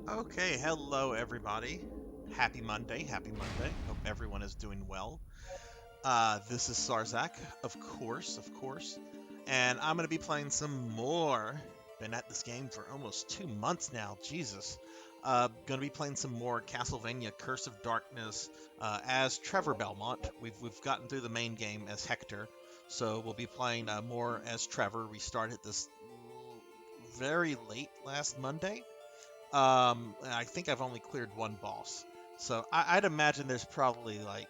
Okay, hello everybody. Happy Monday, happy Monday. Hope everyone is doing well. This is Sarzac, of course. And I'm going to be playing some more. Been at this game for almost 2 months now, Jesus. Going to be playing some more Castlevania Curse of Darkness as Trevor Belmont. We've gotten through the main game as Hector, so we'll be playing more as Trevor. We started this very late last Monday. I think I've only cleared one boss. So I'd imagine there's probably like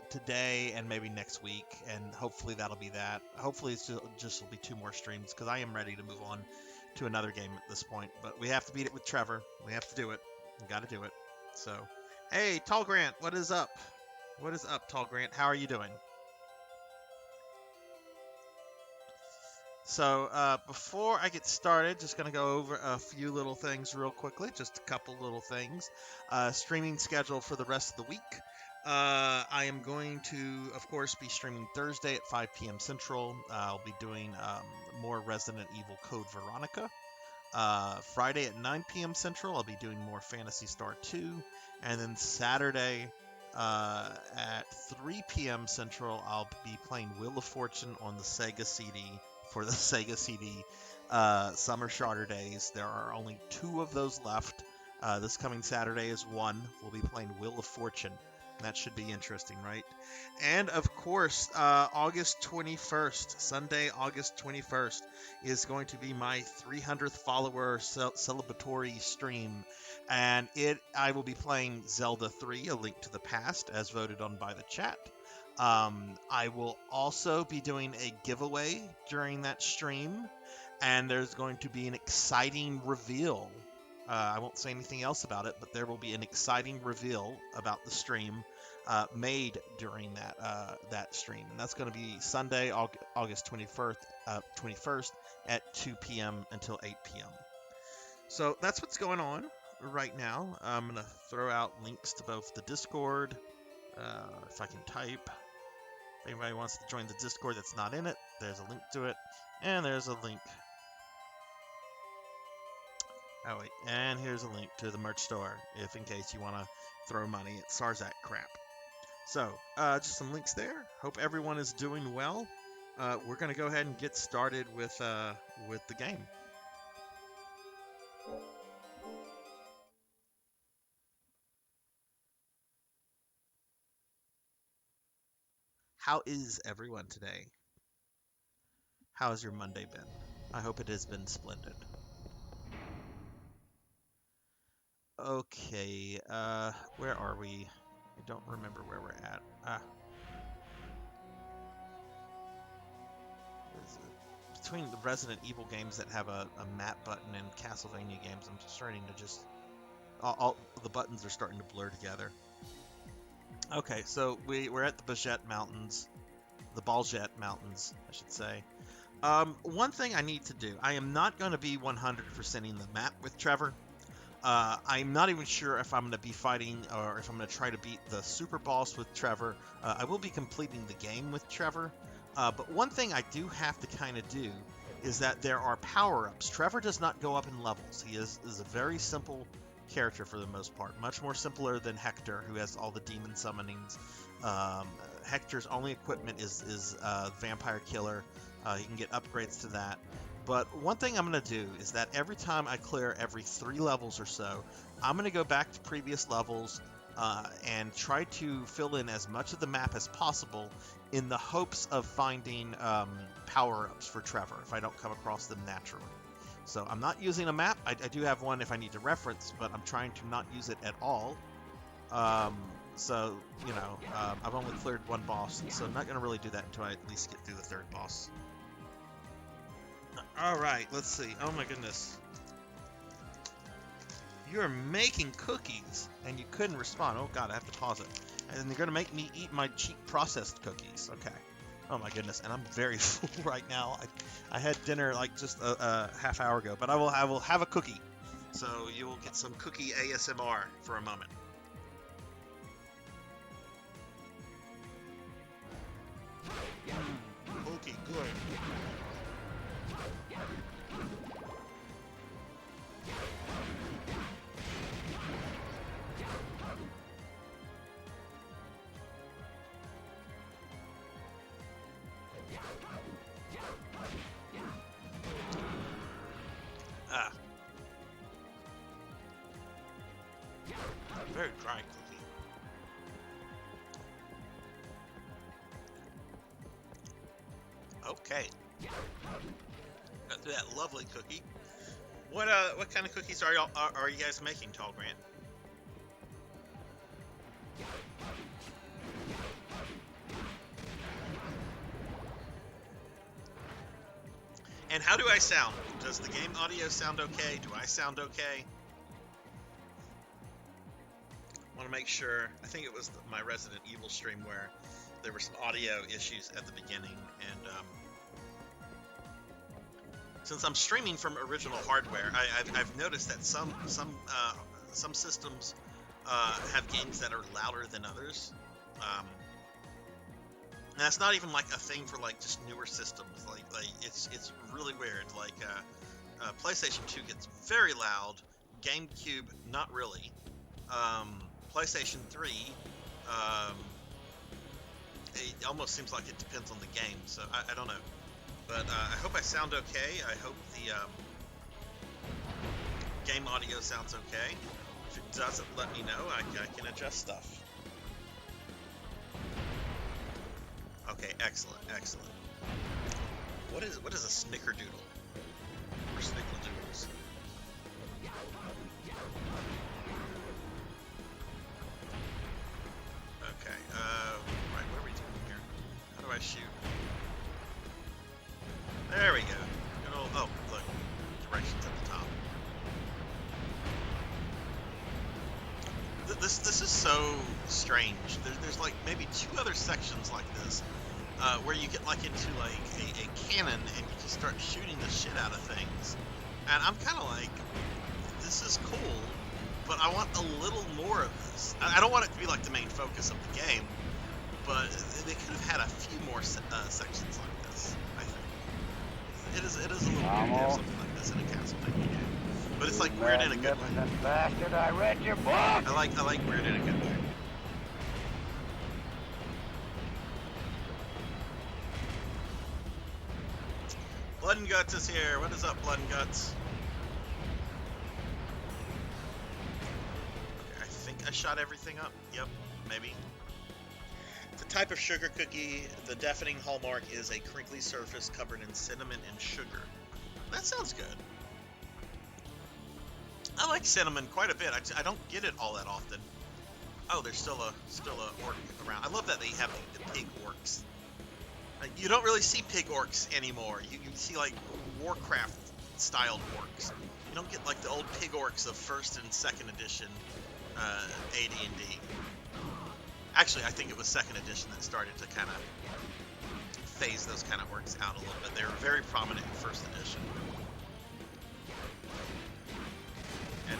today and maybe next week, and hopefully that'll be that. Hopefully it's just will be two more streams because I am ready to move on to another game at this point. But we have to beat it with Trevor. We have to do it. We got to do it. So, hey, Tall Grant, what is up? What is up, Tall Grant? How are you doing? So, before I get started, just going to go over a few little things real quickly, just a couple little things. Streaming schedule for the rest of the week. I am going to, of course, be streaming Thursday at 5 p.m. Central. I'll be doing more Resident Evil Code Veronica. Friday at 9 p.m. Central, I'll be doing more Phantasy Star 2. And then Saturday at 3 p.m. Central, I'll be playing Wheel of Fortune on the Sega CD for the Sega CD Summer Charter Days. There are only two of those left. This coming Saturday is one. We'll be playing Wheel of Fortune. That should be interesting, right? And of course, August 21st, Sunday, August 21st, is going to be my 300th follower celebratory stream. And I will be playing Zelda 3, A Link to the Past, as voted on by the chat. I will also be doing a giveaway during that stream, and there's going to be an exciting reveal. I won't say anything else about it, but there will be an exciting reveal about the stream made during that stream, and that's going to be Sunday, August 21st at 2 p.m. until 8 p.m. So that's what's going on right now. I'm going to throw out links to both the Discord, if I can type. If anybody wants to join the Discord that's not in it, there's a link to it, and there's a link. Oh wait, and here's a link to the merch store, if in case you want to throw money at Sarzac crap. So, just some links there. Hope everyone is doing well. We're gonna go ahead and get started with the game. How is everyone today? How has your Monday been? I hope it has been splendid. Okay, where are we? I don't remember where we're at. Between the Resident Evil games that have a map button and Castlevania games, I'm starting to just all the buttons are starting to blur together. Okay, so we're at the Baljet Mountains, I should say. One thing I need to do, I am not going to be 100%ing the map with Trevor. I'm not even sure if I'm going to be fighting or if I'm going to try to beat the super boss with Trevor. I will be completing the game with Trevor. But one thing I do have to kind of do is that there are power-ups. Trevor does not go up in levels. He is a very simple character for the most part. Much more simpler than Hector, who has all the demon summonings. Hector's only equipment is Vampire Killer. He can get upgrades to that. But one thing I'm going to do is that every time I clear every 3 levels or so, I'm going to go back to previous levels and try to fill in as much of the map as possible in the hopes of finding power-ups for Trevor if I don't come across them naturally. So I'm not using a map. I do have one if I need to reference, but I'm trying to not use it at all. So, I've only cleared one boss, so I'm not going to really do that until I at least get through the 3rd boss. Alright, let's see. Oh my goodness. You're making cookies, and you couldn't respond. Oh god, I have to pause it. And you're going to make me eat my cheap processed cookies. Okay. Oh my goodness, and I'm very full right now. I had dinner like just a half hour ago, but I will have a cookie. So you will get some cookie ASMR for a moment. Cookie, good. very dry cookie. Okay. Got through that lovely cookie. What kind of cookies are you guys making, Tall Grant? And how do I sound? Does the game audio sound okay? Do I sound okay? I want to make sure. I think it was my Resident Evil stream where there were some audio issues at the beginning, and since I'm streaming from original hardware, I've noticed that some systems have games that are louder than others. And that's not even like a thing for like just newer systems. Like it's really weird. Like PlayStation 2 gets very loud. GameCube, not really. PlayStation 3, it almost seems like it depends on the game. So I don't know. But I hope I sound okay. I hope the game audio sounds okay. If it doesn't, let me know. I can adjust stuff. Okay, excellent, excellent. What is a snickerdoodle? Or snickerdoodles? Okay, right, what are we doing here? How do I shoot? There we go. Good old, oh, look, directions at the top. This is so strange. There's like maybe 2 other sections like this. Where you get like into like a cannon and you can start shooting the shit out of things. And I'm kind of like, this is cool, but I want a little more of this. I don't want it to be like the main focus of the game, but they could have had a few more sections like this, I think. It is a little weird to have something like this in a Castlevania game. But it's like weird in a good way. Bastard, I read your book! I like weird in a good way. Blood and Guts is here. What is up, Blood and Guts? Okay, I think I shot everything up. Yep, maybe. The type of sugar cookie, the deafening hallmark is a crinkly surface covered in cinnamon and sugar. That sounds good. I like cinnamon quite a bit. I don't get it all that often. Oh, there's still a orc around. I love that they have the pig orcs. You don't really see pig orcs anymore. You see like Warcraft styled orcs. You don't get like the old pig orcs of 1st and 2nd edition AD&D. Actually, I think it was 2nd edition that started to kind of phase those kind of orcs out a little bit. They were very prominent in 1st edition.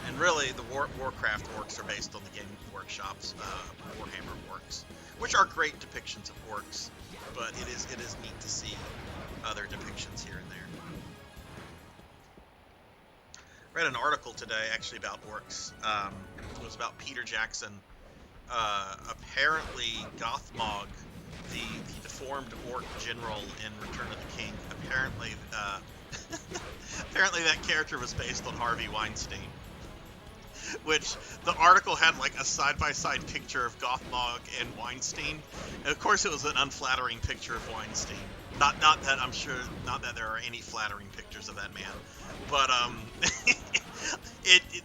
And really, the Warcraft orcs are based on the Game Workshop's Warhammer orcs, which are great depictions of orcs. But it is neat to see other depictions here and there. Read an article today actually about orcs. It was about Peter Jackson. Apparently, Gothmog, the deformed orc general in Return of the King, apparently that character was based on Harvey Weinstein. Which the article had like a side-by-side picture of Gothmog and Weinstein. And of course it was an unflattering picture of Weinstein. Not that I'm sure, not that there are any flattering pictures of that man. But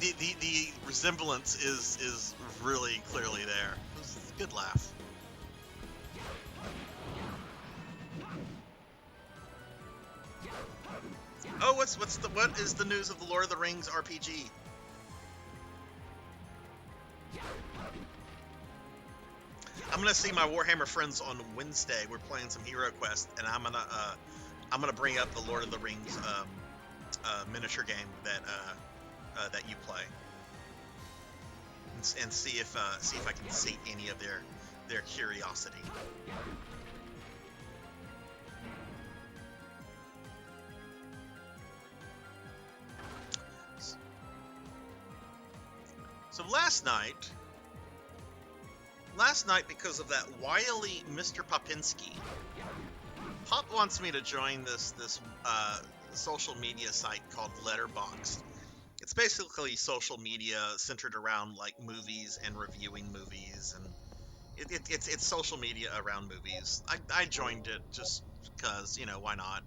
the resemblance is really clearly there. It was a good laugh. Oh, what is the news of the Lord of the Rings RPG? I'm gonna see my Warhammer friends on Wednesday. We're playing some Hero Quest, and I'm gonna bring up the Lord of the Rings miniature game that you play, and see if I can sate any of their curiosity. So last night, because of that wily Mr. Popinski, Pop wants me to join this social media site called Letterboxd. It's basically social media centered around like movies and reviewing movies, and it's social media around movies. I joined it just because, why not?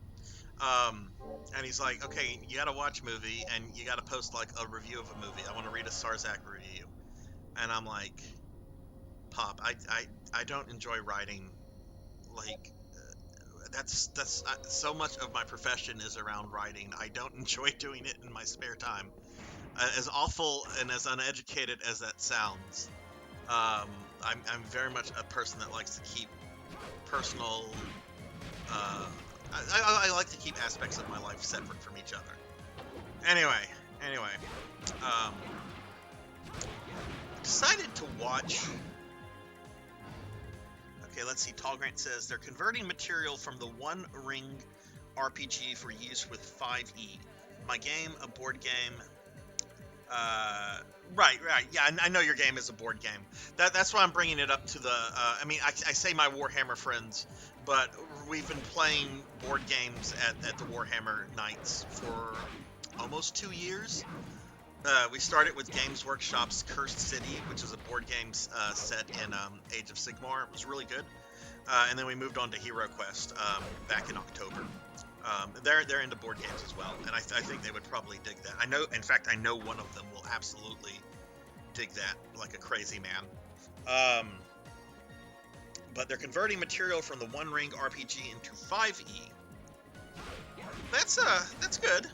Um, and he's like, okay, you got to watch a movie and you got to post like a review of a movie. I want to read a Sarzac review, and I'm like, Pop, I don't enjoy writing. Like that's so much of my profession is around writing. I don't enjoy doing it in my spare time. As awful and as uneducated as that sounds, um, I'm very much a person that likes to keep personal. Uh, I like to keep aspects of my life separate from each other. Anyway, um, decided to watch. Okay, let's see. Tall Grant says they're converting material from the One Ring RPG for use with 5e. My game, a board game. Right. Yeah, I know your game is a board game. That's why I'm bringing it up to the. I mean, I say my Warhammer friends, but we've been playing board games at the Warhammer nights for almost 2 years. We started with Games Workshop's Cursed City, which is a board game set in Age of Sigmar. It was really good. And then we moved on to Hero Quest back in October. They're into board games as well, and I think they would probably dig that. In fact, I know one of them will absolutely dig that like a crazy man. But they're converting material from the One Ring RPG into 5e. That's good.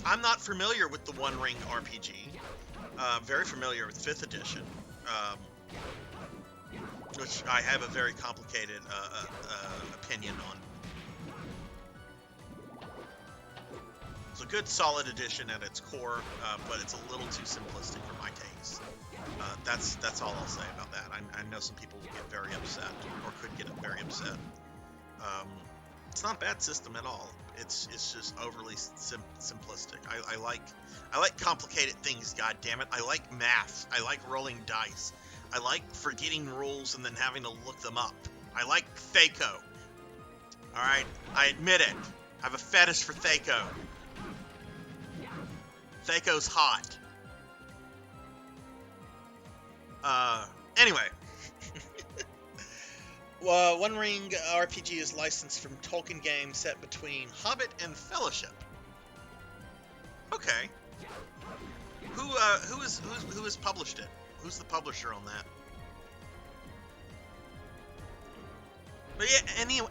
I'm not familiar with the One Ring RPG. Very familiar with 5th edition, which I have a very complicated opinion on. It's a good, solid edition at its core, but it's a little too simplistic for my taste. That's all I'll say about that. I know some people will get very upset, or could get very upset. It's not a bad system at all. It's just overly simplistic. I like complicated things. God damn it! I like math. I like rolling dice. I like forgetting rules and then having to look them up. I like Thaco. All right, I admit it. I have a fetish for Thaco. Thaco's hot. Anyway. One Ring RPG is licensed from Tolkien games set between Hobbit and Fellowship. Okay. Who has published it? Who's the publisher on that? But yeah, anyway,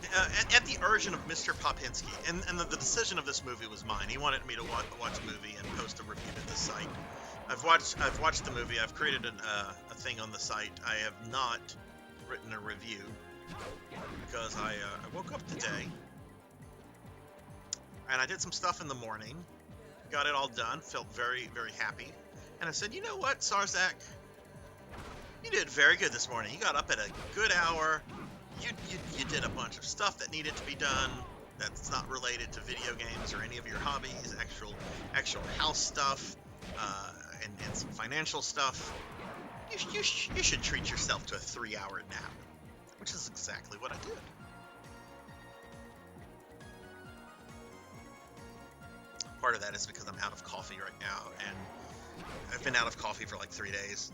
at the urging of Mr. Popinski, and the decision of this movie was mine. He wanted me to watch a movie and post a review to the site. I've watched the movie. I've created a thing on the site. I have not written a review because I woke up today and I did some stuff in the morning, got it all done, felt very, very happy, and I said, you know what, Sarzac, you did very good this morning. You got up at a good hour. You did a bunch of stuff that needed to be done that's not related to video games or any of your hobbies, actual house stuff, and some financial stuff. You should treat yourself to a 3-hour nap, which is exactly what I did. Part of that is because I'm out of coffee right now, and I've been out of coffee for like 3 days.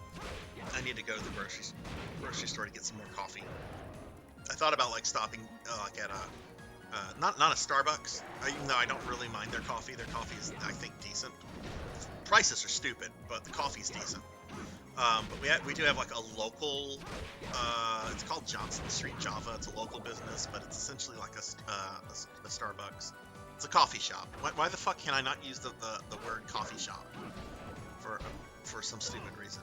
I need to go to the grocery store to get some more coffee. I thought about like stopping like at a not a Starbucks, even though I don't really mind their coffee. Their coffee is, I think, decent. Prices are stupid, but the coffee's decent. But we do have like a local, it's called Johnson Street Java. It's a local business, but it's essentially like a Starbucks. It's a coffee shop. Why the fuck can I not use the word coffee shop for some stupid reason?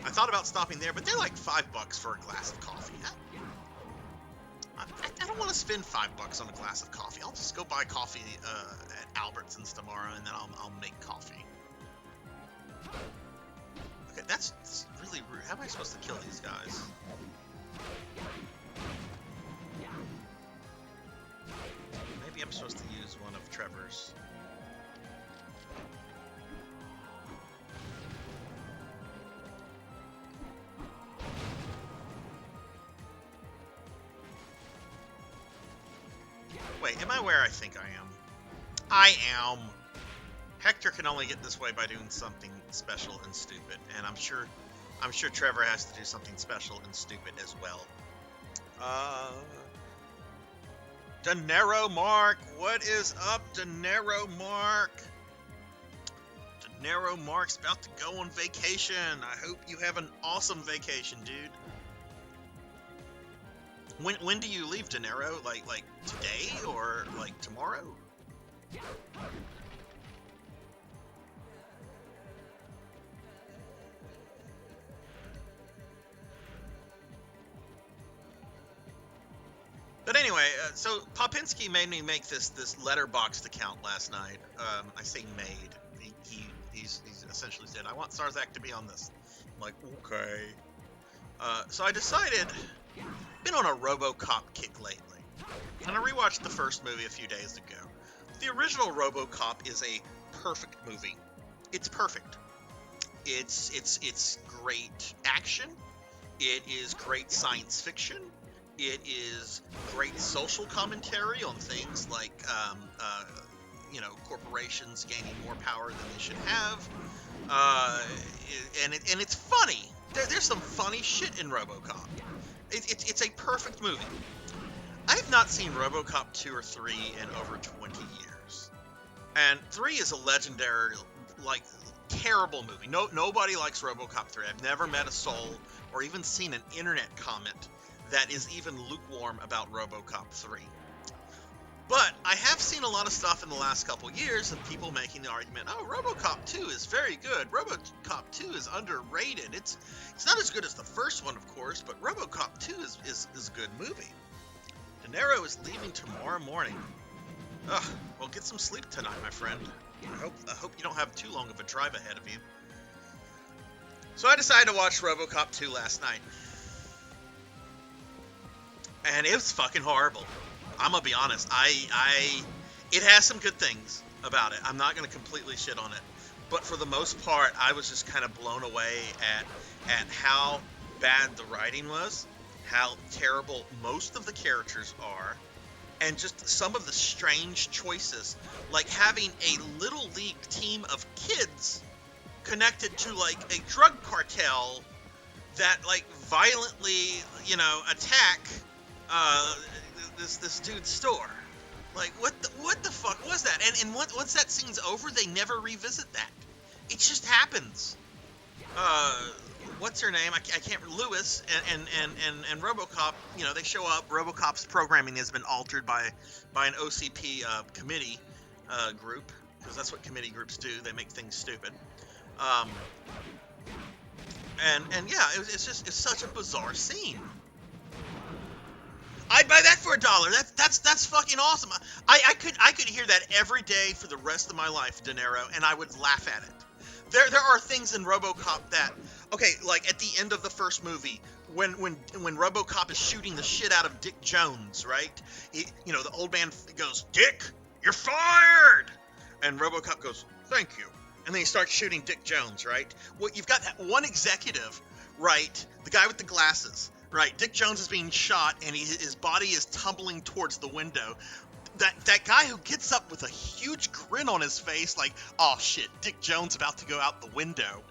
I thought about stopping there, but they're like $5 for a glass of coffee. I don't want to spend $5 on a glass of coffee. I'll just go buy coffee at Albertsons tomorrow, and then I'll make coffee. Okay, that's really rude. How am I supposed to kill these guys? Maybe I'm supposed to use one of Trevor's. Wait, am I where I think I am? I am. Hector can only get this way by doing something special and stupid, and I'm sure Trevor has to do something special and stupid as well. De Niro Mark, what is up, De Niro Mark? De Niro Mark's about to go on vacation. I hope you have an awesome vacation, dude. When do you leave, De Niro? Like today or like tomorrow? But anyway, so Popinski made me make this letterboxd account last night. I say made. He's essentially said, I want Sarzac to be on this. I'm like, okay. So I decided, been on a RoboCop kick lately. And I rewatched the first movie a few days ago. The original RoboCop is a perfect movie. It's perfect. It's great action. It is great science fiction. It is great social commentary on things like, corporations gaining more power than they should have. And it's funny. There's some funny shit in RoboCop. It's a perfect movie. I have not seen RoboCop 2 or 3 in over 20 years. And 3 is a legendary, terrible movie. Nobody likes RoboCop 3. I've never met a soul or even seen an internet comment that is even lukewarm about RoboCop 3. But I have seen a lot of stuff in the last couple years of people making the argument, oh, RoboCop 2 is very good. RoboCop 2 is underrated. It's not as good as the first one, of course, but RoboCop 2 is a good movie. De Niro is leaving tomorrow morning. Ugh, well, get some sleep tonight, my friend. I hope you don't have too long of a drive ahead of you. So I decided to watch RoboCop 2 last night. And it was fucking horrible. I'm gonna be honest. It has some good things about it. I'm not gonna completely shit on it, but for the most part, I was just kind of blown away at how bad the writing was, how terrible most of the characters are, and just some of the strange choices, like having a little league team of kids connected to a drug cartel that violently attack this dude's store. What the fuck was that? And once that scene's over, they never revisit that. It just happens. What's her name? I can't. Lewis and RoboCop. They show up. RoboCop's programming has been altered by an OCP committee group, because that's what committee groups do. They make things stupid. And yeah, it's such a bizarre scene. I'd buy that for $1. That's fucking awesome. I could hear that every day for the rest of my life, De Niro, and I would laugh at it. There are things in RoboCop that, okay, like at the end of the first movie, when RoboCop is shooting the shit out of Dick Jones, right? The old man goes, "Dick, you're fired!" And RoboCop goes, "Thank you." And then he starts shooting Dick Jones, right? Well, you've got that one executive, right? The guy with the glasses. Right, Dick Jones is being shot, and his body is tumbling towards the window. That guy who gets up with a huge grin on his face, like, oh shit, Dick Jones about to go out the window.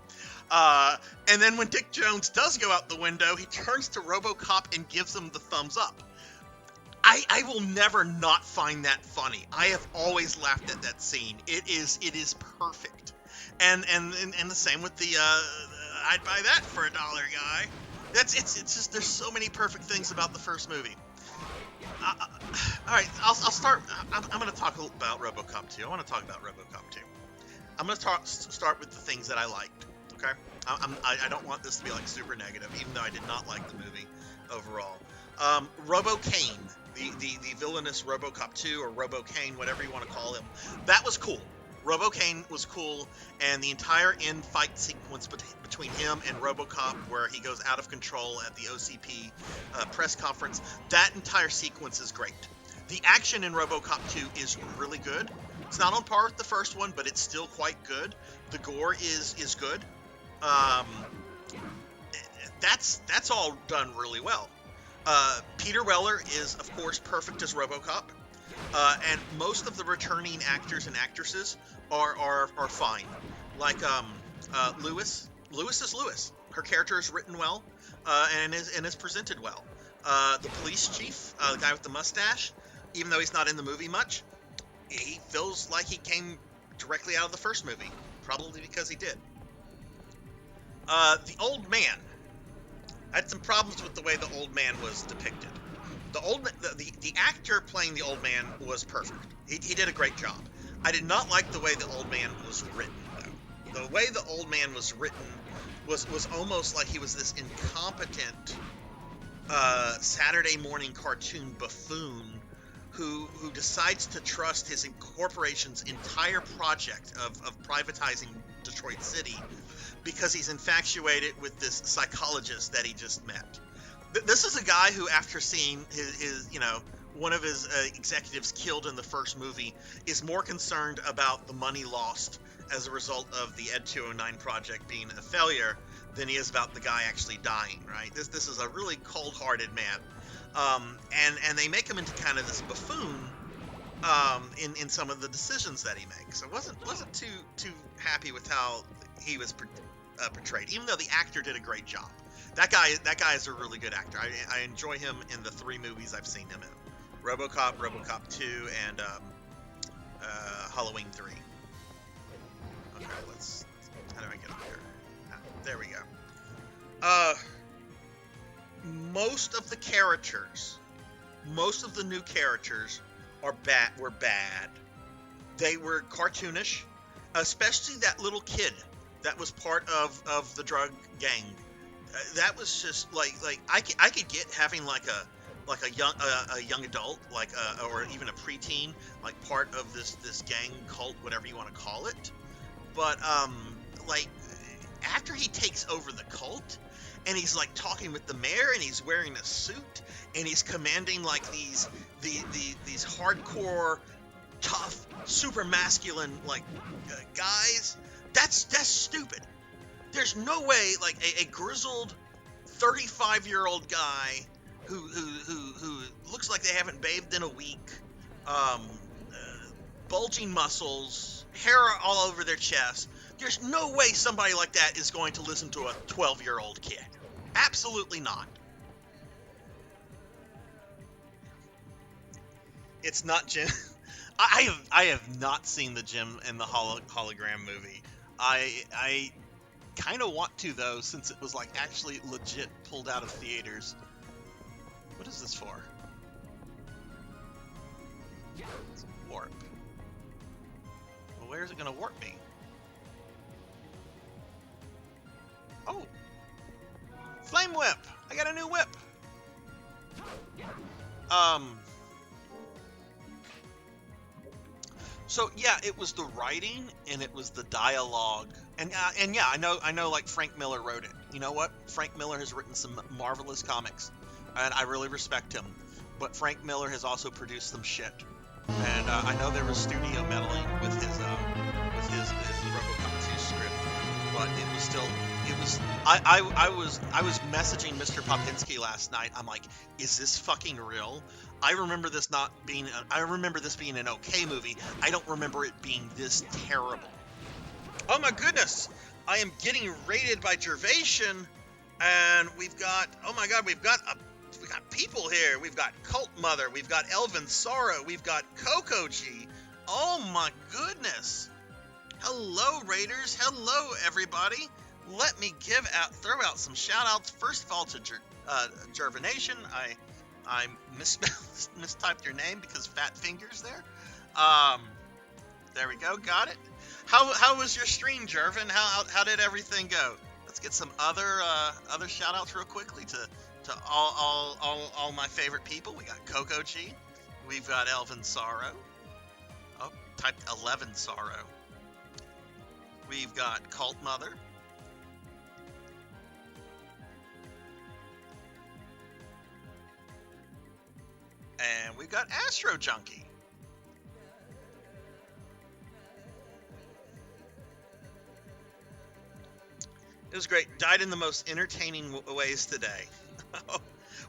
And then when Dick Jones does go out the window, he turns to RoboCop and gives him the thumbs up. I will never not find that funny. I have always laughed at that scene. It is perfect. And the same with the I'd buy that for $1 guy. It's just, there's so many perfect things about the first movie. All right, I'll start. I'm going to talk about RoboCop 2. I want to talk about RoboCop 2. I'm going to start with the things that I liked. Okay, I don't want this to be super negative, even though I did not like the movie overall. Robo-Kane, the villainous RoboCop 2 or Robo-Kane, whatever you want to call him, that was cool. Robo-Kane was cool, and the entire end fight sequence between him and RoboCop, where he goes out of control at the OCP press conference, that entire sequence is great. The action in RoboCop 2 is really good. It's not on par with the first one, but it's still quite good. The gore is good. That's all done really well. Peter Weller is, of course, perfect as RoboCop. And most of the returning actors and actresses are fine. Like Lewis. Lewis is Lewis. Her character is written well, and is presented well. The police chief, the guy with the mustache, even though he's not in the movie much, he feels like he came directly out of the first movie, probably because he did. The old man. I had some problems with the way the old man was depicted. The actor playing the old man was perfect. He did a great job. I did not like the way the old man was written, though. The way the old man was written was almost like he was this incompetent Saturday morning cartoon buffoon who decides to trust his corporation's entire project of privatizing Detroit City because he's infatuated with this psychologist that he just met. This is a guy who, after seeing his one of his executives killed in the first movie, is more concerned about the money lost as a result of the Ed 209 project being a failure than he is about the guy actually dying, right? This is a really cold-hearted man. And they make him into kind of this buffoon in some of the decisions that he makes. I wasn't too happy with how he was portrayed, even though the actor did a great job. That guy is a really good actor. I enjoy him in the 3 movies I've seen him in: RoboCop, RoboCop 2, and Halloween 3. Okay, how do I get up here? There we go. Most of the characters, most of the new characters were bad. They were cartoonish, especially that little kid that was part of the drug gang. That was just like I could get having like a young adult, or even a preteen, like part of this gang cult, whatever you want to call it. But like after he takes over the cult, and he's like talking with the mayor, and he's wearing a suit, and he's commanding like these hardcore, tough, super masculine guys. That's stupid. There's no way like a grizzled 35-year-old guy who looks like they haven't bathed in a week, bulging muscles, hair all over their chest. There's no way somebody like that is going to listen to a 12-year-old kid. Absolutely not. It's not Jim. I have not seen the Jim and the hologram movie. I kind of want to, though, since it was like actually legit pulled out of theaters. What is this for? It's warp. Well, where is it going to warp me? Oh! Flame whip! I got a new whip! So yeah, it was the writing and it was the dialogue, and yeah, I know, like Frank Miller wrote it. You know what? Frank Miller has written some marvelous comics, and I really respect him. But Frank Miller has also produced some shit, and I know there was studio meddling with his RoboCop 2 script, but it was still. I was messaging Mr. Popinski last night. I'm like, is this fucking real? I remember this being an okay movie. I don't remember it being this terrible. Oh my goodness! I am getting raided by Gervation, and we've got people here. We've got Cult Mother. We've got Elvin Sorrow. We've got Coco G. Oh my goodness! Hello, Raiders. Hello, everybody. Let me throw out some shout outs. First of all to Jervanation. I mistyped your name because fat fingers there. There we go. Got it. How was your stream, Jervin? How did everything go? Let's get some other shout outs real quickly to all my favorite people. We got Coco G. We've got Elvin Sorrow. Oh, typed 11 Sorrow. We've got Cult Mother. And we've got Astro Junkie. It was great. Died in the most entertaining ways today.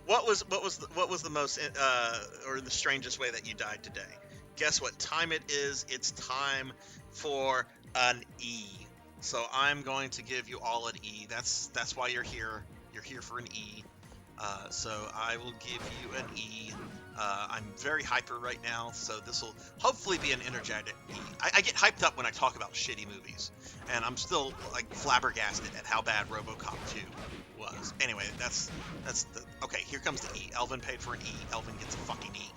What was the most or the strangest way that you died today? guess what time it is? It's time for an E. So I'm going to give you all an E. That's why you're here. You're here for an E. So I will give you an E. I'm very hyper right now, so this will hopefully be an energetic E. I get hyped up when I talk about shitty movies, and I'm still like flabbergasted at how bad RoboCop 2 was. Anyway, that's the okay. Here comes the E. Elvin paid for an E. Elvin gets a fucking E.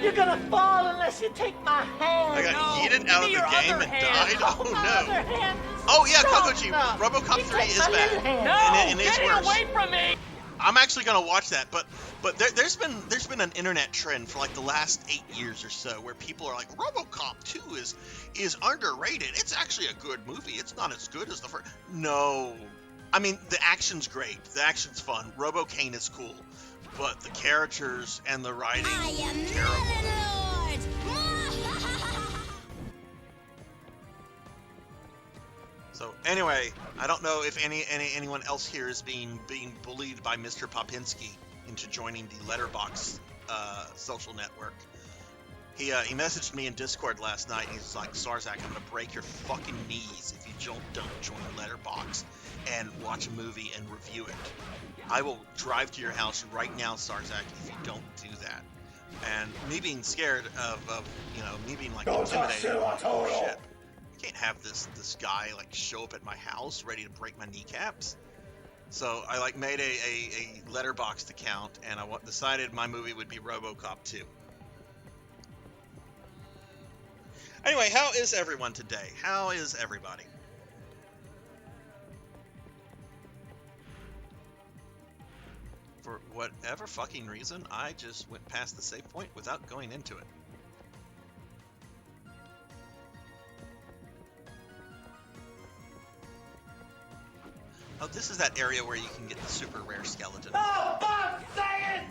You're gonna fall unless you take my hand. I got yeeted out of the game and died. Oh no. Oh yeah, Kokoji, RoboCop 3 is bad. No, and it's get worse. away from me. I'm actually gonna watch that, but there's been an internet trend for like the last 8 years or so where people are like, RoboCop 2 is underrated. It's actually a good movie. It's not as good as the first. No, I mean the action's great. The action's fun. RoboCane is cool, but the characters and the writing terrible. So anyway, I don't know if anyone else here is being bullied by Mr. Popinski into joining the Letterboxd social network. He messaged me in Discord last night, and he's like, Sarzac, I'm gonna break your fucking knees if you don't join Letterboxd and watch a movie and review it. I will drive to your house right now, Sarzac, if you don't do that. And me being scared of me being like intimidated. Oh shit. I can't have this guy like show up at my house ready to break my kneecaps. So I like made a Letterboxd account, and I decided my movie would be RoboCop 2. Anyway, how is everyone today? How is everybody? For whatever fucking reason, I just went past the save point without going into it. Oh, this is that area where you can get the super rare skeleton. Oh, Bob, say it!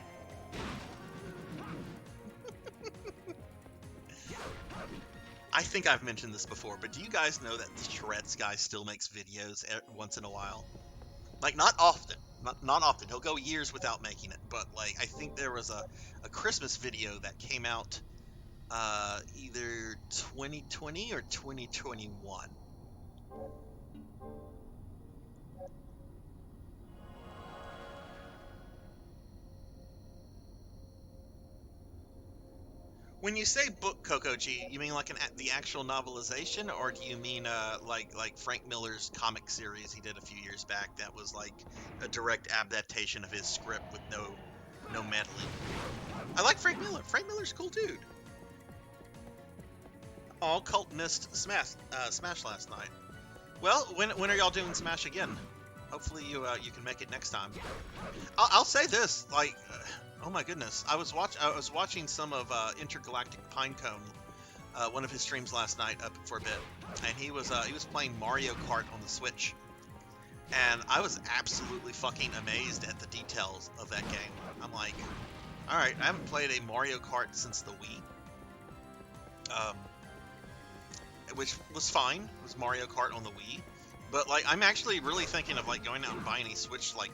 I think I've mentioned this before, but do you guys know that the Tourette's guy still makes videos once in a while? Like, not often. Not often. He'll go years without making it, but, like, I think there was a Christmas video that came out either 2020 or 2021. When you say book, Kokoji, you mean like the actual novelization, or do you mean like Frank Miller's comic series he did a few years back that was like a direct adaptation of his script with no meddling? I like Frank Miller. Frank Miller's a cool dude. All Cult missed Smash last night. Well, when are y'all doing Smash again? Hopefully you can make it next time. I'll say this, like. Oh my goodness! I was watching some of Intergalactic Pinecone, one of his streams last night up for a bit, and he was playing Mario Kart on the Switch, and I was absolutely fucking amazed at the details of that game. I'm like, all right, I haven't played a Mario Kart since the Wii, which was fine. It was Mario Kart on the Wii, but like I'm actually really thinking of like going out and buying a Switch like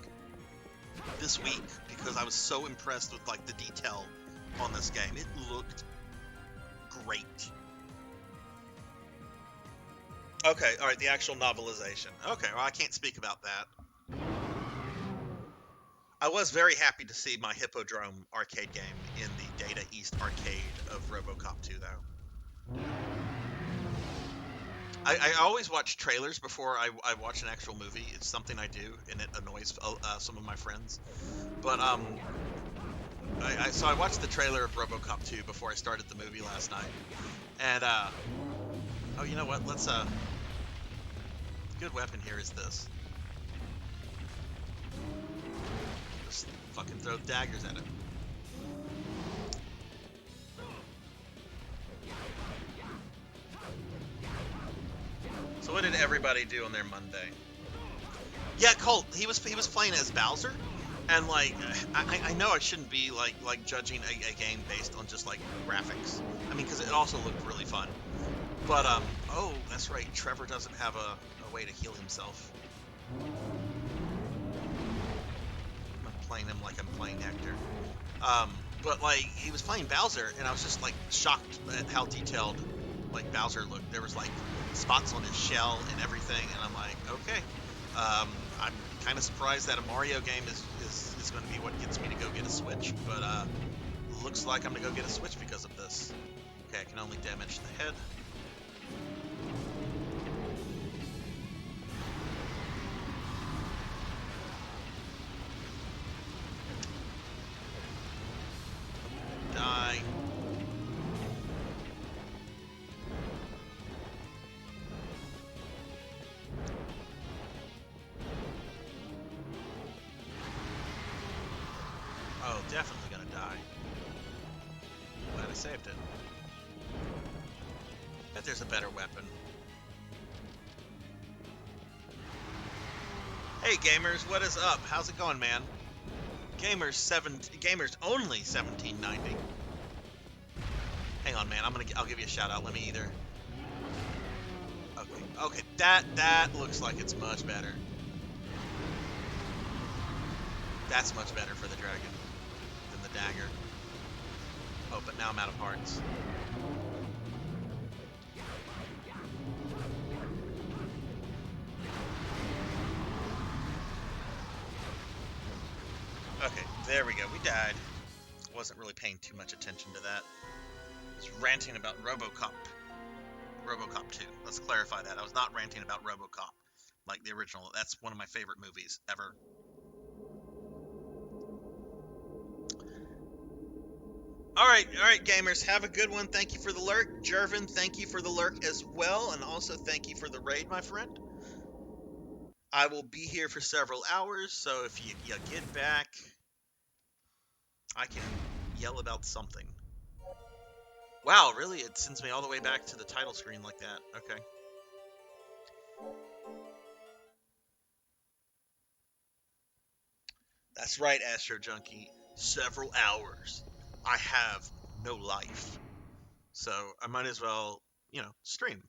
this week because I was so impressed with like the detail on this game. It looked great. Okay, all right, the actual novelization. Okay, well I can't speak about that. I was very happy to see my Hippodrome arcade game in the Data East arcade of RoboCop 2 though. I always watch trailers before I watch an actual movie. It's something I do, and it annoys some of my friends. But so I watched the trailer of RoboCop 2 before I started the movie last night. And oh, you know what? Let's good weapon here is this. Just fucking throw daggers at it. everybody do on their Monday? Yeah, Colt. He was playing as Bowser, and like I know I shouldn't be like judging a game based on just like graphics. I mean, because it also looked really fun. But oh, that's right. Trevor doesn't have a way to heal himself. I'm playing him like I'm playing Hector. But like he was playing Bowser, and I was just like shocked at how detailed like Bowser looked. There was like spots on his shell and everything, and I'm like, okay. I'm kind of surprised that a Mario game is going to be what gets me to go get a Switch, but looks like I'm going to go get a Switch because of this. Okay, I can only damage the head. Die. Oh, definitely gonna die. Glad I saved it. Bet there's a better weapon. Hey gamers, what is up? How's it going, man? Gamers only 1790. Hang on, man. I'll give you a shout out. Let me either. Okay. That looks like it's much better. That's much better for the dragon than the dagger. Oh, but now I'm out of hearts. Okay, there we go. We died. Wasn't really paying too much attention to that. I was ranting about RoboCop 2. Let's clarify that. I was not ranting about RoboCop, like the original. That's one of my favorite movies ever. All right, gamers. Have a good one. Thank you for the lurk. Jervin, thank you for the lurk as well. And also thank you for the raid, my friend. I will be here for several hours, so if you get back, I can yell about something. Wow, really? It sends me all the way back to the title screen like that. Okay. That's right, Astro Junkie. Several hours. I have no life. So I might as well, stream.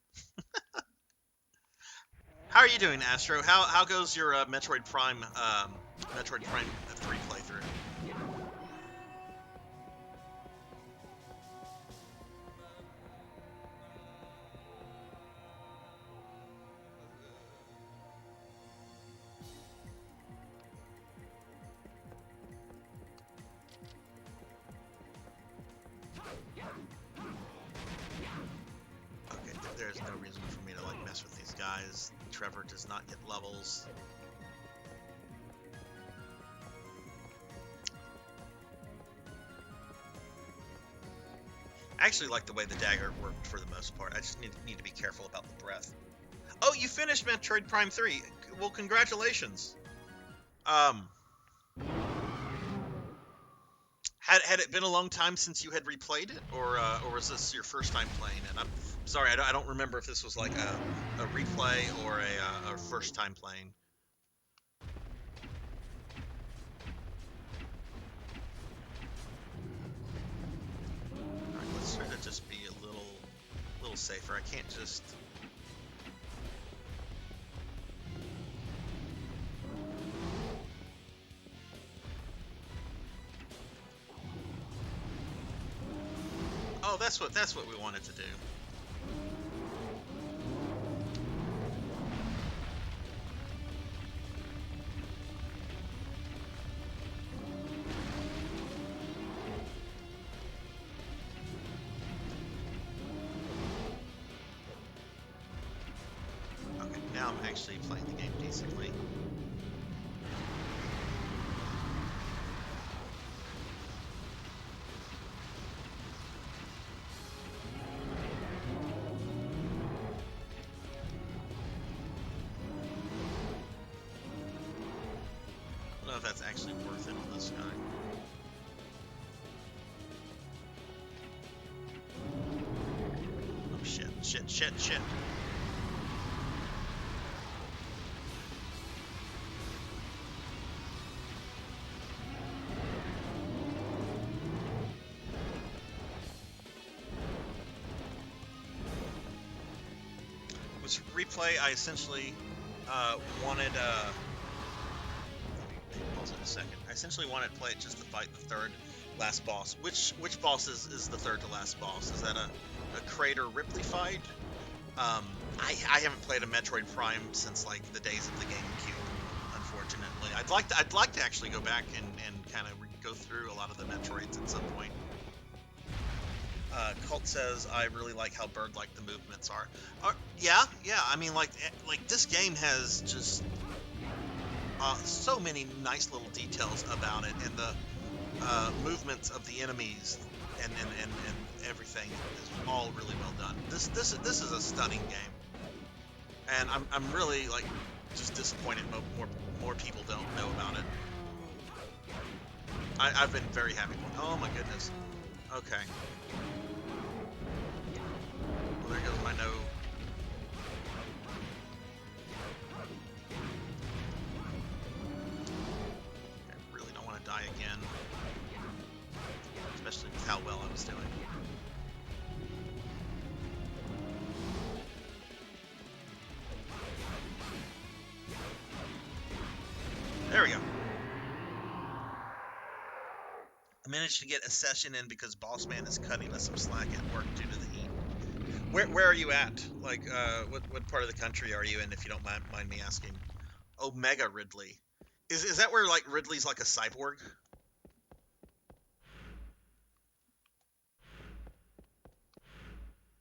How are you doing, Astro? How goes your Metroid Prime 3 playthrough? Okay, there's no reason for me to like mess with these guys. Trevor does not get levels. I actually like the way the dagger worked for the most part. I just need to be careful about the breath. Oh, you finished Metroid Prime 3. Well, congratulations. Had it been a long time since you had replayed it, or was this your first time playing it? I'm sorry, I don't remember if this was like a replay or a first time playing. All right, let's try to just be a little safer. I can't just. Oh, that's what we wanted to do. Okay, now I'm actually playing the game decently. I don't know if that's actually worth it on this guy. Oh shit. was replay, I essentially wanted. Pause it a second. I essentially wanted to play it just to fight the third last boss. Which boss is the third to last boss? Is that a Crater Ripley fight? I haven't played a Metroid Prime since like the days of the GameCube. Unfortunately, I'd like to actually go back and kind of go through a lot of the Metroids at some point. Cult says I really like how bird-like the movements are. Yeah. I mean, like this game has just so many nice little details about it, and the movements of the enemies and everything is all really well done. This is a stunning game, and I'm really like just disappointed more people don't know about it. I've been very happy. Oh my goodness. Okay. Well, there goes my no. I really don't want to die again, especially with how well I was doing. There we go. I managed to get a session in because Boss Man is cutting us some slack at work due to the heat. Where are you at? Like, what part of the country are you in, if you don't mind me asking? Omega Ridley. Is that where, like, Ridley's like a cyborg?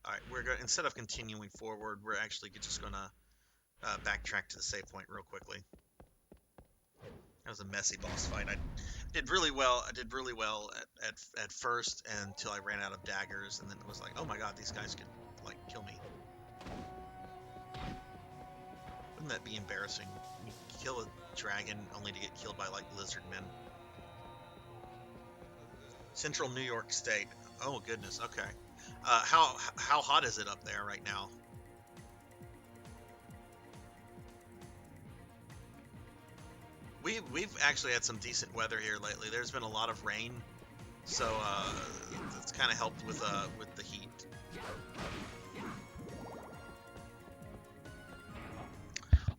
Alright, we're going to, instead of continuing forward, we're actually just going to backtrack to the save point real quickly. That was a messy boss fight. I did really well. At first until I ran out of daggers, and then it was like, oh my god, these guys could like kill me. Wouldn't that be embarrassing? You kill a dragon only to get killed by like lizard men. Central New York State. Oh goodness. Okay. How hot is it up there right now? We've actually had some decent weather here lately. There's been a lot of rain, so it's kind of helped with the heat.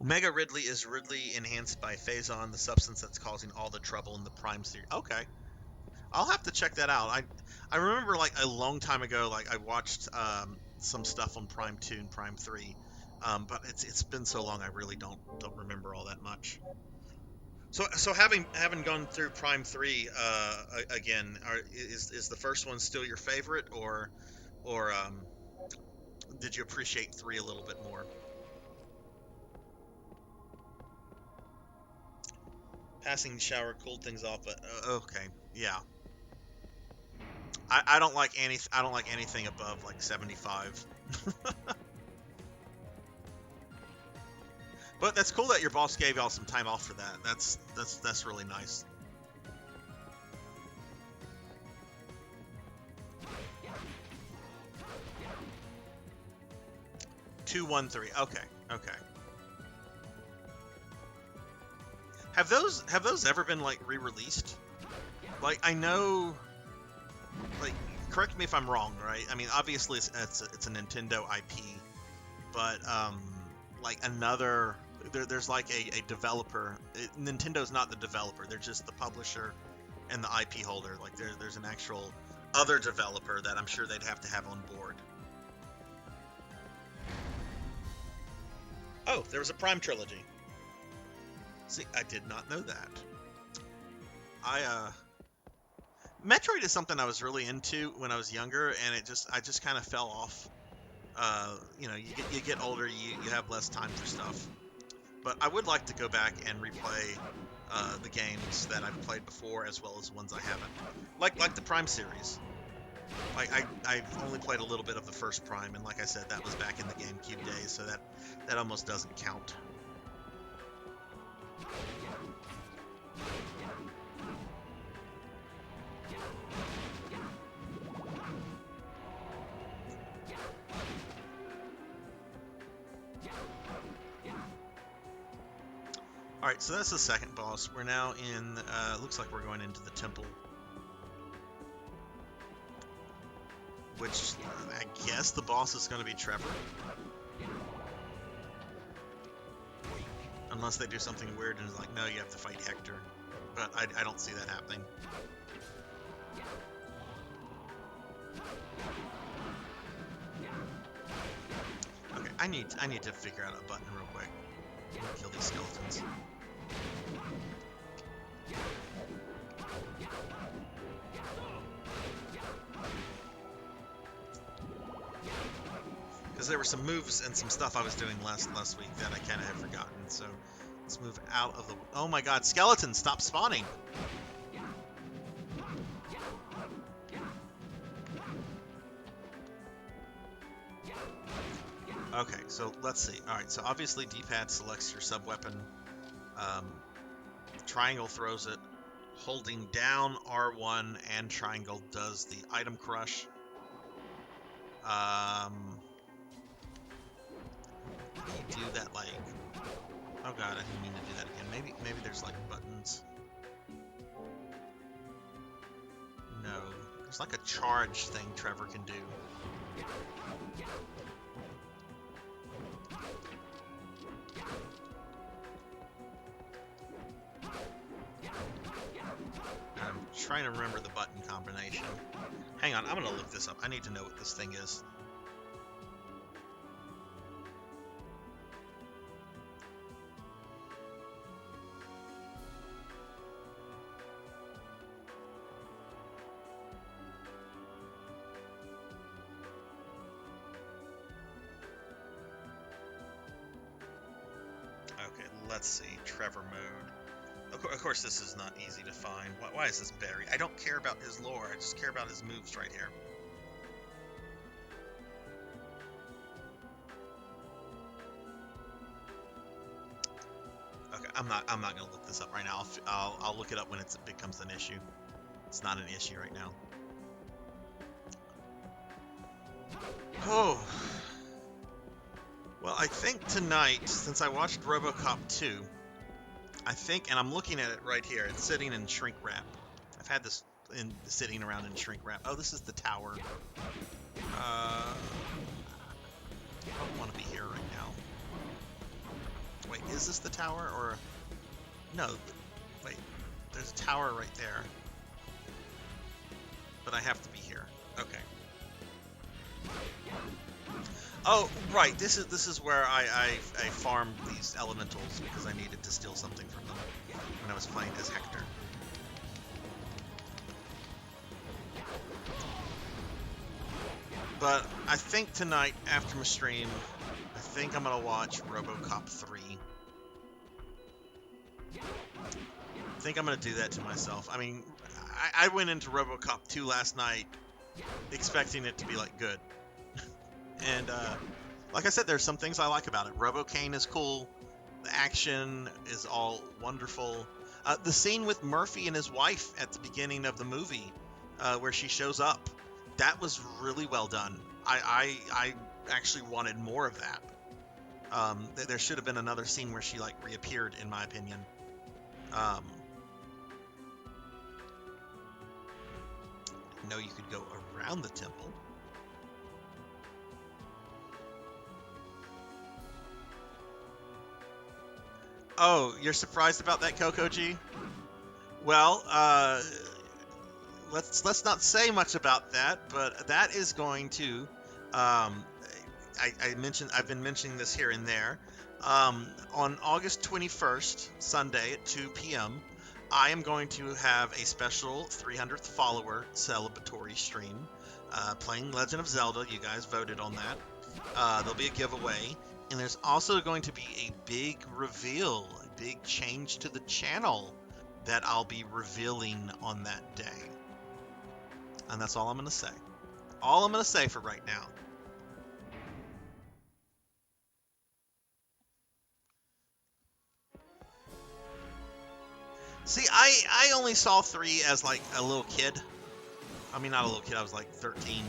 Omega Ridley is Ridley enhanced by Phazon, the substance that's causing all the trouble in the Prime series. Okay, I'll have to check that out. I remember like a long time ago, like I watched some stuff on Prime 2 and Prime 3, but it's been so long I really don't remember all that much. So having gone through Prime 3 again, is the first one still your favorite, or did you appreciate 3 a little bit more? Passing shower cooled things off, but okay, yeah. I don't like anything above like 75. But that's cool that your boss gave y'all some time off for that. That's really nice. 213. Okay. Have those ever been like re-released? Like I know, like correct me if I'm wrong, right? I mean, obviously it's a Nintendo IP, but like another there's like a developer. Nintendo's not the developer; they're just the publisher and the IP holder. Like there's an actual other developer that I'm sure they'd have to have on board. Oh, there was a Prime trilogy. See, I did not know that. Metroid is something I was really into when I was younger, and I just kind of fell off. You know, you get older, you have less time for stuff. But I would like to go back and replay the games that I've played before, as well as ones I haven't. Like the Prime series. Like I've only played a little bit of the first Prime, and like I said, that was back in the GameCube days, so that almost doesn't count. Alright, so that's the second boss. We're now in, looks like we're going into the temple. Which, I guess the boss is going to be Trevor. Unless they do something weird and it's like, no, you have to fight Hector. But I don't see that happening. Okay, I need to figure out a button real quick. Kill these skeletons. Because there were some moves and some stuff I was doing last week that I kind of have forgotten. So let's move out of the... Oh my god, skeletons, stop spawning! Okay, so let's see. Alright, so obviously D-pad selects your sub-weapon. Triangle throws it. Holding down R1 and triangle does the item crush. You do that like... Oh god, I didn't mean to do that again. Maybe there's like buttons. No. There's like a charge thing Trevor can do. I'm trying to remember the button combination. Hang on, I'm gonna look this up. I need to know what this thing is. Okay, let's see. Trevor mode. Of course, this is not easy to find. Why is this buried? I don't care about his lore. I just care about his moves right here. Okay, I'm not gonna look this up right now. I'll look it up when it becomes an issue. It's not an issue right now. Oh. Well, I think tonight, since I watched RoboCop 2, I think, and I'm looking at it right here, it's sitting in shrink wrap. I've had this sitting around in shrink wrap. Oh, this is the tower. I don't want to be here right now. Wait, is this the tower, or... No, wait, there's a tower right there. But I have to be here. Okay. Oh, right. This is where I farmed these elementals because I needed to steal something from them when I was playing as Hector. But I think tonight, after my stream, I think I'm going to watch RoboCop 3. I think I'm going to do that to myself. I mean, I went into RoboCop 2 last night expecting it to be, like, good. And, like I said, there's some things I like about it. Robo-Kane is cool. The action is all wonderful. The scene with Murphy and his wife at the beginning of the movie, where she shows up, that was really well done. I actually wanted more of that. There should have been another scene where she, like, reappeared, in my opinion. I know you could go around the temple. Oh, you're surprised about that, Coco G? Well, let's not say much about that, but that is going to. I've been mentioning this here and there. On August 21st, Sunday at 2 p.m., I am going to have a special 300th follower celebratory stream, playing Legend of Zelda. You guys voted on that. There'll be a giveaway. And there's also going to be a big reveal, a big change to the channel that I'll be revealing on that day. And that's all I'm going to say. All I'm going to say for right now. See, I only saw 3 as, like, a little kid. I mean, not a little kid, I was, like, 13.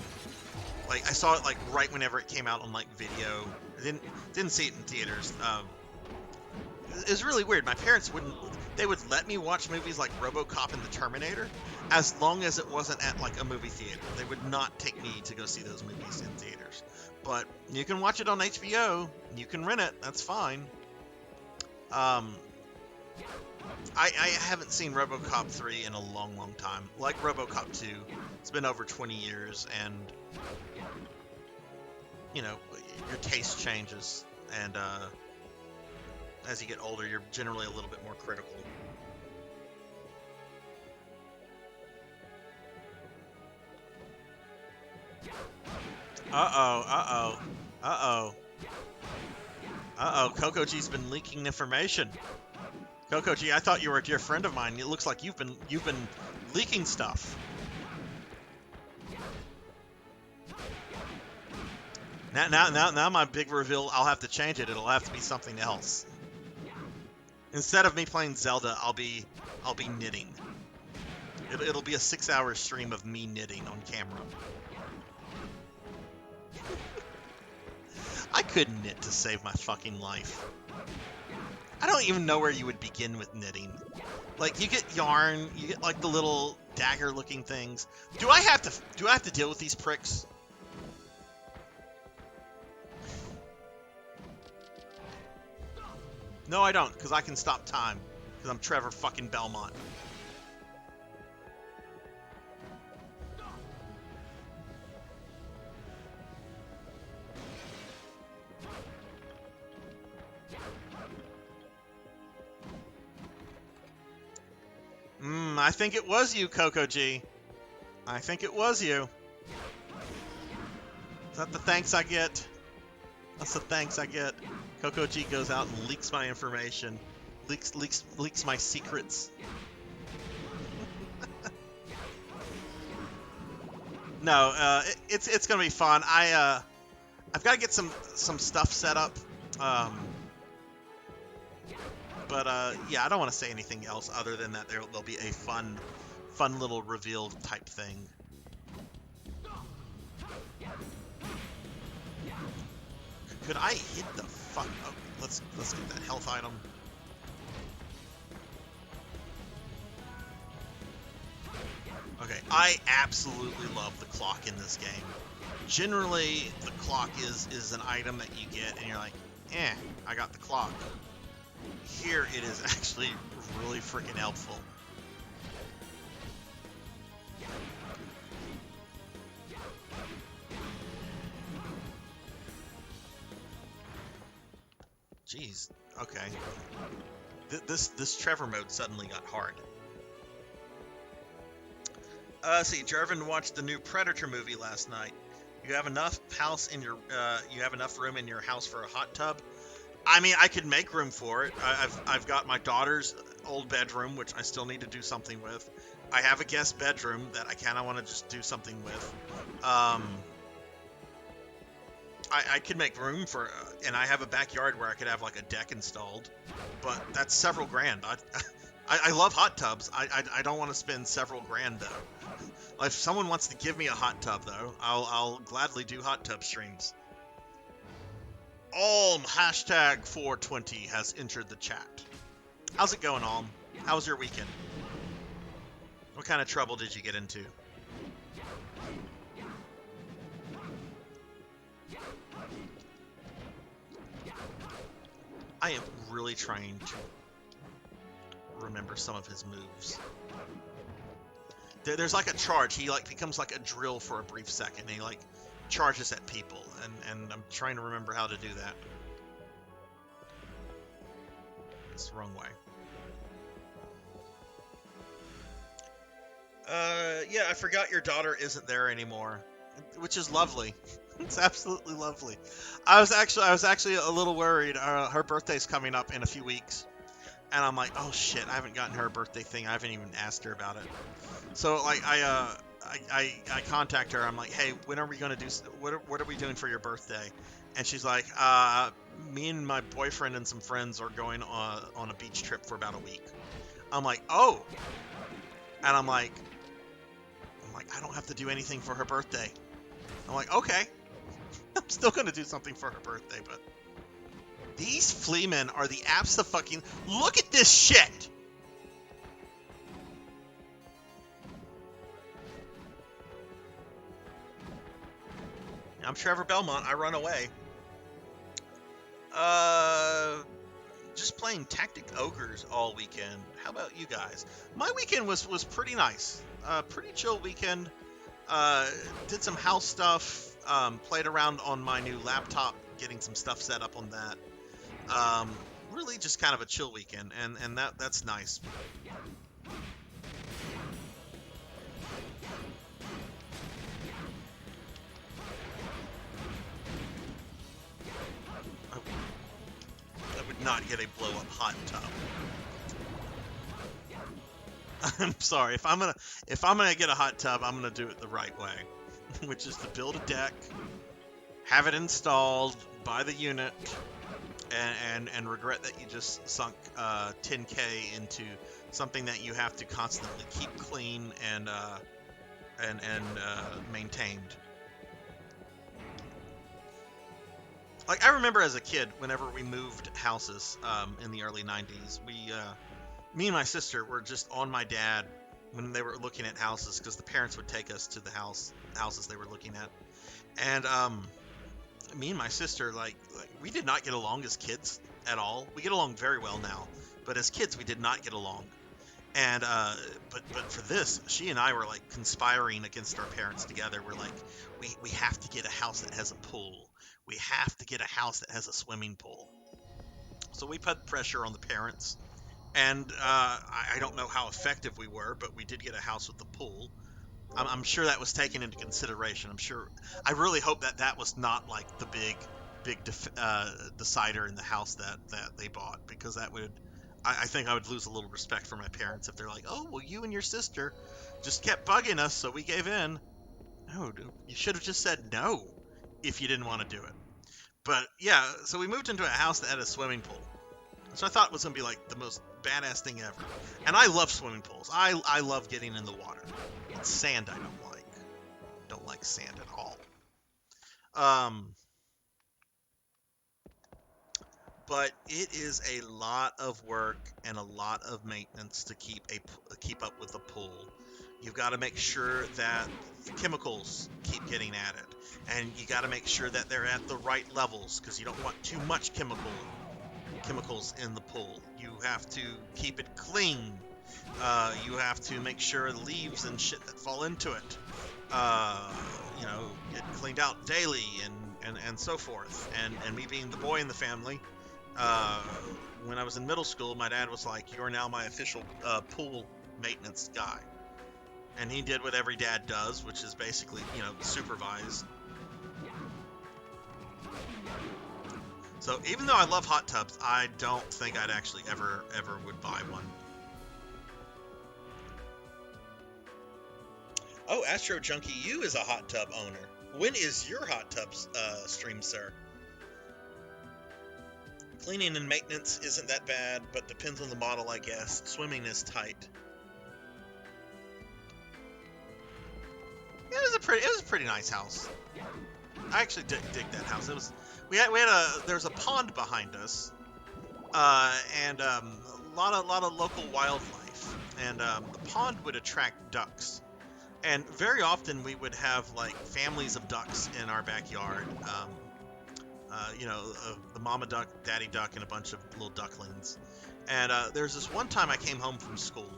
Like, I saw it, like, right whenever it came out on, like, video. I didn't see it in theaters. It was really weird. My parents they would let me watch movies like RoboCop and The Terminator as long as it wasn't at, like, a movie theater. They would not take me to go see those movies in theaters. But you can watch it on HBO. You can rent it. That's fine. Um, I haven't seen RoboCop 3 in a long, long time. Like RoboCop 2, it's been over 20 years, and you know, your taste changes, and as you get older, you're generally a little bit more critical. Uh-oh, uh-oh, uh-oh, uh-oh, Coco G's been leaking information. Coco G, I thought you were a dear friend of mine. It looks like you've been leaking stuff. Now my big reveal, I'll have to change it. It'll have to be something else. Instead of me playing Zelda, I'll be knitting. It'll be a 6-hour stream of me knitting on camera. I couldn't knit to save my fucking life. I don't even know where you would begin with knitting. Like, you get yarn, you get like the little dagger-looking things. Do I have to deal with these pricks? No, I don't, because I can stop time. Because I'm Trevor fucking Belmont. I think it was you, Coco G. I think it was you. Is that the thanks I get? That's the thanks I get. Coco G goes out and leaks my information. Leaks my secrets. No, it's gonna be fun. I've got to get some stuff set up. But yeah, I don't want to say anything else other than that there'll be a fun little reveal type thing. Could I hit the fuck? Oh, let's get that health item. Okay, I absolutely love the clock in this game. Generally, the clock is an item that you get, and you're like, I got the clock. Here, it is actually really freaking helpful. Jeez, okay. This Trevor mode suddenly got hard. See, Jarvin watched the new Predator movie last night. You have enough you have enough room in your house for a hot tub? I mean, I could make room for it. I've got my daughter's old bedroom, which I still need to do something with. I have a guest bedroom that I kind of want to just do something with. I could make room for, and I have a backyard where I could have like a deck installed, but that's several grand. I love hot tubs. I don't want to spend several grand though. If someone wants to give me a hot tub though, I'll gladly do hot tub streams. Alm hashtag 420 has entered the chat. How's it going, Alm? How was your weekend? What kind of trouble did you get into? I am really trying to remember some of his moves. There's like a charge. He like becomes like a drill for a brief second. And he like charges at people, and I'm trying to remember how to do that. It's the wrong way. Yeah, I forgot your daughter isn't there anymore, which is lovely. It's absolutely lovely. I was actually a little worried. Her birthday's coming up in a few weeks, and I'm like, oh shit, I haven't gotten her a birthday thing. I haven't even asked her about it. So like I contact her. I'm like, hey, when are we gonna do? What are we doing for your birthday? And she's like, me and my boyfriend and some friends are going on a beach trip for about a week. I'm like, oh, and I'm like, I don't have to do anything for her birthday. I'm like, okay. I'm still gonna do something for her birthday, but these fleamen are the abso-fucking. Look at this shit. I'm Trevor Belmont. I run away. just playing Tactic Ogres all weekend. How about you guys? My weekend was pretty nice. Pretty chill weekend. Did some house stuff. Played around on my new laptop, getting some stuff set up on that. Really just kind of a chill weekend, and that's nice. I would not get a blow up hot tub. I'm sorry, if I'm gonna get a hot tub, I'm gonna do it the right way, which is to build a deck, have it installed, buy the unit, and regret that you just sunk 10K into something that you have to constantly keep clean and maintained. Like, I remember as a kid, whenever we moved houses in the early 90s, me and my sister were just on my dad when they were looking at houses, because the parents would take us to the houses they were looking at. And me and my sister, like we did not get along as kids at all. We get along very well now, but as kids we did not get along. And but for this, she and I were like conspiring against our parents together. We're like, we have to get a house that has a pool. We have to get a house that has a swimming pool. So we put pressure on the parents, and I don't know how effective we were, but we did get a house with a pool. I'm sure that was taken into consideration. I really hope that was not like the big decider in the house that they bought, because that would, I think I would lose a little respect for my parents if they're like, oh, well, you and your sister just kept bugging us, so we gave in. No, dude, you should have just said no if you didn't want to do it. But yeah, so we moved into a house that had a swimming pool, which I thought was going to be like the most badass thing ever. And I love swimming pools. I love getting in the water. It's sand I don't like. Don't like sand at all. But it is a lot of work and a lot of maintenance to keep up with the pool. You've got to make sure that chemicals keep getting added, and you got to make sure that they're at the right levels, because you don't want too much chemicals in the pool. You have to keep it clean. You have to make sure leaves and shit that fall into it, get cleaned out daily and so forth. And me being the boy in the family, when I was in middle school, my dad was like, "You're now my official pool maintenance guy." And he did what every dad does, which is basically, supervise. So even though I love hot tubs, I don't think I'd actually ever would buy one. Oh, Astro Junkie, you is a hot tub owner. When is your hot tub stream, sir? Cleaning and maintenance isn't that bad, but depends on the model, I guess. Swimming is tight. It was a pretty nice house. I actually dig that house. There's a pond behind us, and a lot of local wildlife, and the pond would attract ducks, and very often we would have like families of ducks in our backyard. The mama duck, daddy duck, and a bunch of little ducklings. And there's this one time I came home from school,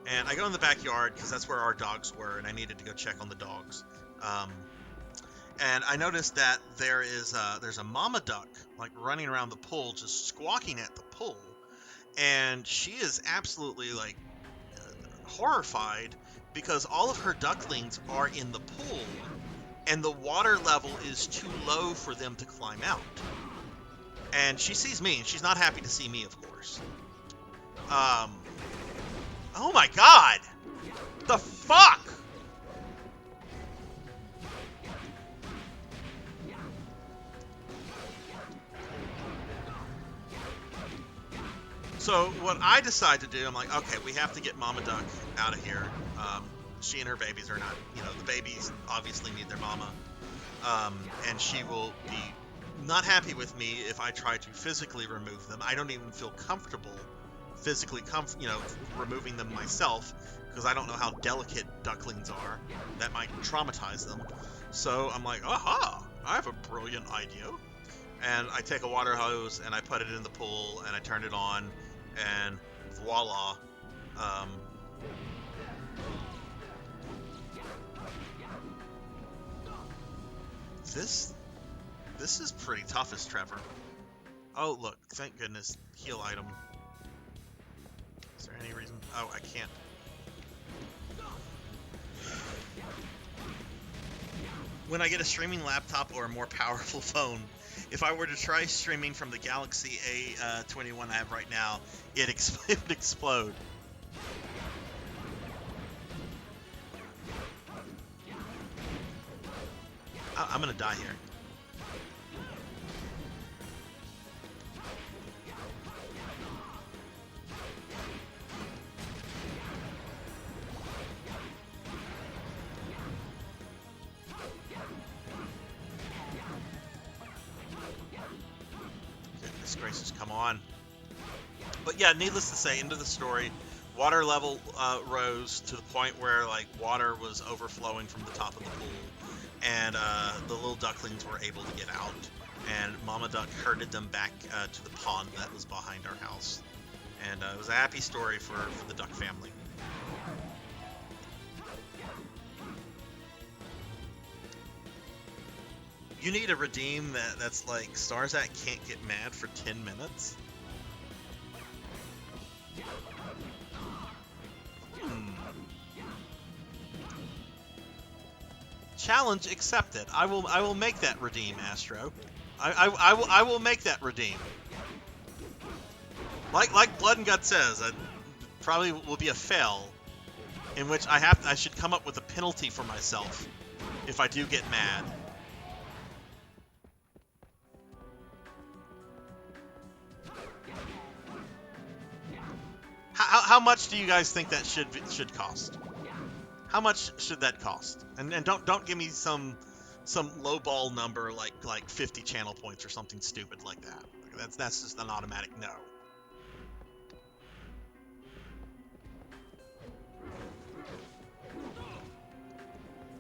and I go in the backyard because that's where our dogs were, and I needed to go check on the dogs. And I noticed that there's a mama duck like running around the pool, just squawking at the pool, and she is absolutely like horrified because all of her ducklings are in the pool, and the water level is too low for them to climb out. And she sees me, and she's not happy to see me, of course. Oh my god! The fuck? So what I decide to do, I'm like, okay, we have to get Mama Duck out of here. She and her babies are not, the babies obviously need their mama. And she will be not happy with me if I try to physically remove them. I don't even feel comfortable physically, removing them myself, because I don't know how delicate ducklings are. That might traumatize them. So I'm like, aha, I have a brilliant idea. and I take a water hose and I put it in the pool and I turn it on, and voila. Um, this this is pretty tough as Trevor. Oh look, thank goodness, heal item. Is there any reason? Oh, I can't. When I get a streaming laptop or a more powerful phone, if I were to try streaming from the Galaxy A21 I have right now, it would explode. I'm gonna die here. Goodness gracious, come on. But yeah, needless to say, into the story, water level rose to the point where like water was overflowing from the top of the pool, and the little ducklings were able to get out, and Mama Duck herded them back to the pond that was behind our house, and it was a happy story for the duck family. You need a redeem that's like Sarzac can't get mad for 10 minutes? Challenge accepted. I will make that redeem, Astro. I will make that redeem. Like Blood and Gut says, it probably will be a fail, in which I should come up with a penalty for myself if I do get mad. How much do you guys think that should cost? How much should that cost? And don't give me some lowball number like 50 channel points or something stupid like that. That's just an automatic no.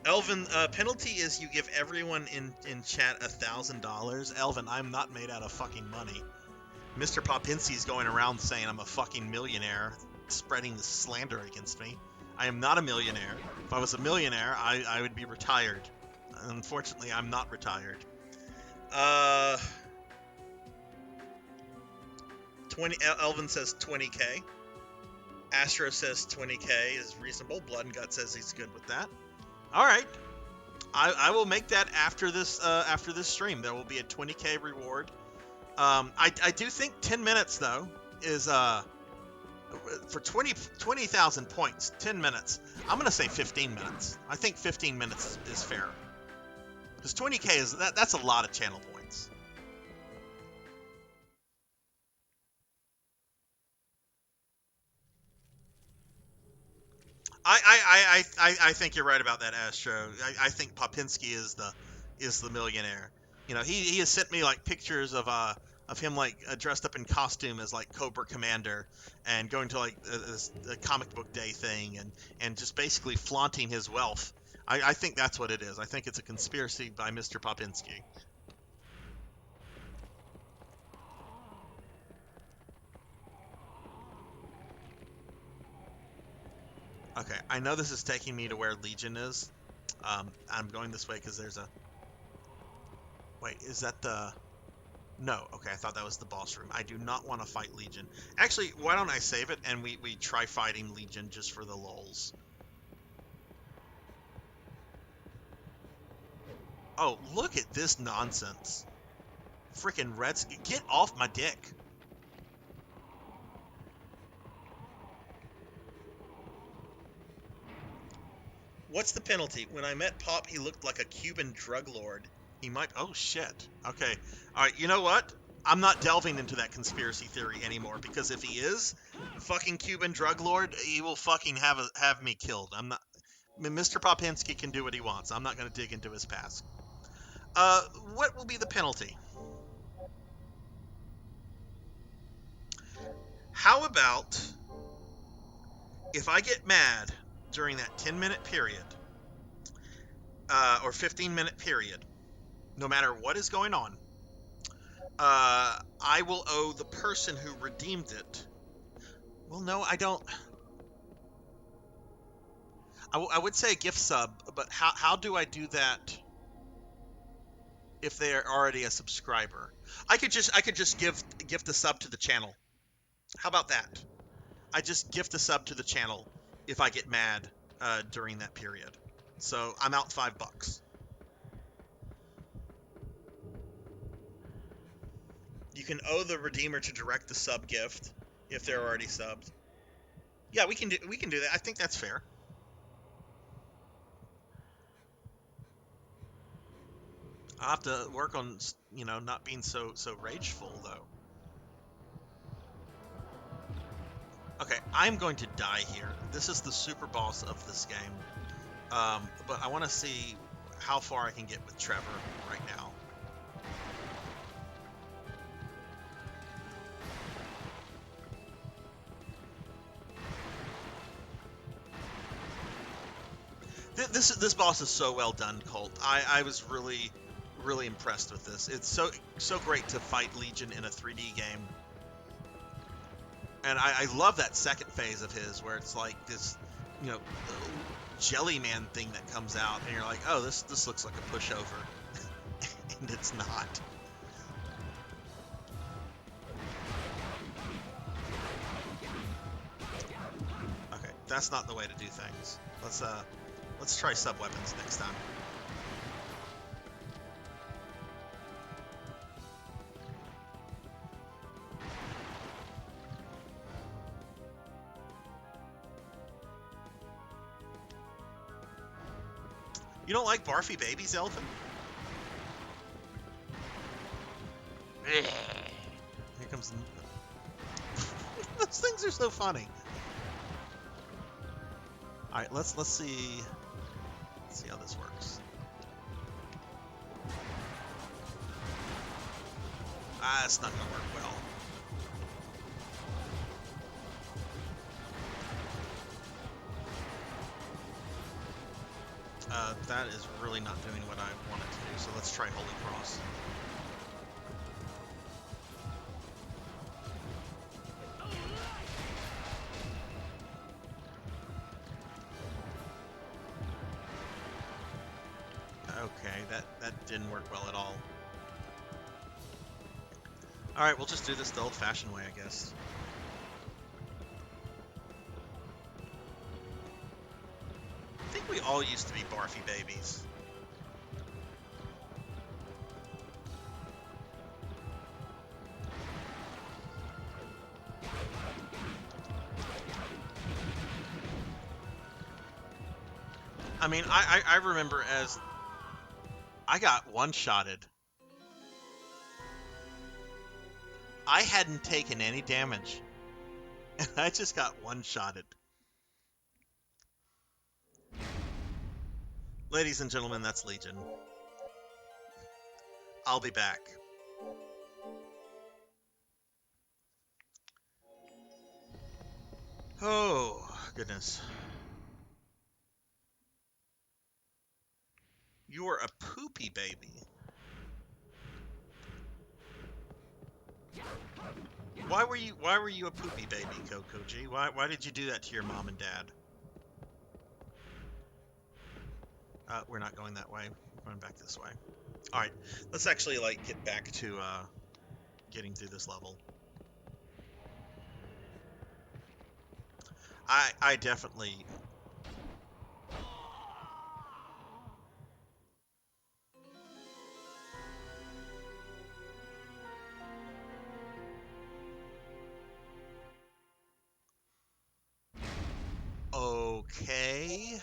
Elvin, penalty is you give everyone in chat $1,000. Elvin, I'm not made out of fucking money. Mr. Popinski's going around saying I'm a fucking millionaire, spreading the slander against me. I am not a millionaire. If I was a millionaire, I would be retired. Unfortunately, I'm not retired. 20. Elvin says 20k. Astro says 20k is reasonable. Blood and Gut says he's good with that. All right. I will make that after this stream. There will be a 20k reward. I do think 10 minutes though is for 20,000 points, 10 minutes. I'm gonna say 15 minutes. I think 15 minutes is fair. Because 20k is that's a lot of channel points. I think you're right about that, Astro. I think Popinski is the millionaire. You know, he has sent me like pictures of him like dressed up in costume as like Cobra Commander and going to like a comic book day thing and just basically flaunting his wealth. I think that's what it is. I think it's a conspiracy by Mr. Popinski. Okay, I know this is taking me to where Legion is. I'm going this way because there's a... Wait, is that the... No, okay, I thought that was the boss room. I do not want to fight Legion. Actually, why don't I save it and we try fighting Legion just for the lulz. Oh, look at this nonsense. Freaking Reds, get off my dick. What's the penalty? When I met Pop, he looked like a Cuban drug lord. He might... Oh, shit. Okay. All right, you know what? I'm not delving into that conspiracy theory anymore, because if he is fucking Cuban drug lord, he will fucking have me killed. I'm not... Mr. Popinski can do what he wants. I'm not going to dig into his past. What will be the penalty? How about if I get mad during that 10-minute period, or 15-minute period, no matter what is going on, I will owe the person who redeemed it. Well, no, I don't. I would say a gift sub, but how do I do that if they are already a subscriber? I could just gift a sub to the channel. How about that? I just gift a sub to the channel if I get mad during that period. So I'm out $5. You can owe the redeemer to direct the sub gift if they're already subbed. Yeah, we can do that. I think that's fair. I'll have to work on, not being so rageful though. Okay, I'm going to die here. This is the super boss of this game. But I want to see how far I can get with Trevor right now. This boss is so well done, Colt. I was really impressed with this. It's so great to fight Legion in a 3D game. And I love that second phase of his where it's like this, jelly man thing that comes out and you're like, oh, this looks like a pushover. And it's not. Okay, that's not the way to do things. Let's try sub-weapons next time. You don't like barfy babies, Elfin? Here comes those things are so funny. All right, let's see how this works. It's not gonna work well. That is really not doing what I wanted to do, so let's try Holy Cross. Okay, that didn't work well at all. Alright, we'll just do this the old-fashioned way, I guess. I think we all used to be barfy babies. I mean, I remember as I got one-shotted. I hadn't taken any damage, and I just got one-shotted. Ladies and gentlemen, that's Legion. I'll be back. Oh, goodness. You are a poopy baby. Why were you a poopy baby, Kokoji? Why did you do that to your mom and dad? We're not going that way. We're going back this way. All right, let's actually get back to getting through this level. I definitely. Okay.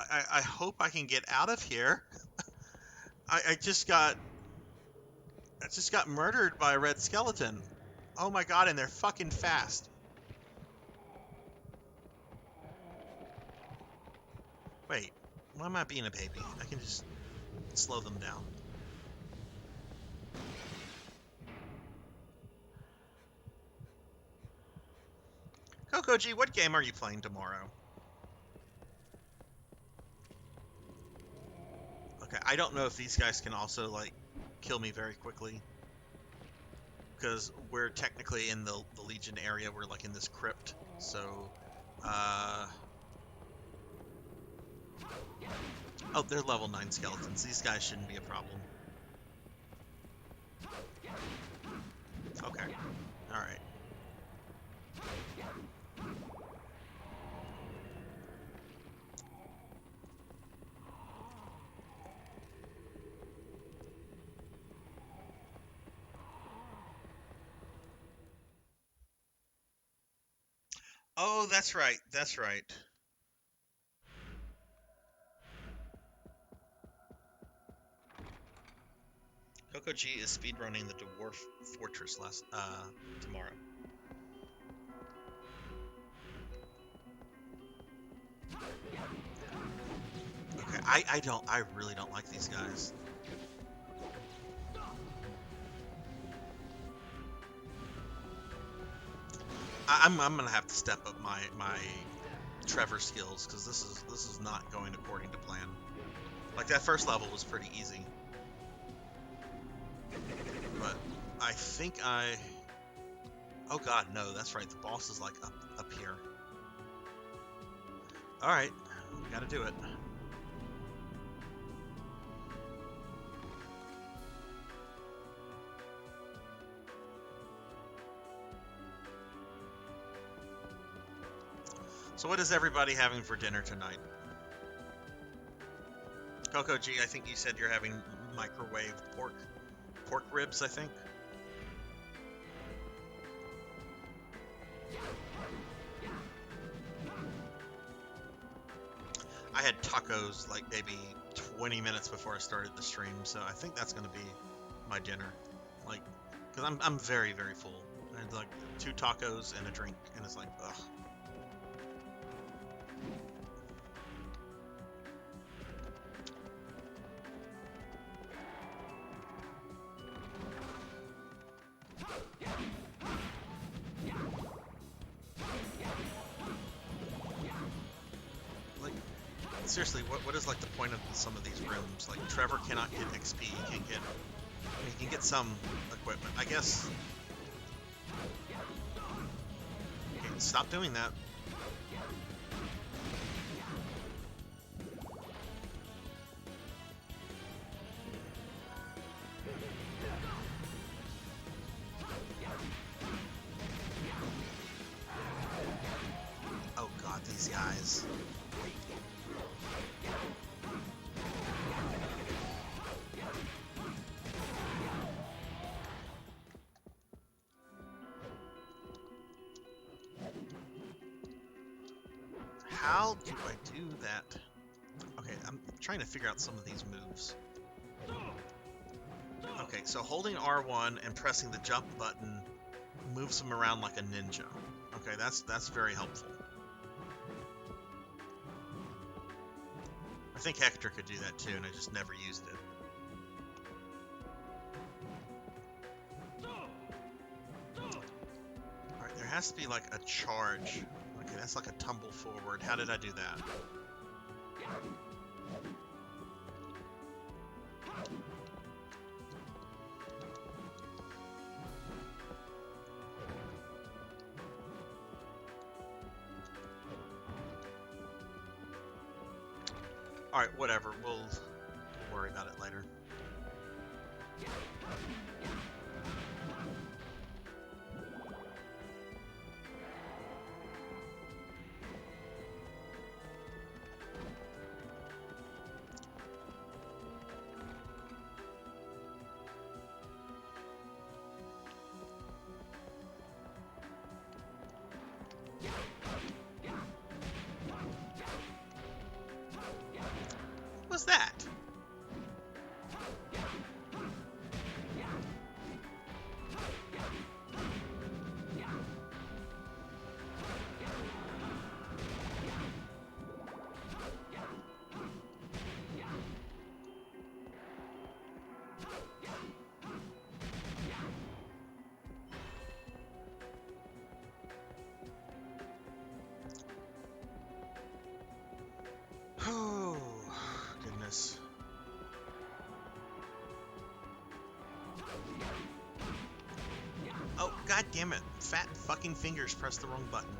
I hope I can get out of here. I just got murdered by a red skeleton. Oh my god, and they're fucking fast. Wait, why am I being a baby? I can just slow them down. G, what game are you playing tomorrow? Okay, I don't know if these guys can also, like, kill me very quickly. Because we're technically in the Legion area. We're, like, in this crypt. So, oh, they're level 9 skeletons. These guys shouldn't be a problem. Okay. Alright. Oh, that's right. That's right. Coco G is speedrunning the Dwarf Fortress tomorrow. Okay, I really don't like these guys. I'm gonna have to step up my Trevor skills because this is not going according to plan. Like that first level was pretty easy, but I think oh god, no, that's right. The boss is like up here. All right, we gotta do it. So what is everybody having for dinner tonight? Coco G, I think you said you're having microwaved pork ribs, I think. I had tacos like maybe 20 minutes before I started the stream, so I think that's gonna be my dinner. Like, cause I'm very full. I had like 2 tacos and a drink, and it's like, ugh. Seriously, what is like the point of some of these rooms? Like Trevor cannot get XP. He can't get. I mean, he can get some equipment, I guess. Okay, stop doing that. Oh god, these guys. How do I do that? Okay, I'm trying to figure out some of these moves. Okay, so holding R1 and pressing the jump button moves him around like a ninja. Okay, that's very helpful. I think Hector could do that too, and I just never used it. Alright, there has to be like a charge. Okay, that's like a tumble forward. How did I do that? Alright, whatever. We'll worry about it later. What was that? God damn it. Fat fucking fingers pressed the wrong button.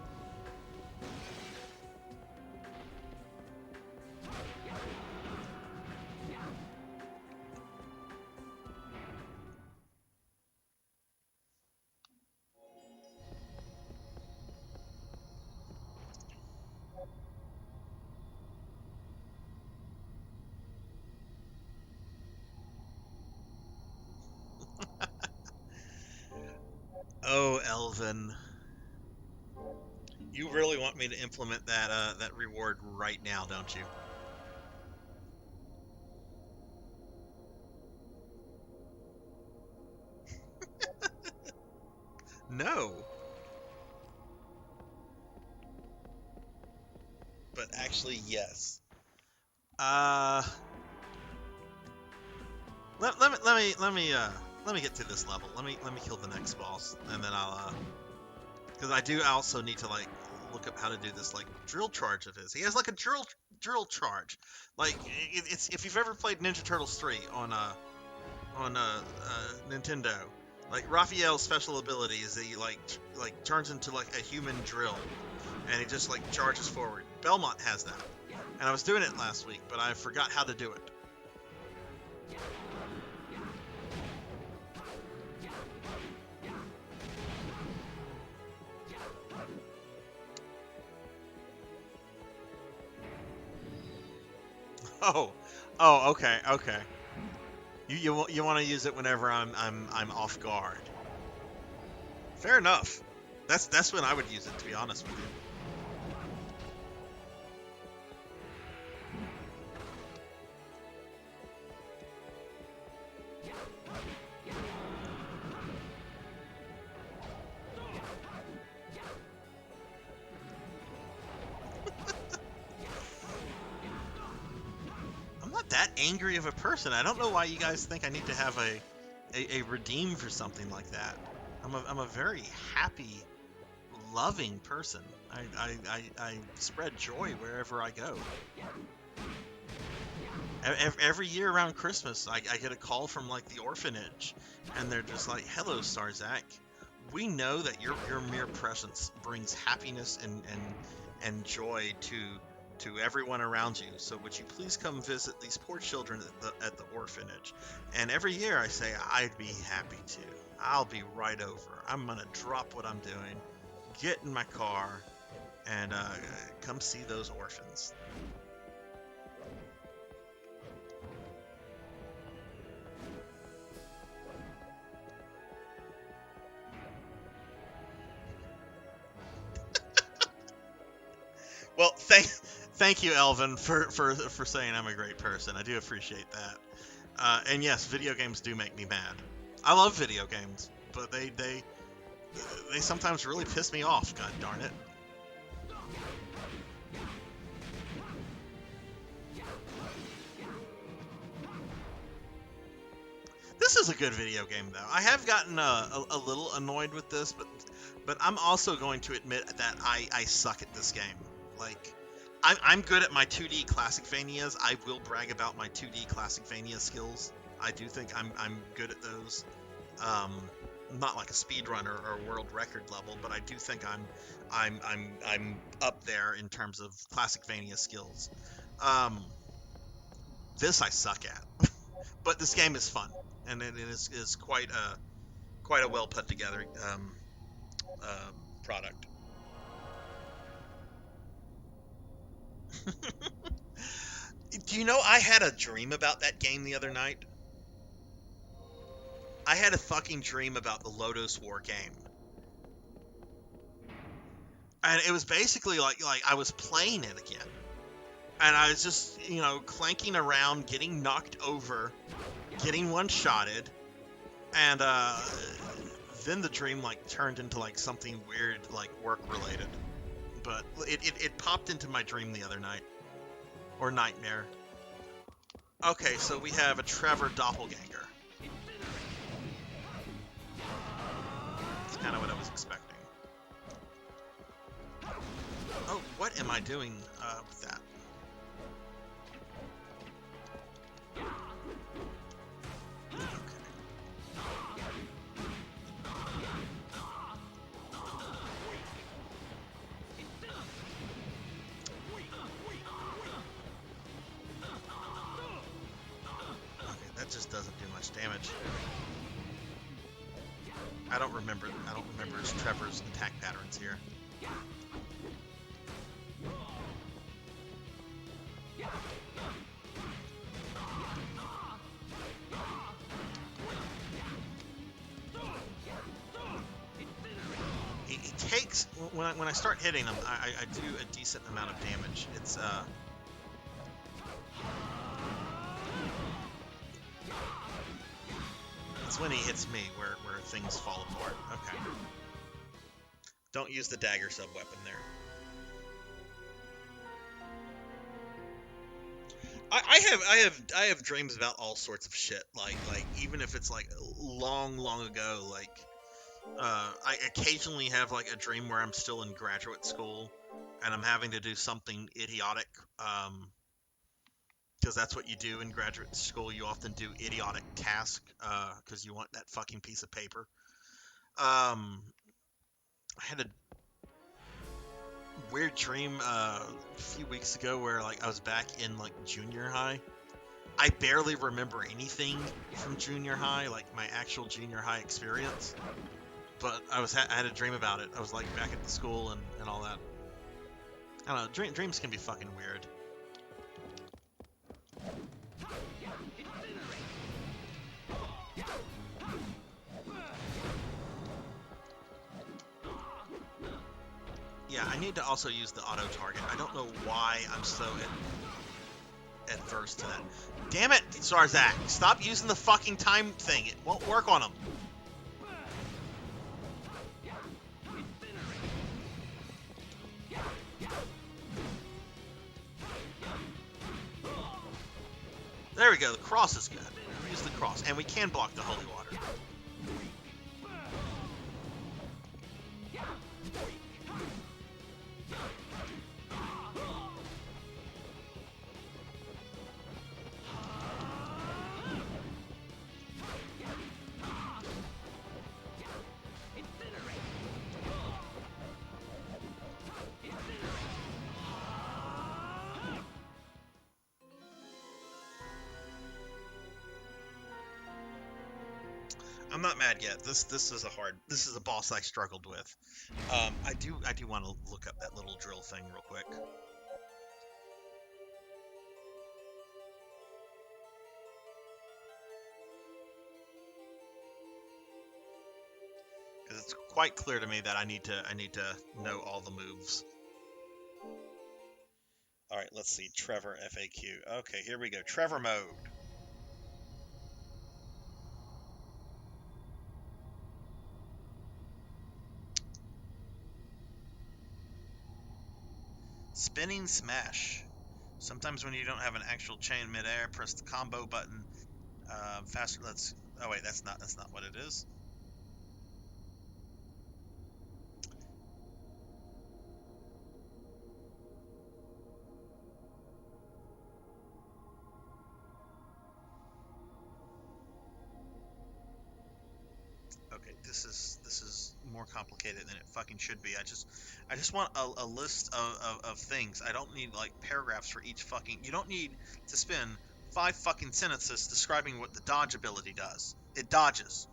Oh, Elvin. You really want me to implement that reward right now, don't you? No. But actually, yes. Uh, let me get to this level. Let me kill the next boss, and then I'll because I do also need to like look up how to do this like drill charge of his. He has like a drill charge. Like it's if you've ever played Ninja Turtles 3 on Nintendo, like Raphael's special ability is that he like turns into like a human drill, and he just like charges forward. Belmont has that, and I was doing it last week, but I forgot how to do it. Oh, oh, okay, okay. You want to use it whenever I'm off guard. Fair enough. That's when I would use it, to be honest with you. I'm not that angry of a person. I don't know why you guys think I need to have a redeem for something like that. I'm a very happy, loving person. I spread joy wherever I go. Every year around Christmas, I get a call from like the orphanage, and they're just like, "Hello, Sarzac. We know that your mere presence brings happiness and joy to everyone around you. So would you please come visit these poor children at the orphanage?" And every year I say, "I'd be happy to. I'll be right over. I'm gonna drop what I'm doing, get in my car, and come see those orphans." Well, thank you, Elvin, for saying I'm a great person. I do appreciate that. And yes, video games do make me mad. I love video games, but they sometimes really piss me off. God darn it. This is a good video game, though. I have gotten a little annoyed with this, but I'm also going to admit that I suck at this game. Like, I'm good at my 2D Classicvanias. I will brag about my 2D Classicvania skills. I do think I'm good at those. Not like a speedrunner or world record level, but I do think I'm up there in terms of Classicvania skills. Um, this I suck at, but this game is fun, and it is quite a well put together product. Do you know I had a dream about that game the other night? I had a fucking dream about the Lotus War game. And it was basically like I was playing it again. And I was just, clanking around, getting knocked over, getting one-shotted, and then the dream like turned into like something weird, like work related. But it popped into my dream the other night. Or nightmare. Okay, so we have a Trevor doppelganger. That's kind of what I was expecting. Oh, what am I doing with that? That just doesn't do much damage. I don't remember Trevor's attack patterns here. He takes when I start hitting him, I do a decent amount of damage. It's when he hits me where things fall apart. Okay. Don't use the dagger sub weapon there. I have dreams about all sorts of shit. Like even if it's like long ago. Like I occasionally have like a dream where I'm still in graduate school and I'm having to do something idiotic. Because that's what you do in graduate school. You often do idiotic tasks because you want that fucking piece of paper. I had a weird dream a few weeks ago where like I was back in like junior high. I barely remember anything from junior high, like my actual junior high experience. But I had a dream about it. I was like back at the school and all that. I don't know. Dreams can be fucking weird. Yeah, I need to also use the auto target. I don't know why I'm so adverse to that. Damn it, Sarzac! Stop using the fucking time thing. It won't work on him. There we go. The cross is good. Use the cross, and we can block the holy water. I'm not mad yet. This is a boss I struggled with. I do want to look up that little drill thing real quick. Because it's quite clear to me that I need to know all the moves. All right, let's see. Trevor FAQ. Okay, here we go. Trevor mode. Spinning smash. Sometimes when you don't have an actual chain midair, press the combo button. Faster. Oh wait, that's not what it is. Okay, this is more complicated than it fucking should be. I just want a list of things. I don't need like paragraphs for each fucking. You don't need to spend 5 fucking sentences describing what the dodge ability does. It dodges.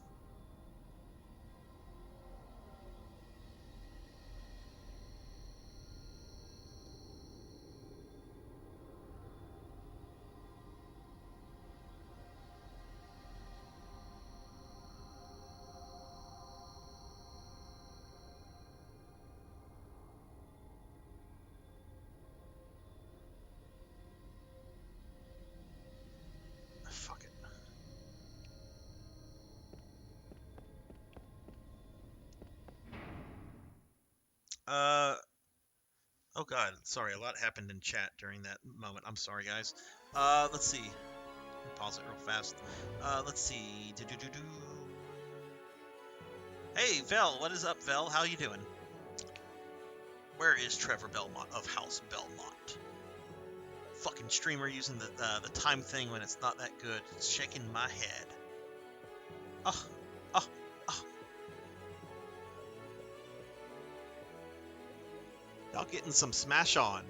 Fuck it. Oh god, sorry, a lot happened in chat during that moment. I'm sorry, guys. Let's see. Pause it real fast. Let's see. Do-do-do-do. Hey, Vel, what is up, Vel? How you doing? Where is Trevor Belmont of House Belmont? Fucking streamer using the time thing when it's not that good. It's shaking my head. Oh, oh, oh. Y'all getting some Smash on.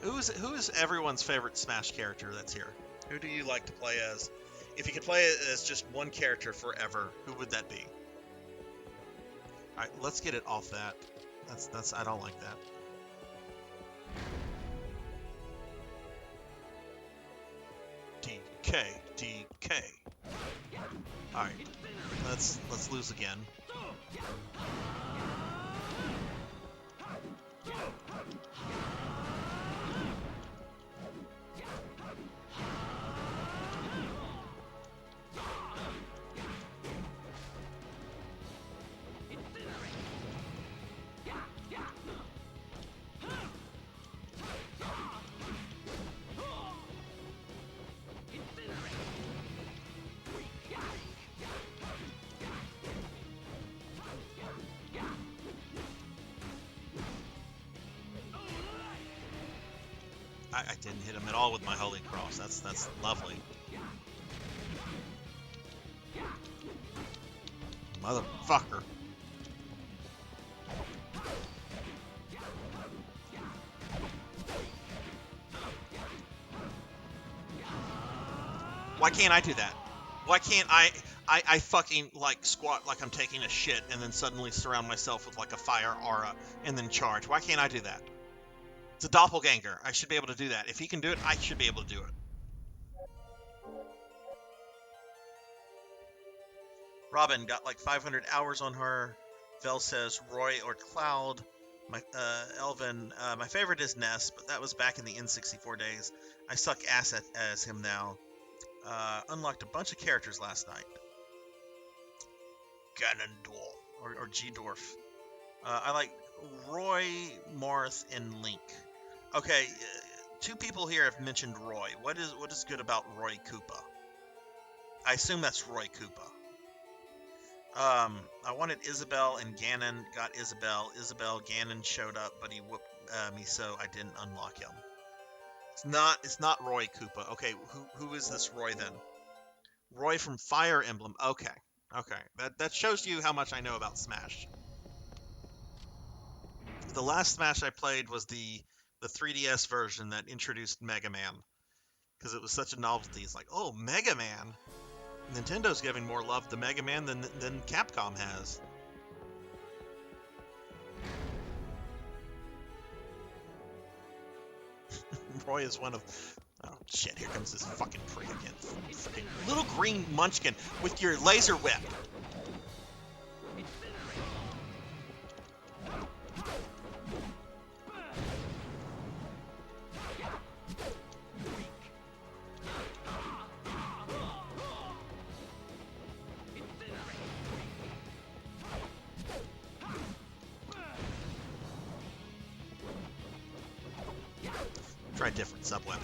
Who is everyone's favorite Smash character that's here? Who do you like to play as? If you could play it as just one character forever, who would that be? All right, let's get it off that. That's I don't like that. DK, DK. All right, let's lose again. I didn't hit him at all with my Holy Cross. That's lovely. Motherfucker. Why can't I do that? Why can't I fucking like squat like I'm taking a shit and then suddenly surround myself with like a fire aura and then charge? Why can't I do that? It's a doppelganger. I should be able to do that. If he can do it, I should be able to do it. Robin got like 500 hours on her. Vel says Roy or Cloud. Elvin, my favorite is Ness, but that was back in the N64 days. I suck ass as him now. Unlocked a bunch of characters last night. Ganondorf or G-Dorf. I like Roy, Marth, and Link. Okay, two people here have mentioned Roy. What is good about Roy Koopa? I assume that's Roy Koopa. I wanted Isabelle and Ganon got Isabelle. Ganon showed up, but he whooped me, so I didn't unlock him. It's not Roy Koopa. Okay, who is this Roy then? Roy from Fire Emblem. Okay. That shows you how much I know about Smash. The last Smash I played was the 3DS version that introduced Mega Man, because it was such a novelty. It's like, oh, Mega Man. Nintendo's giving more love to Mega Man than Capcom has. Roy is one of... Oh, shit, here comes this fucking prick again. Fucking little green munchkin with your laser whip. Try a different sub-weapon.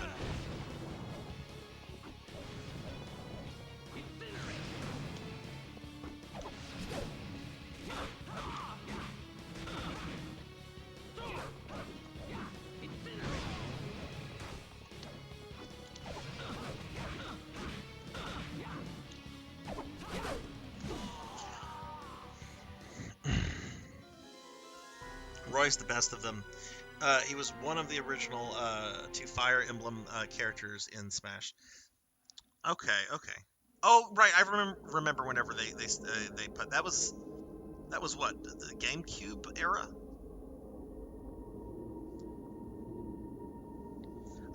Roy's the best of them. He was one of the original two Fire Emblem characters in Smash. Okay. Oh, right. I remember whenever they put that was what, the GameCube era.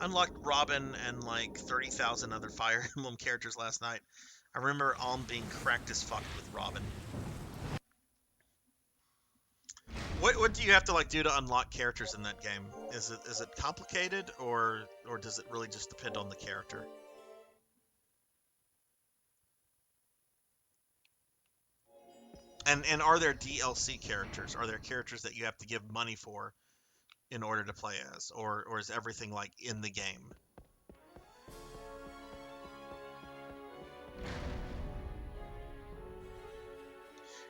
Unlocked Robin and like 30,000 other Fire Emblem characters last night. I remember Alm being cracked as fuck with Robin. What do you have to like do to unlock characters in that game? Is it complicated, or does it really just depend on the character? And are there DLC characters? Are there characters that you have to give money for in order to play as, or is everything like in the game?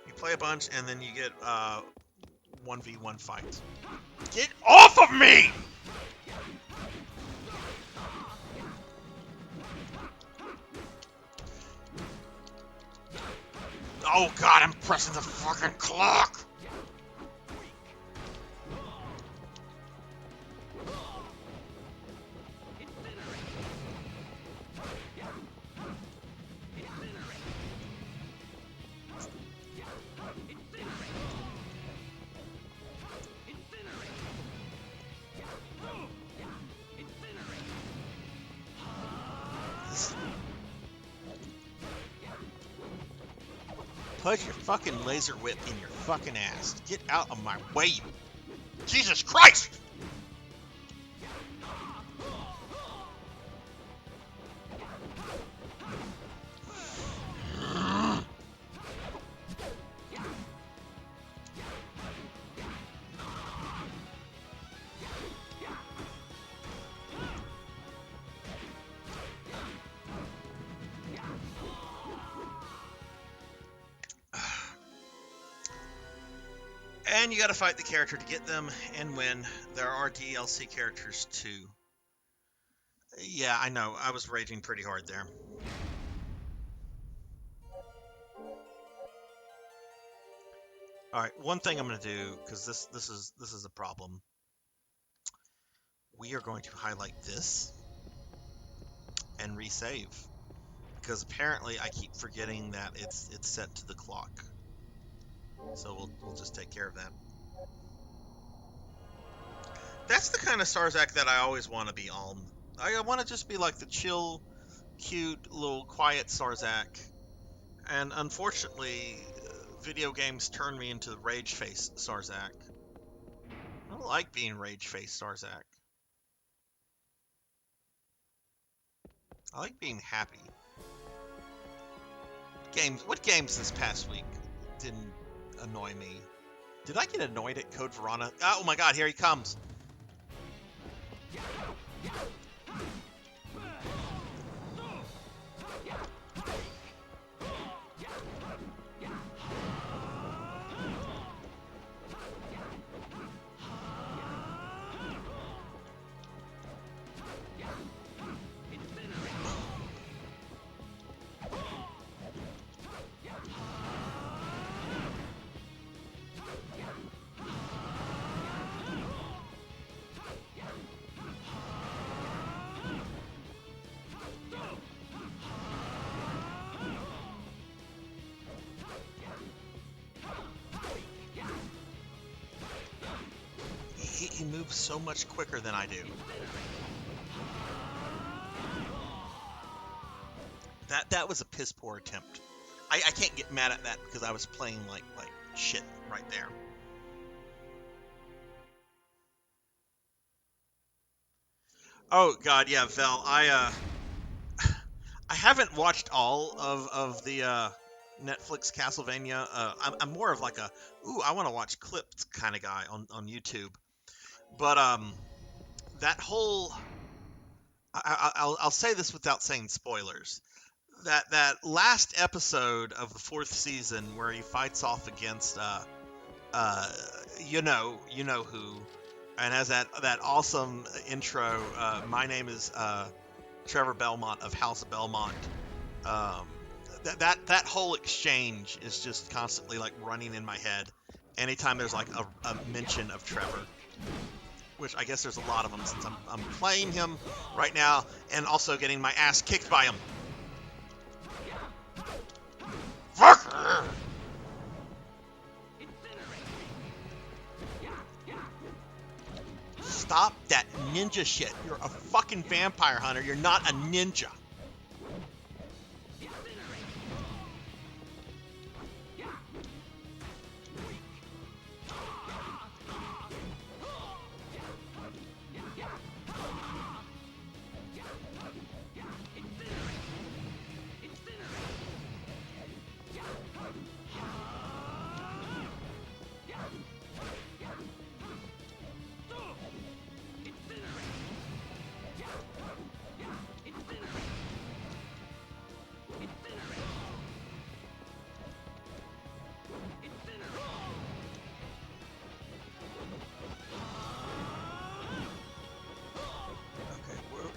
You play a bunch and then you get 1v1 fights. Get off of me! Oh god, I'm pressing the fucking clock! Put your fucking laser whip in your fucking ass. Get out of my way, you... Jesus Christ! And you gotta fight the character to get them and win. There are DLC characters too. Yeah, I know. I was raging pretty hard there. All right, one thing I'm gonna do, because this is a problem. We are going to highlight this and resave, because apparently I keep forgetting that it's set to the clock. So we'll just take care of that. That's the kind of Sarzac that I always want to be on. I want to just be like the chill, cute, little quiet Sarzac. And unfortunately, video games turn me into rage face Sarzac. I don't like being rage face Sarzac. I like being happy. What games this past week didn't annoy me? Did I get annoyed at Code Verona? Oh my god, here he comes! He moves so much quicker than I do. That was a piss poor attempt. I can't get mad at that because I was playing like shit right there. Oh god, yeah, Vel. I haven't watched all of the Netflix Castlevania. I'm more of like a I want to watch clips kind of guy on YouTube. But that whole I'll say this without saying spoilers. That last episode of the 4th season where he fights off against you know who, and has that awesome intro. My name is Trevor Belmont of House of Belmont. That whole exchange is just constantly like running in my head anytime there's like a mention of Trevor. Which I guess there's a lot of them since I'm playing him right now and also getting my ass kicked by him. Fuck! Stop that ninja shit. You're a fucking vampire hunter. You're not a ninja.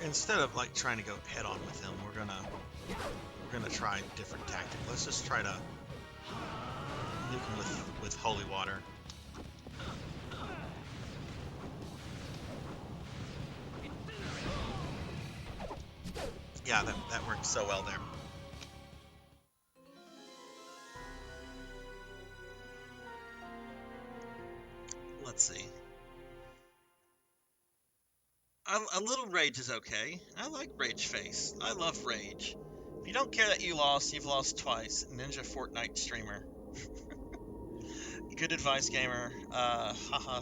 Instead of like trying to go head on with him, we're gonna try a different tactic. Let's just try to nuke him with holy water. Yeah, that worked so well there. Let's see. A little rage is okay. I like Rage Face. I love rage. If you don't care that you lost, you've lost twice. Ninja Fortnite streamer. Good advice, gamer. Haha.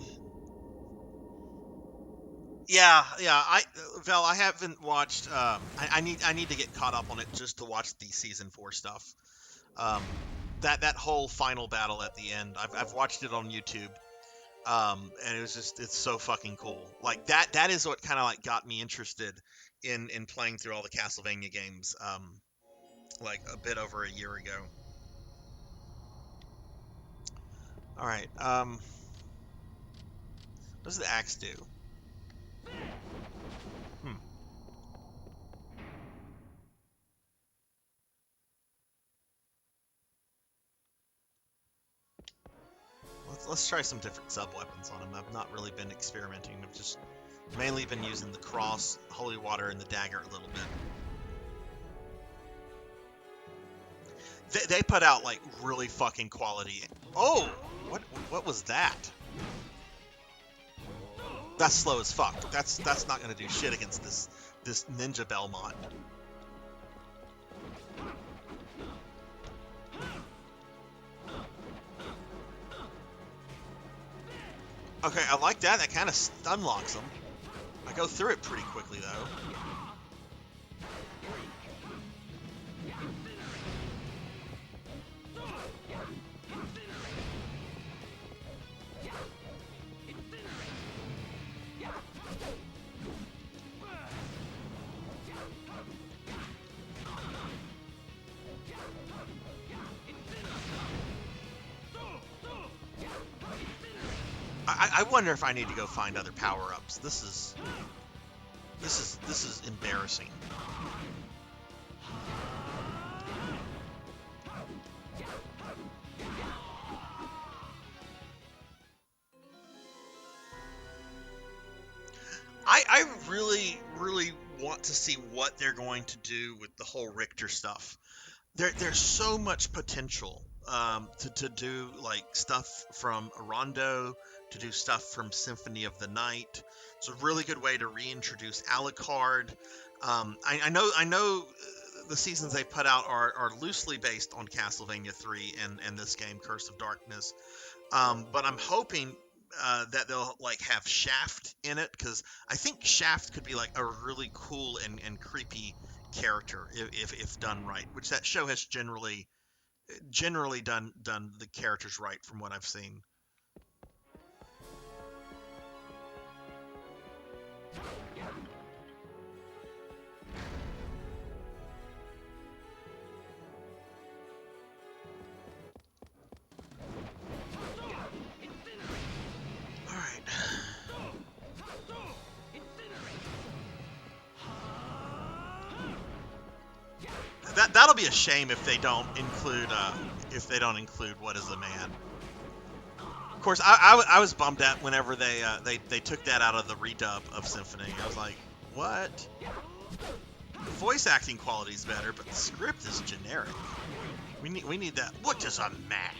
Yeah, yeah. Val, I haven't watched. I need to get caught up on it just to watch the season 4 stuff. Um, that whole final battle at the end, I've watched it on YouTube. And it's so fucking cool. Like that is what kind of like got me interested in playing through all the Castlevania games. Like a bit over a year ago. All right. What does the axe do? Hmm. Let's try some different sub weapons on him. I've not really been experimenting. I've just mainly been using the cross, holy water, and the dagger a little bit. They put out like really fucking quality. Oh, what was that? That's slow as fuck. That's not gonna do shit against this ninja Belmont. Okay, I like that. That kind of stun locks them. I go through it pretty quickly though. I wonder if I need to go find other power-ups. This is embarrassing. I really want to see what they're going to do with the whole Richter stuff. There's so much potential to do like stuff from Rondo, to do stuff from Symphony of the Night. It's a really good way to reintroduce Alucard. I know the seasons they put out are loosely based on Castlevania 3 and this game, Curse of Darkness. But I'm hoping that they'll like have Shaft in it, because I think Shaft could be like a really cool and creepy character if done right, which that show has generally done the characters right from what I've seen. All right. That'll be a shame if they don't include What Is a Man. Of course, I was bummed out whenever they took that out of the redub of Symphony. I was like, what? The voice acting quality is better, but the script is generic. We need that. What is a man?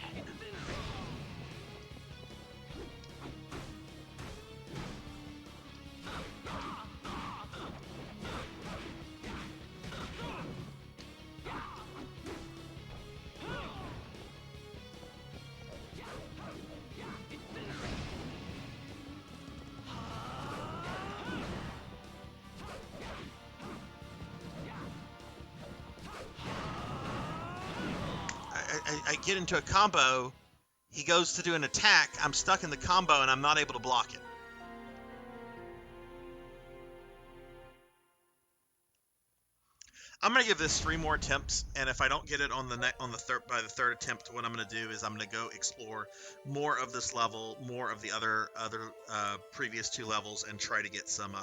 I get into a combo. He goes to do an attack. I'm stuck in the combo and I'm not able to block it. I'm gonna give this 3 more attempts, and if I don't get it on the third by the third attempt, what I'm gonna do is I'm gonna go explore more of this level, more of the other previous 2 levels, and try to get some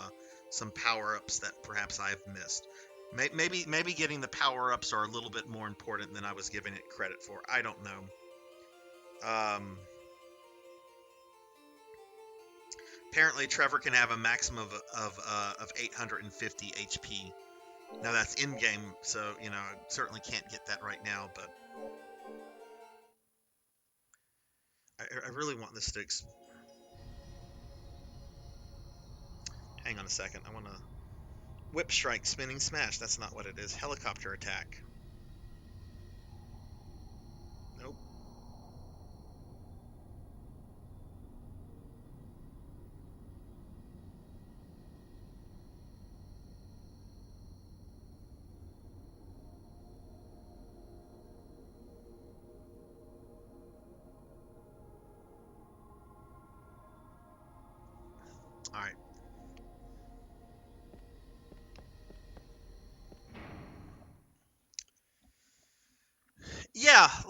power ups that perhaps I've missed. Maybe getting the power ups are a little bit more important than I was giving it credit for. I don't know. Um, Apparently, Trevor can have a maximum of 850 HP. Now that's in game, so I certainly can't get that right now. But I really want this to. Hang on a second. I want to whip strike, spinning smash. That's not what it is. Helicopter attack. Nope.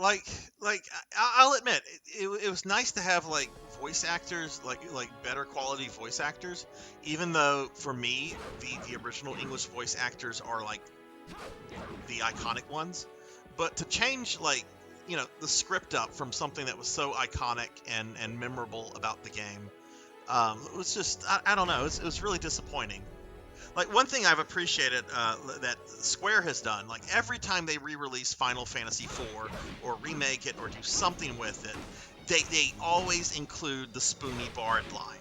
like I'll admit it was nice to have like voice actors, like better quality voice actors, even though for me the original English voice actors are like the iconic ones. But to change like the script up from something that was so iconic and memorable about the game, it was just I don't know, it was really disappointing. Like one thing I've appreciated that Square has done, like every time they re-release Final Fantasy IV or remake it or do something with it, they always include the Spoony Bard line.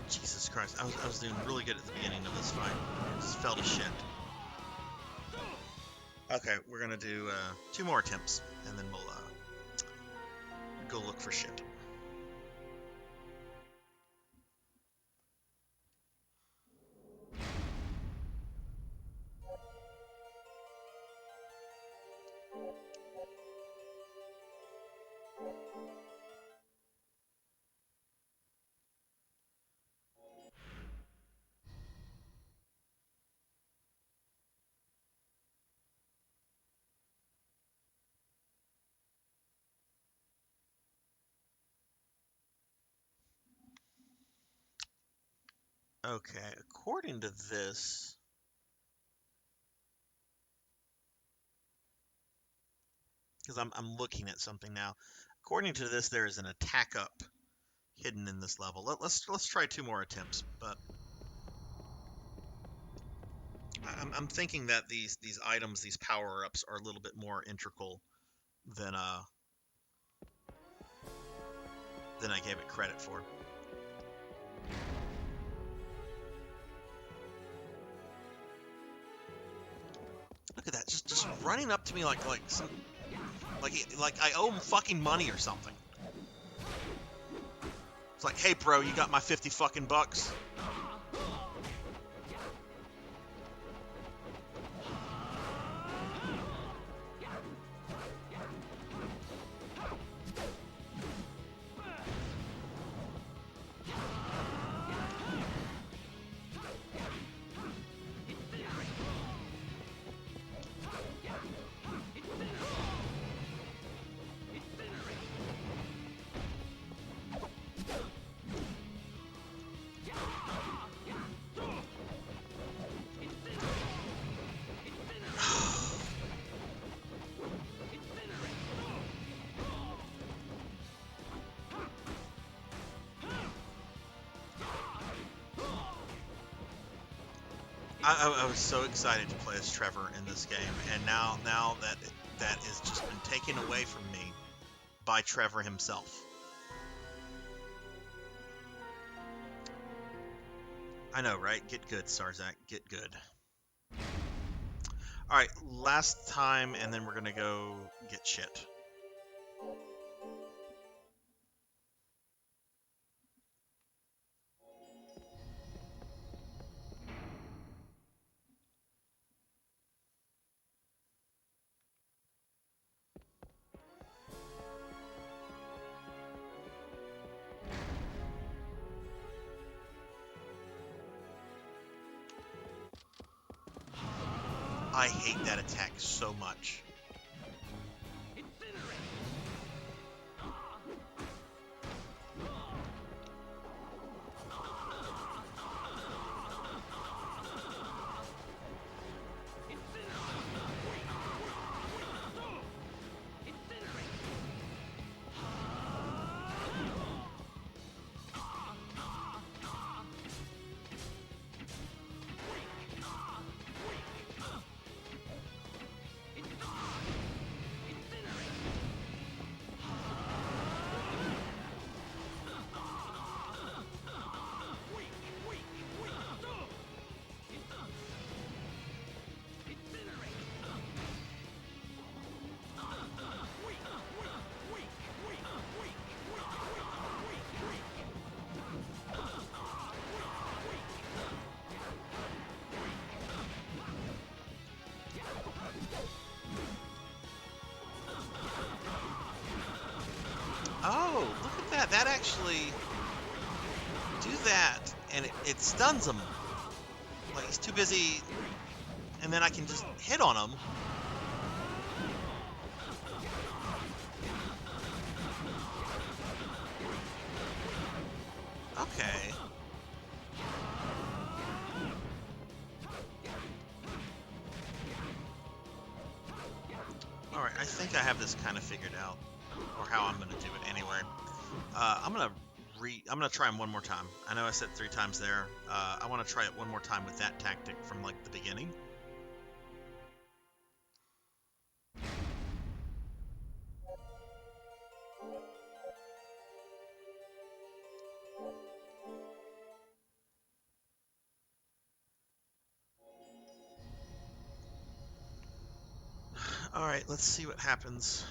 Jesus Christ, I was doing really good at the beginning of this fight. I just fell to shit. Okay, we're gonna do 2 more attempts, and then we'll go look for shit. Okay, according to this, because I'm looking at something now. According to this, there is an attack up hidden in this level. Let's try 2 more attempts, but I'm thinking that these items, these power ups, are a little bit more integral than I gave it credit for. Look at that, just running up to me like some like I owe him fucking money or something. It's like, hey bro, you got my 50 fucking bucks? I was so excited to play as Trevor in this game, and now that has just been taken away from me by Trevor himself. I know, right? Get good, Sarzac. Get good. All right, last time, and then we're gonna go get shit. I hate that attack so much. actually do that, and it stuns him. Like, he's too busy, and then I can just hit on him. Okay. Alright, I think I have this kind of figured out, or how I'm going to do it anyway. I'm gonna try him one more time. I know I said 3 times there. I want to try it one more time with that tactic from, like, the beginning. All right, let's see what happens.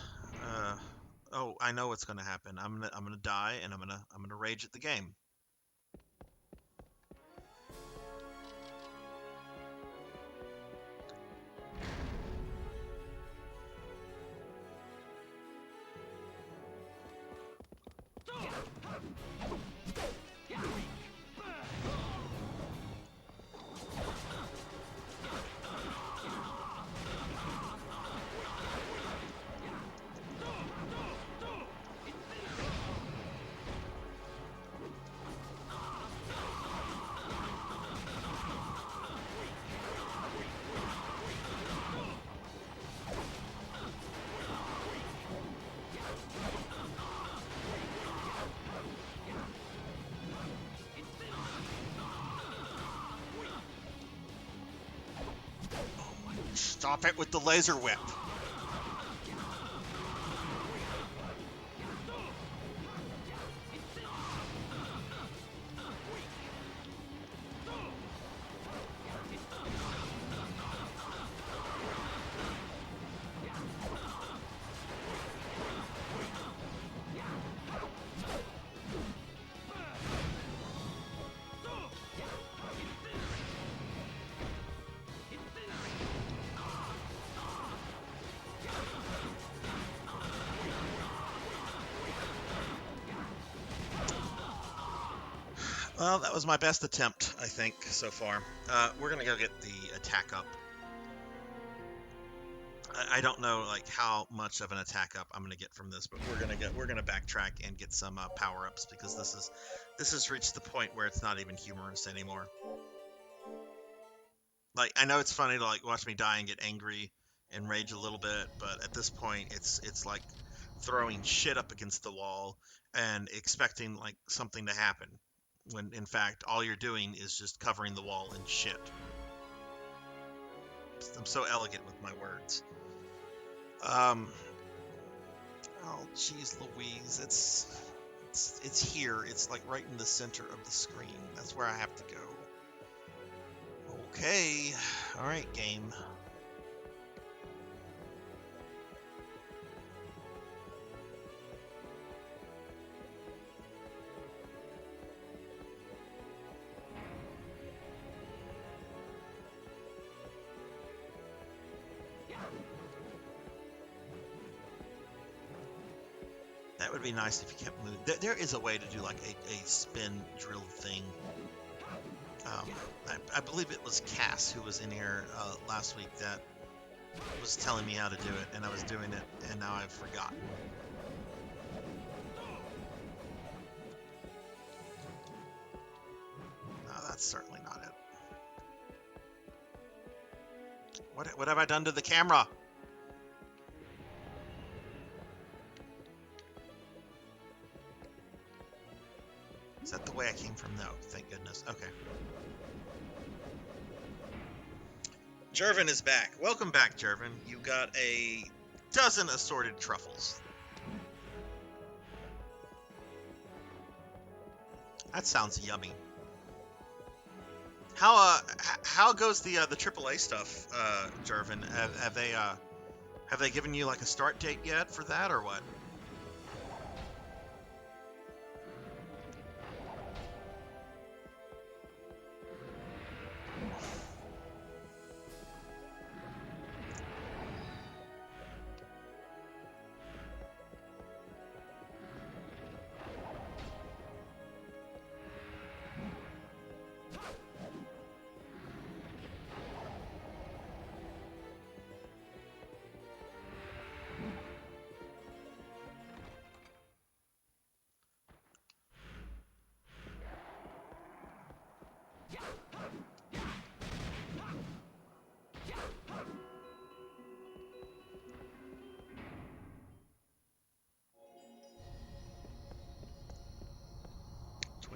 Oh, I know what's gonna happen. I'm gonna die, and I'm gonna rage at the game. Stop it with the laser whip. Well, that was my best attempt, I think, so far. We're gonna go get the attack up. I don't know, like, how much of an attack up I'm gonna get from this, but we're gonna backtrack and get some power ups, because this has reached the point where it's not even humorous anymore. Like, I know it's funny to, like, watch me die and get angry and rage a little bit, but at this point it's like throwing shit up against the wall and expecting, like, something to happen, when in fact all you're doing is just covering the wall in shit. I'm so elegant with my words. Oh jeez Louise, it's here. It's like right in the center of the screen. That's where I have to go. Okay. All right, game. That would be nice if you kept moving. There is a way to do, like, a spin drill thing. I believe it was Cass who was in here last week that was telling me how to do it, and I was doing it, and now I've forgotten. No, that's certainly not it. What have I done to the camera? Is that the way I came from? No, thank goodness. Okay. Jervin is back. Welcome back, Jervin. You got a dozen assorted truffles. That sounds yummy. How goes the AAA stuff, Jervin? Have they given you, like, a start date yet for that, or what?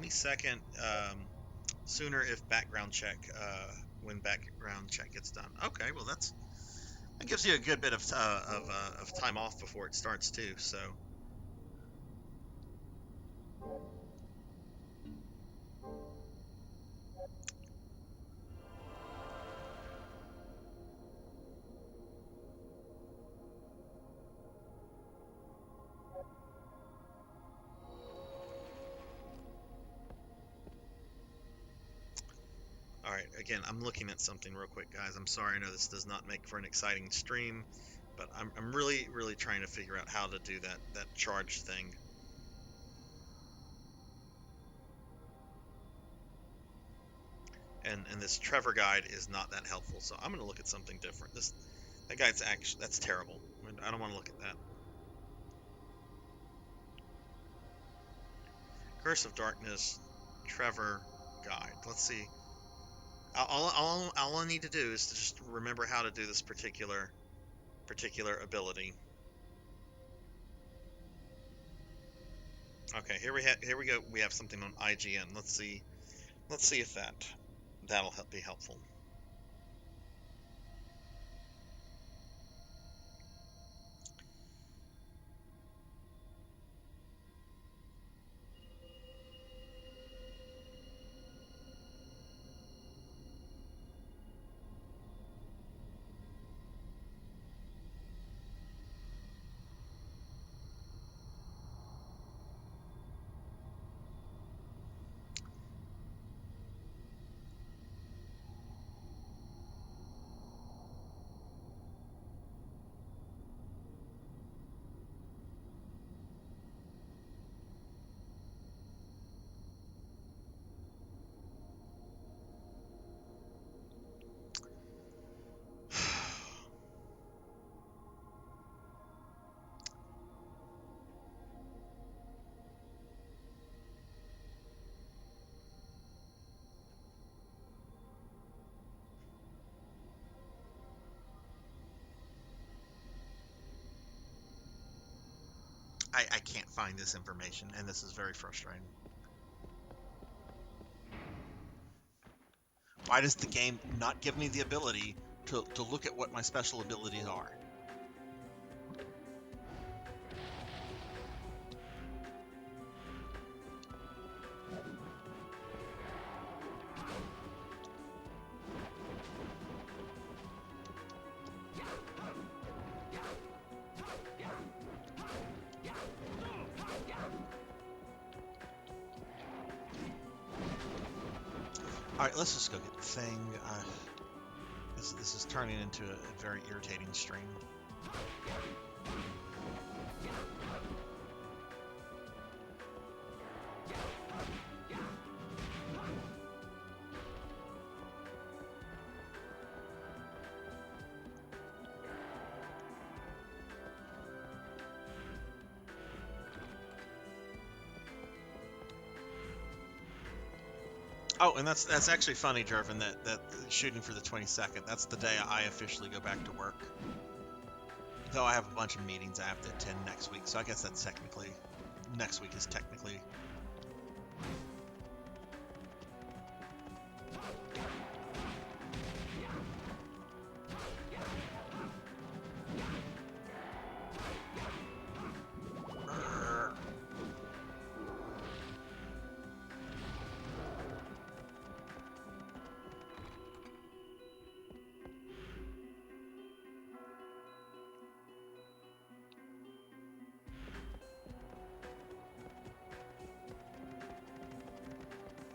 22nd, sooner if background check, when background check gets done. Okay, well that gives you a good bit of time off before it starts too. So all right, again, I'm looking at something real quick, guys. I'm sorry, I know this does not make for an exciting stream, but I'm really trying to figure out how to do that charge thing. And this Trevor guide is not that helpful, so I'm going to look at something different. That guide's actually, that's terrible. I don't want to look at that. Curse of Darkness, Trevor guide. Let's see. All I need to do is to just remember how to do this particular ability. Okay, here we go. We have something on IGN. Let's see if that'll be helpful. I can't find this information, and this is very frustrating. Why does the game not give me the ability to look at what my special abilities are? All right, let's just go get the thing. This is turning into a very irritating stream. Oh, and that's actually funny, Jervin, that shooting for the 22nd. That's the day I officially go back to work. Though I have a bunch of meetings I have to attend next week, so I guess that's technically, next week is technically.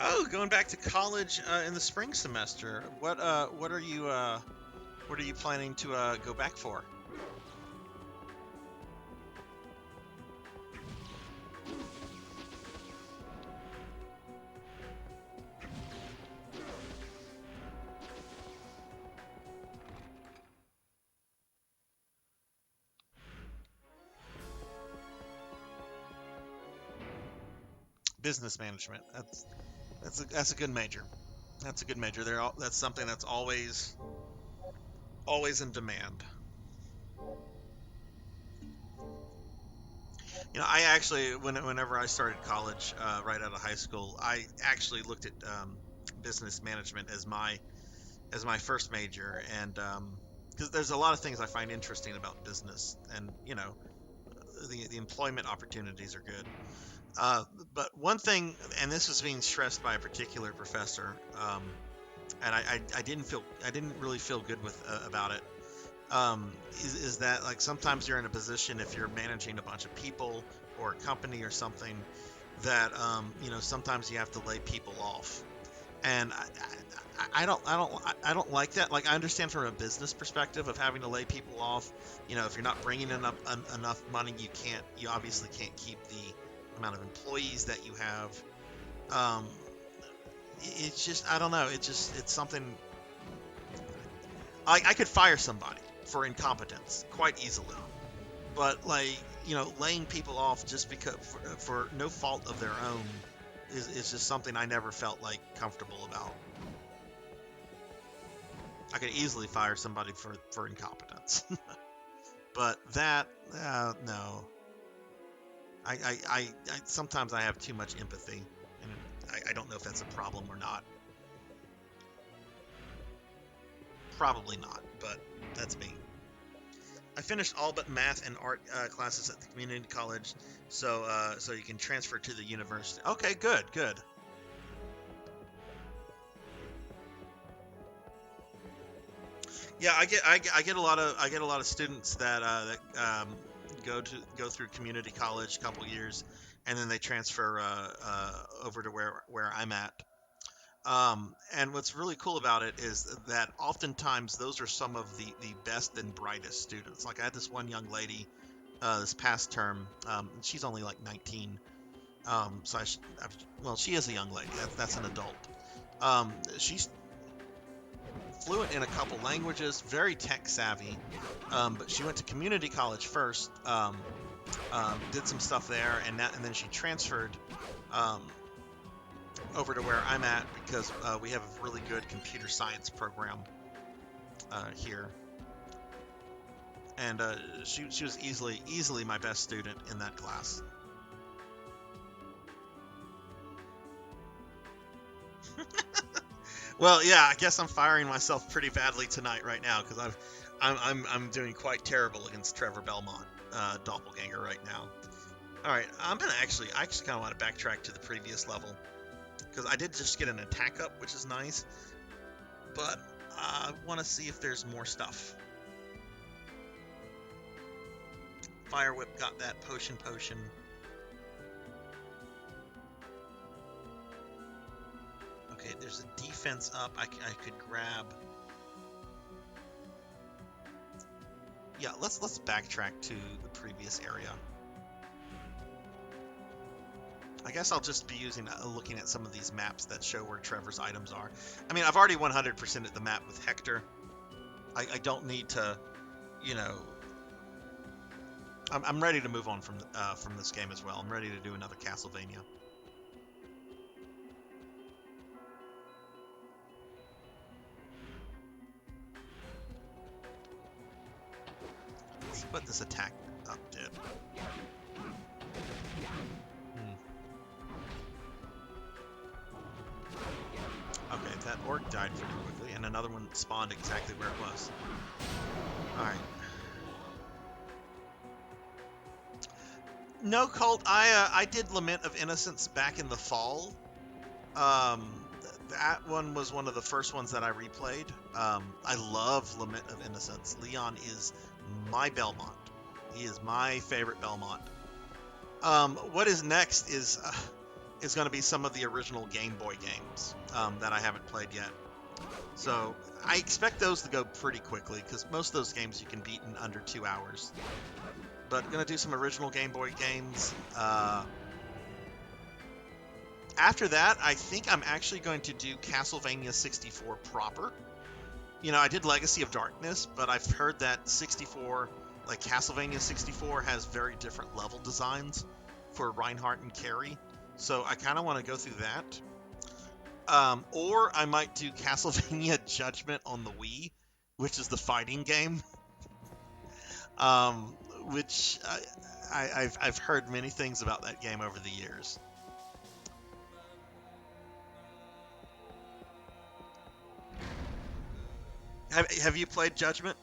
Oh, going back to college in the spring semester. What are you planning to go back for? Business management. That's a good major. That's a good major. That's something that's always in demand. I actually, whenever I started college, right out of high school, I actually looked at business management as my first major, and because there's a lot of things I find interesting about business, and the employment opportunities are good. Uh, but one thing, and this was being stressed by a particular professor, and I didn't really feel good with about it. Is that like sometimes you're in a position if you're managing a bunch of people or a company or something that sometimes you have to lay people off, and I don't like that. Like I understand from a business perspective of having to lay people off. If you're not bringing in enough money, you obviously can't keep the amount of employees that you have. Um, it's just I don't know. It's something I could fire somebody for incompetence quite easily, but like laying people off just because for no fault of their own is just something I never felt like comfortable about. I could easily fire somebody for incompetence, but that no. Sometimes I have too much empathy, and I don't know if that's a problem or not. Probably not, but that's me. I finished all but math and art classes at the community college, so you can transfer to the university. Okay, good, good. Yeah, I get a lot of students that go through community college a couple years, and then they transfer over to where I'm at. And what's really cool about it is that oftentimes those are some of the best and brightest students. Like I had this one young lady this past term. She's only like 19. So well, she is a young lady. That's an adult. She's fluent in a couple languages, very tech savvy. But she went to community college first, did some stuff there, and then she transferred um, over to where I'm at because we have a really good computer science program here, and she was easily my best student in that class. Well, yeah, I guess I'm firing myself pretty badly tonight right now because I'm doing quite terrible against Trevor Belmont, doppelganger right now. All right, I actually kind of want to backtrack to the previous level because I did just get an attack up, which is nice, but I want to see if there's more stuff. Fire Whip got that potion. Okay, there's a defense up. I could grab. Yeah, let's backtrack to the previous area. I guess I'll just be looking at some of these maps that show where Trevor's items are. I mean, I've already 100%ed the map with Hector. I don't need to, you know. I'm ready to move on from this game as well. I'm ready to do another Castlevania. Let's see what this attack up did. Okay, that orc died pretty quickly, and another one spawned exactly where it was. Alright. No, Colt, I did Lament of Innocence back in the fall. That one was one of the first ones that I replayed. I love Lament of Innocence. Leon is my Belmont. He is my favorite Belmont. What is next is going to be some of the original Game Boy games that I haven't played yet. So I expect those to go pretty quickly because most of those games you can beat in under 2 hours. But I'm going to do some original Game Boy games. After that, I think I'm actually going to do Castlevania 64 proper. You know, I did Legacy of Darkness, but I've heard that 64, like Castlevania 64, has very different level designs for Reinhardt and Carrie. So I kind of want to go through that. Or I might do Castlevania Judgment on the Wii, which is the fighting game. which I've heard many things about that game over the years. Have you played Judgment?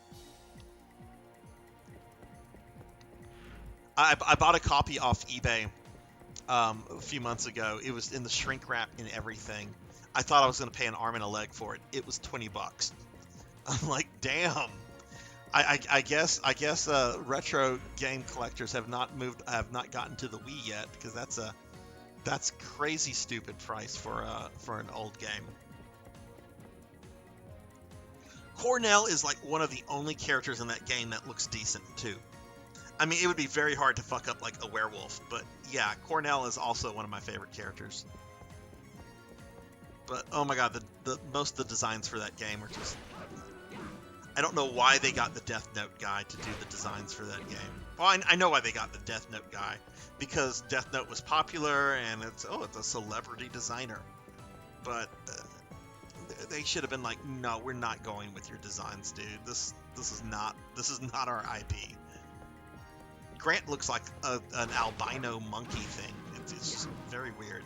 I bought a copy off eBay a few months ago. It was in the shrink wrap and everything. I thought I was going to pay an arm and a leg for it. It was $20. I'm like, damn. I guess retro game collectors have not gotten to the Wii yet, because that's crazy stupid price for an old game. Cornell is like one of the only characters in that game that looks decent too. I mean, it would be very hard to fuck up like a werewolf, but yeah, Cornell is also one of my favorite characters. But oh my god, the most of the designs for that game are just, I don't know why they got the Death Note guy to do the designs for that game. Well, I know why they got the Death Note guy, because Death Note was popular and it's a celebrity designer. But they should have been like, no, we're not going with your designs, dude. This is not our IP. Grant looks like an albino monkey thing. It's just very weird.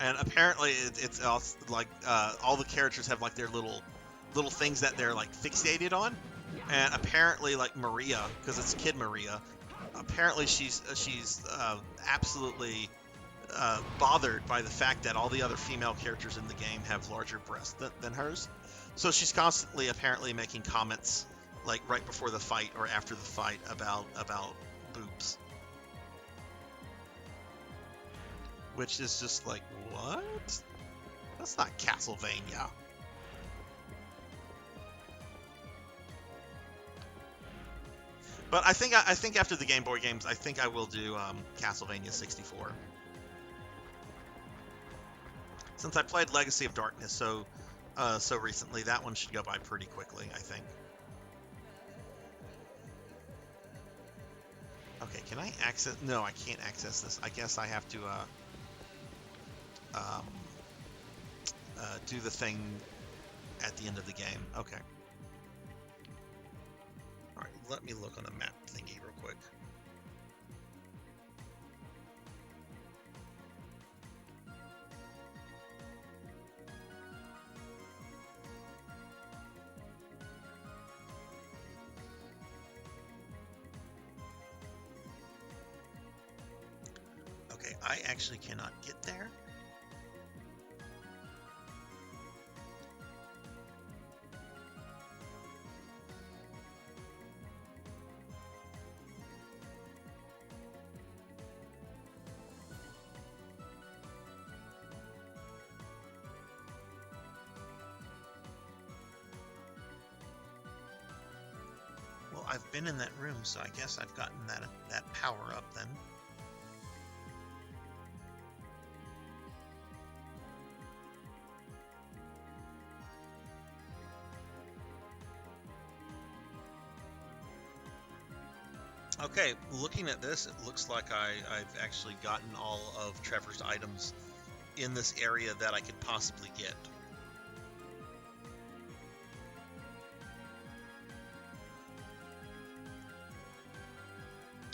And apparently it's also like all the characters have like their little things that they're like fixated on. And apparently, like Maria, because it's Kid Maria, apparently she's absolutely bothered by the fact that all the other female characters in the game have larger breasts than hers. So she's constantly apparently making comments like right before the fight or after the fight about boobs, which is just like, what? That's not Castlevania. But I think after the Game Boy games, I think I will do Castlevania 64. Since I played Legacy of Darkness so recently, that one should go by pretty quickly, I think. Okay, can I access? No, I can't access this. I guess I have to do the thing at the end of the game. Okay. All right, let me look on the map thingy real quick. Okay, I actually cannot get there. Well, I've been in that room, so I guess I've gotten that power up then. Okay, looking at this, it looks like I've actually gotten all of Trevor's items in this area that I could possibly get.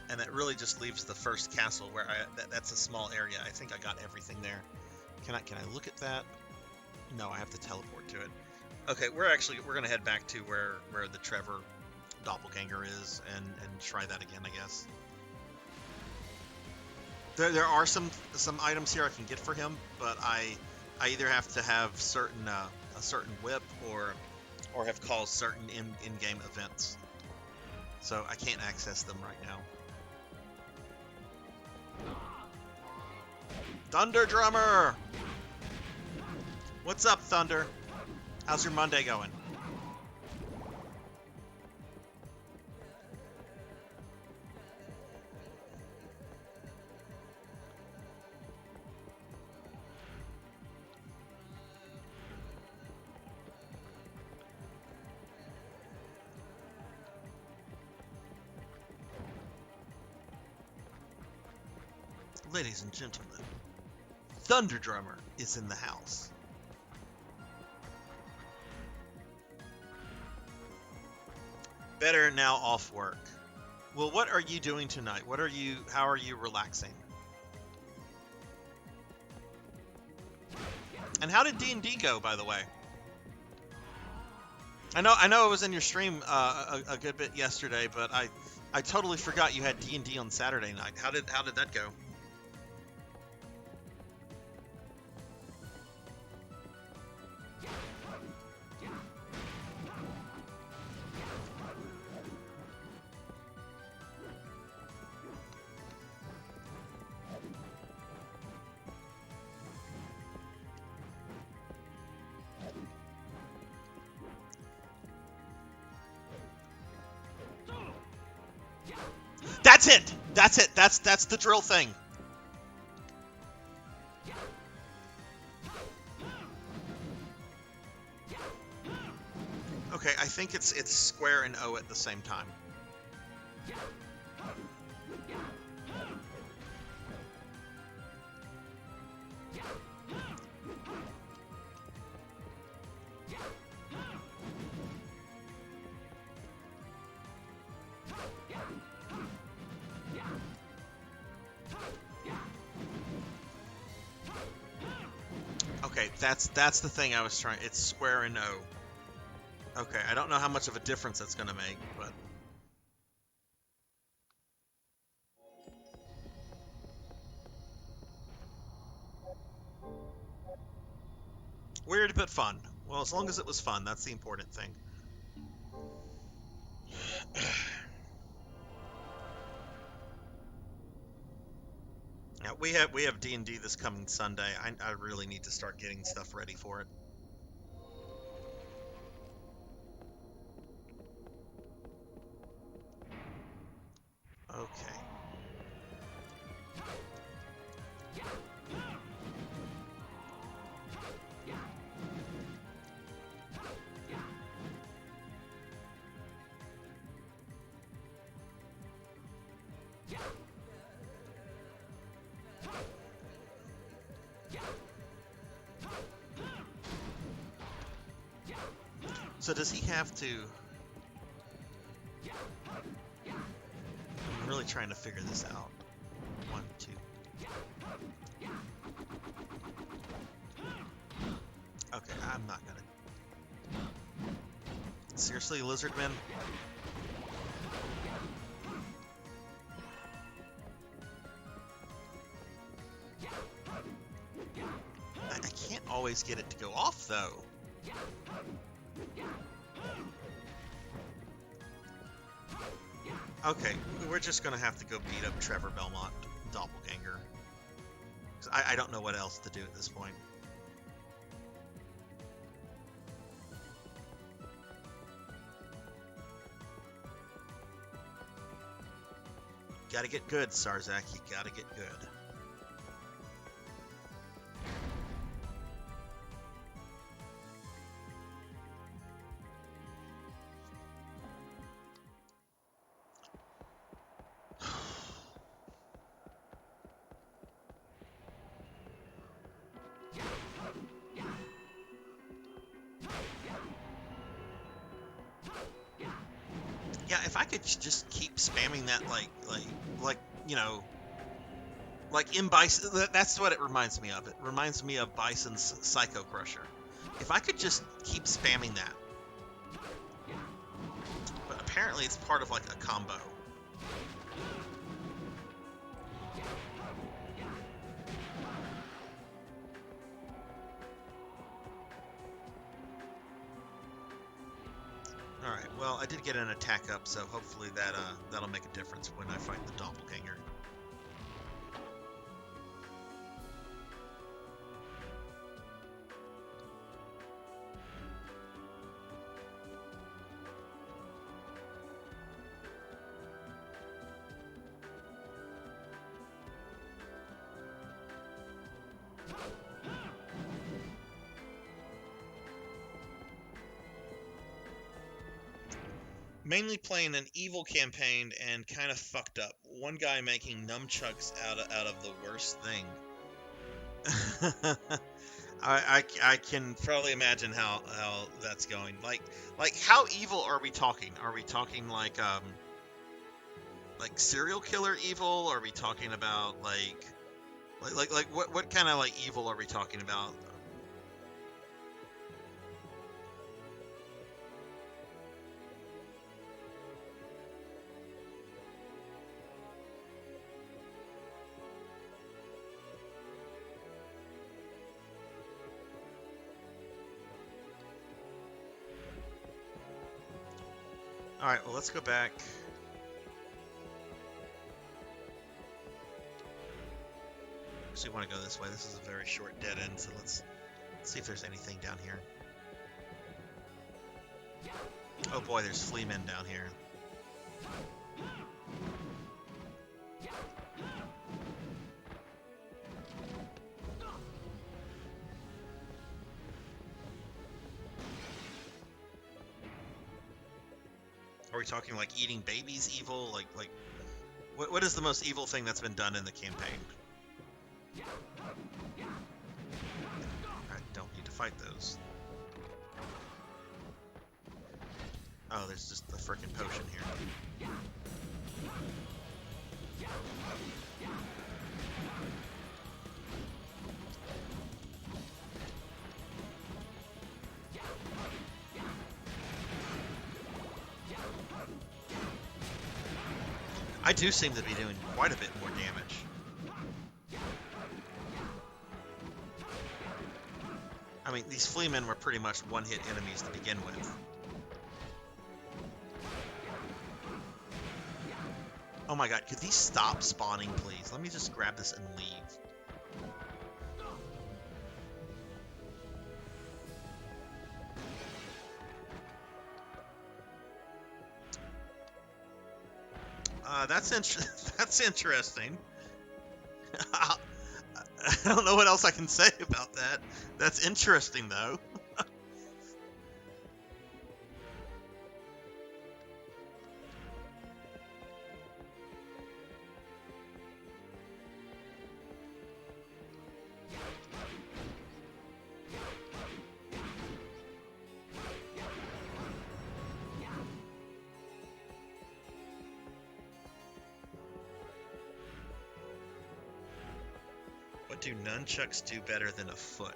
And that really just leaves the first castle, where that's a small area. I think I got everything there. Can I look at that? No, I have to teleport to it. Okay, we're gonna head back to where the Trevor doppelganger is and try that again, I guess. There are some items here I can get for him, but I either have to have a certain whip or have caused certain in-game events. So I can't access them right now. Thunder Drummer! What's up, Thunder? How's your Monday going? Ladies and gentlemen, Thunder Drummer is in the house. Better now off work. Well, what are you doing tonight? How are you relaxing? And how did D&D go, by the way? I know it was in your stream a good bit yesterday, but I totally forgot you had D&D on Saturday night. How did that go? That's it. That's it. That's the drill thing. Okay, I think it's square and O at the same time. Okay, that's the thing I was trying. It's square and O. Okay, I don't know how much of a difference that's going to make, but weird but fun. Well, as long as it was fun, that's the important thing. Now, we have D&D this coming Sunday. I really need to start getting stuff ready for it. Okay. So does he have to... I'm really trying to figure this out. 1, 2. Okay, I'm not gonna... Seriously, Lizardman? I can't always get it to go off, though. Okay, we're just gonna have to go beat up Trevor Belmont, Doppelganger. I don't know what else to do at this point. Gotta get good, Sarzac. You gotta get good. Yeah, if I could just keep spamming that, like you know, like in Bison, that's what it reminds me of. It reminds me of Bison's Psycho Crusher. If I could just keep spamming that. But apparently it's part of like a combo. Alright, well, I did get an attack up, so hopefully that'll make a difference when I fight the Doppelganger. Mainly playing an evil campaign and kind of fucked up. One guy making nunchucks out of the worst thing. I can probably imagine how that's going. Like how evil are we talking? Are we talking like serial killer evil? Are we talking about like what kind of like evil are we talking about? All right, well let's go back. So we want to go this way. This is a very short dead end, so let's see if there's anything down here. Oh boy, there's flea men down here. Are we talking like eating babies evil? Like what is the most evil thing that's been done in the campaign? I don't need to fight those. Oh, there's just the frickin' potion here. I do seem to be doing quite a bit more damage. I mean, these flea men were pretty much one-hit enemies to begin with. Oh my god, could these stop spawning, please? Let me just grab this and leave. That's interesting. I don't know what else I can say about that. That's interesting, though. What do nunchucks do better than a foot?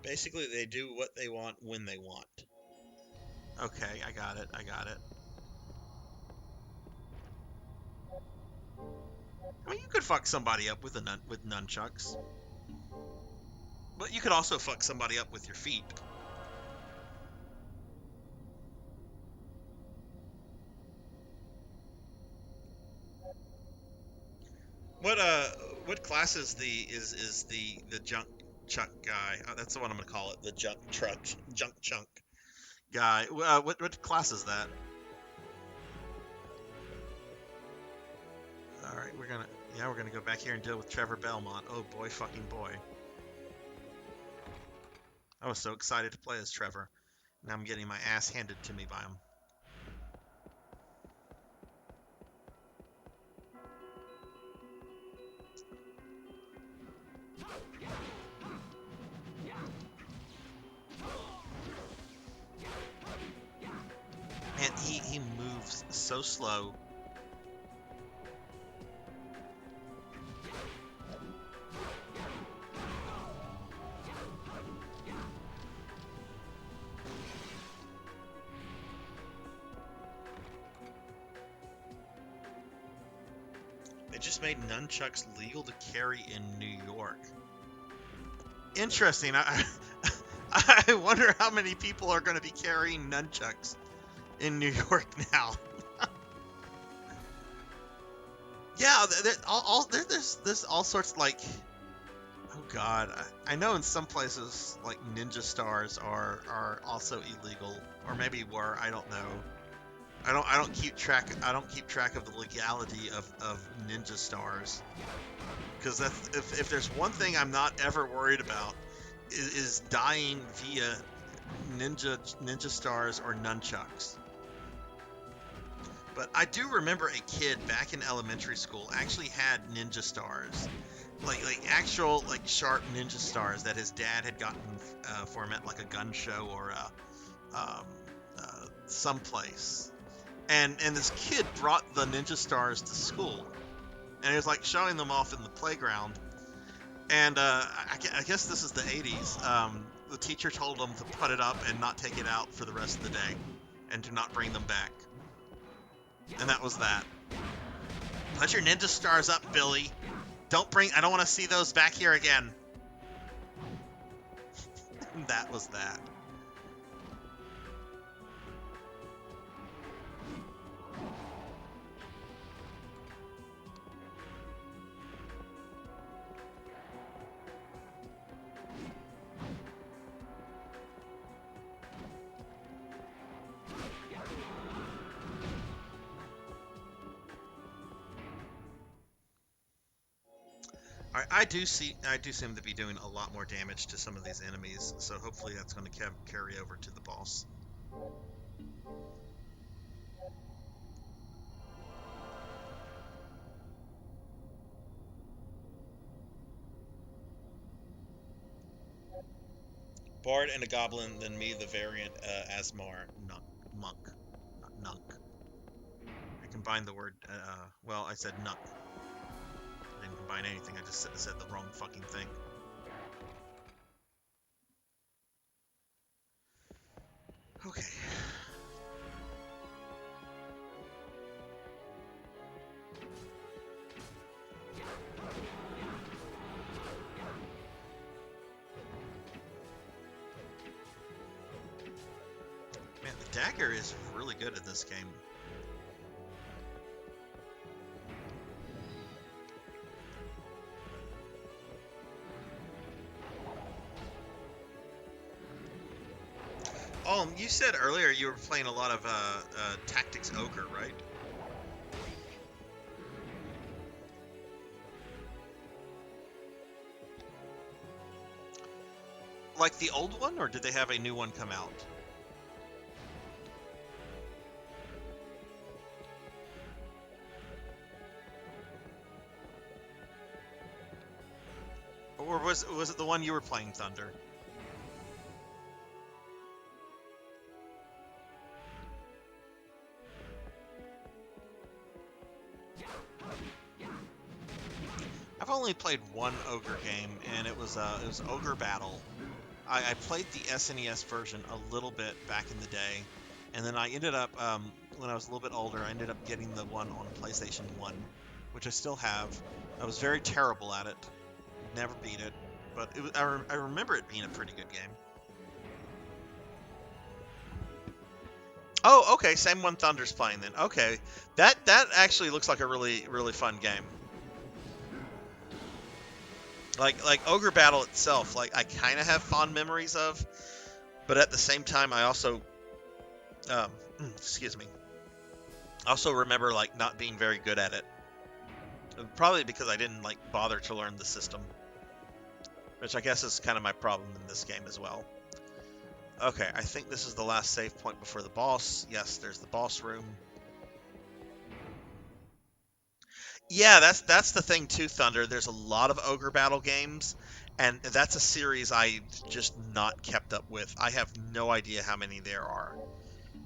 Basically, they do what they want when they want. Okay, I got it. I got it. I mean, you could fuck somebody up with with nunchucks, but you could also fuck somebody up with your feet. What what class is the junk chunk guy? That's the one I'm gonna call it. The junk chunk guy. What class is that? All right, we're gonna go back here and deal with Trevor Belmont. Oh boy, fucking boy. I was so excited to play as Trevor. Now I'm getting my ass handed to me by him. And he moves so slow. They just made nunchucks legal to carry in New York. Interesting. I wonder how many people are going to be carrying nunchucks in New York now. Yeah, there's all sorts like, oh god, I know in some places like ninja stars are also illegal, or maybe were, I don't know. I don't keep track of the legality of ninja stars, because that's if there's one thing I'm not ever worried about is dying via ninja stars or nunchucks. But I do remember a kid back in elementary school actually had ninja stars, like actual like sharp ninja stars that his dad had gotten for him at like a gun show or someplace. And this kid brought the ninja stars to school, and he was like showing them off in the playground. And I guess this is the 80s. The teacher told him to put it up and not take it out for the rest of the day, and to not bring them back. And that was that. Put your ninja stars up, Billy. I don't want to see those back here again. That was that. I do seem to be doing a lot more damage to some of these enemies, so hopefully that's going to carry over to the boss. Bard and a goblin, then me, the variant Asmar, Monk, not Nunk. I combined the word, well, I said Nunk. I didn't combine anything, I just said the wrong fucking thing. Okay. Man, the dagger is really good at this game. Oh, you said earlier you were playing a lot of Tactics Ogre, right? Like the old one, or did they have a new one come out? Or was it the one you were playing, Thunder? I've only played one Ogre game, and it was Ogre Battle. I played the SNES version a little bit back in the day, and then I ended up, when I was a little bit older, I ended up getting the one on PlayStation 1, which I still have. I was very terrible at it. Never beat it, but I remember it being a pretty good game. Oh, okay, same one Thunder's playing then. Okay, that actually looks like a really fun game. Like Ogre Battle itself, like I kind of have fond memories of, but at the same time, I also, excuse me, also remember like not being very good at it. Probably because I didn't like bother to learn the system, which I guess is kind of my problem in this game as well. Okay, I think this is the last save point before the boss. Yes, there's the boss room. Yeah, that's the thing too, Thunder. There's a lot of Ogre Battle games, and that's a series I just not kept up with. I have no idea how many there are.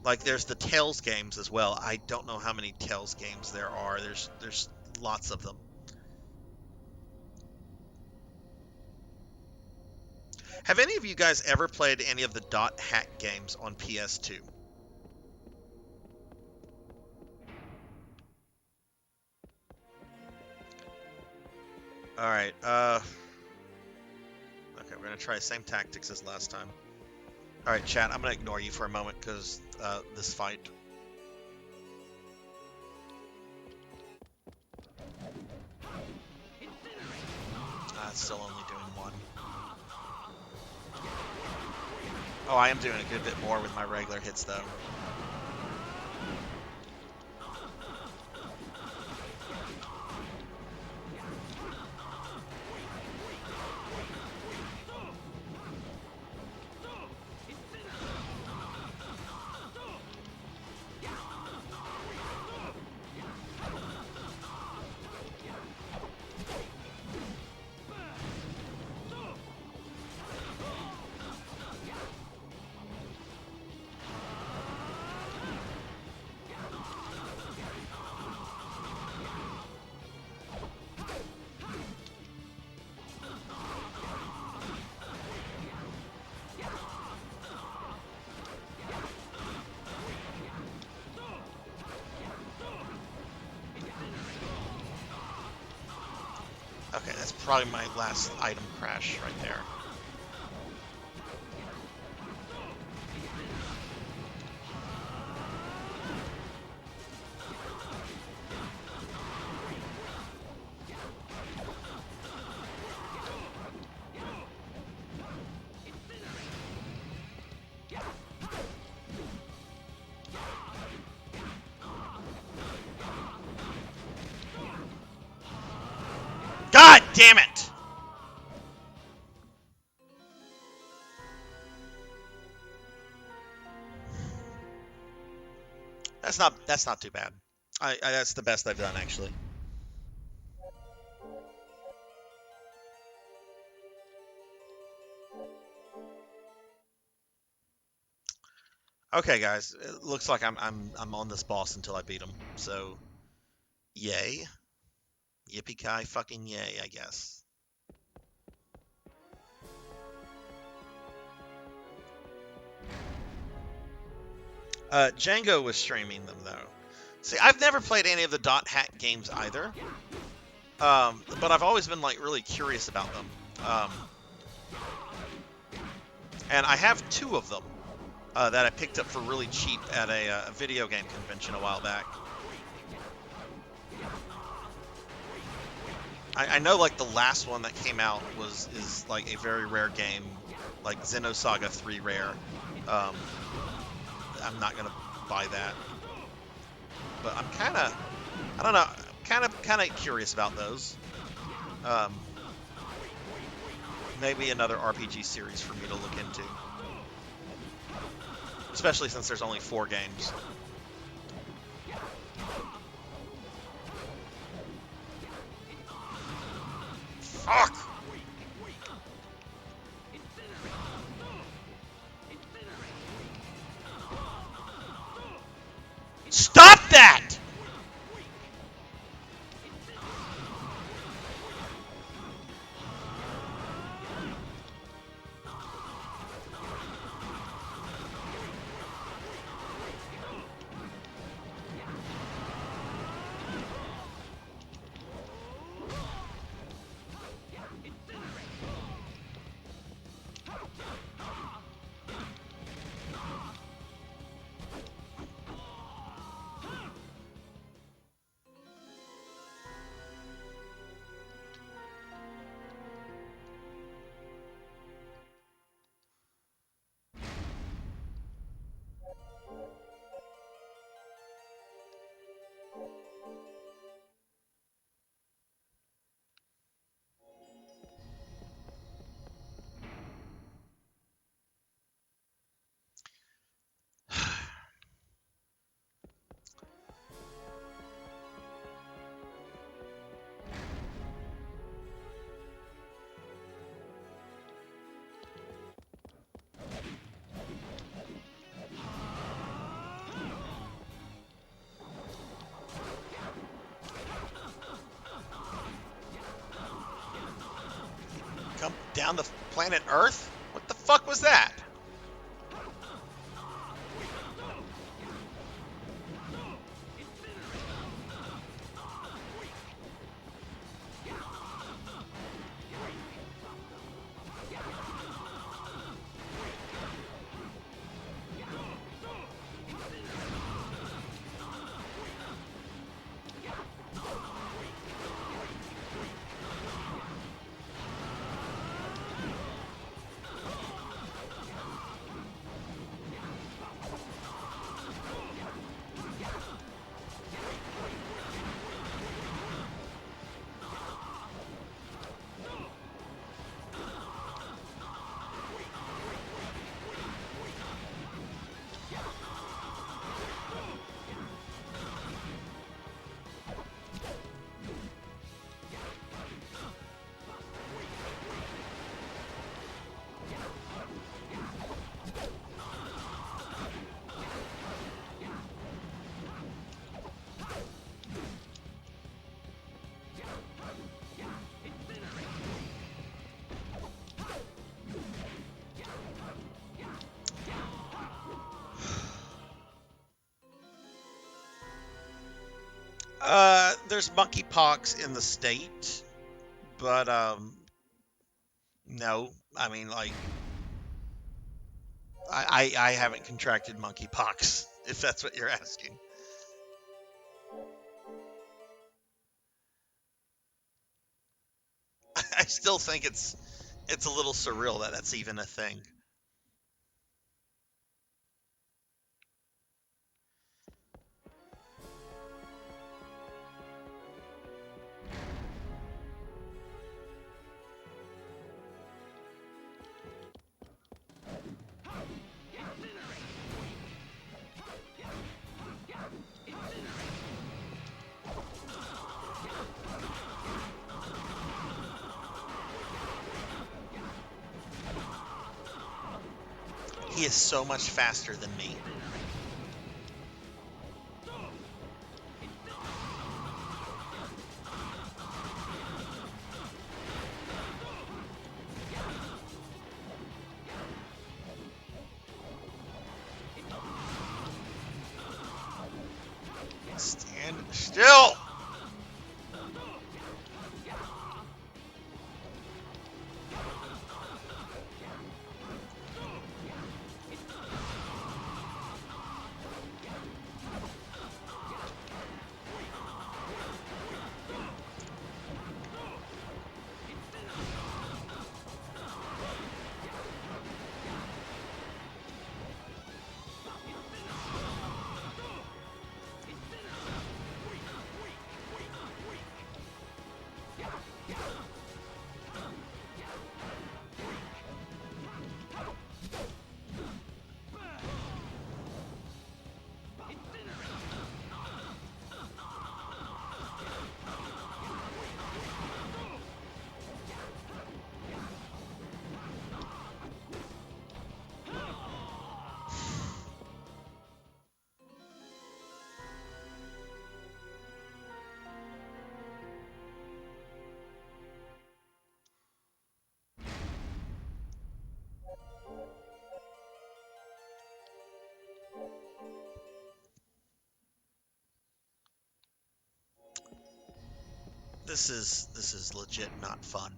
Like there's the Tales games as well. I don't know how many Tales games there are. There's lots of them. Have any of you guys ever played any of the Dot Hack games on PS2? All right. Okay, we're gonna try the same tactics as last time. All right, chat. I'm gonna ignore you for a moment because this fight. It's still only doing one. Oh, I am doing a good bit more with my regular hits though. Okay, that's probably my last item crash right there. God damn it! That's not too bad. That's the best I've done actually. Okay, guys, it looks like I'm on this boss until I beat him. So, yay, yippee ki fucking yay, I guess. Django was streaming them though. See, I've never played any of the Dot Hack games either, but I've always been like really curious about them. And I have two of them that I picked up for really cheap at a video game convention a while back. I know like the last one that came out is like a very rare game, like Xenosaga 3 rare. I'm not gonna buy that, but I'm I don't know, kind of curious about those. Maybe another RPG series for me to look into, especially since there's only 4 games. Fuck! Stop that! Come down the planet Earth? What the fuck was that? There's monkeypox in the state, But no, I mean like I haven't contracted monkeypox, if that's what you're asking. I still think it's a little surreal that that's even a thing. He is so much faster than me. Stand still! This is legit not fun.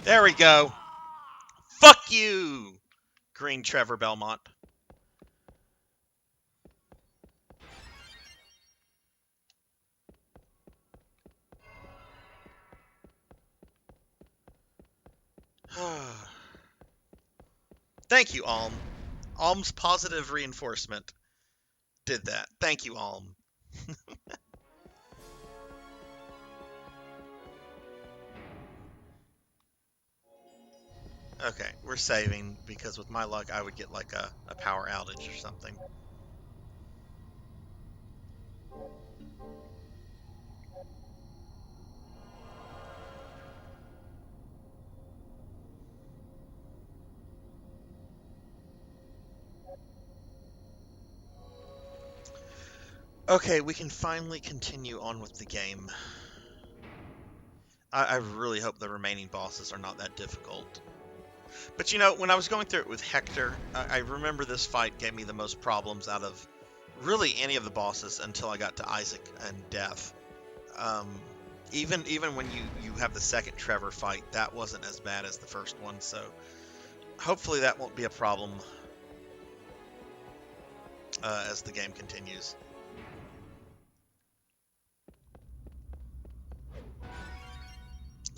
There we go. Fuck you, Green Trevor Belmont. Thank you, Alm. Alm's positive reinforcement did that. Thank you, Alm. Okay, we're saving because with my luck, I would get like a power outage or something. Okay, we can finally continue on with the game. I really hope the remaining bosses are not that difficult. But you know, when I was going through it with Hector, I remember this fight gave me the most problems out of really any of the bosses until I got to Isaac and Death. Um, even when you have the second Trevor fight, that wasn't as bad as the first one. So hopefully that won't be a problem as the game continues.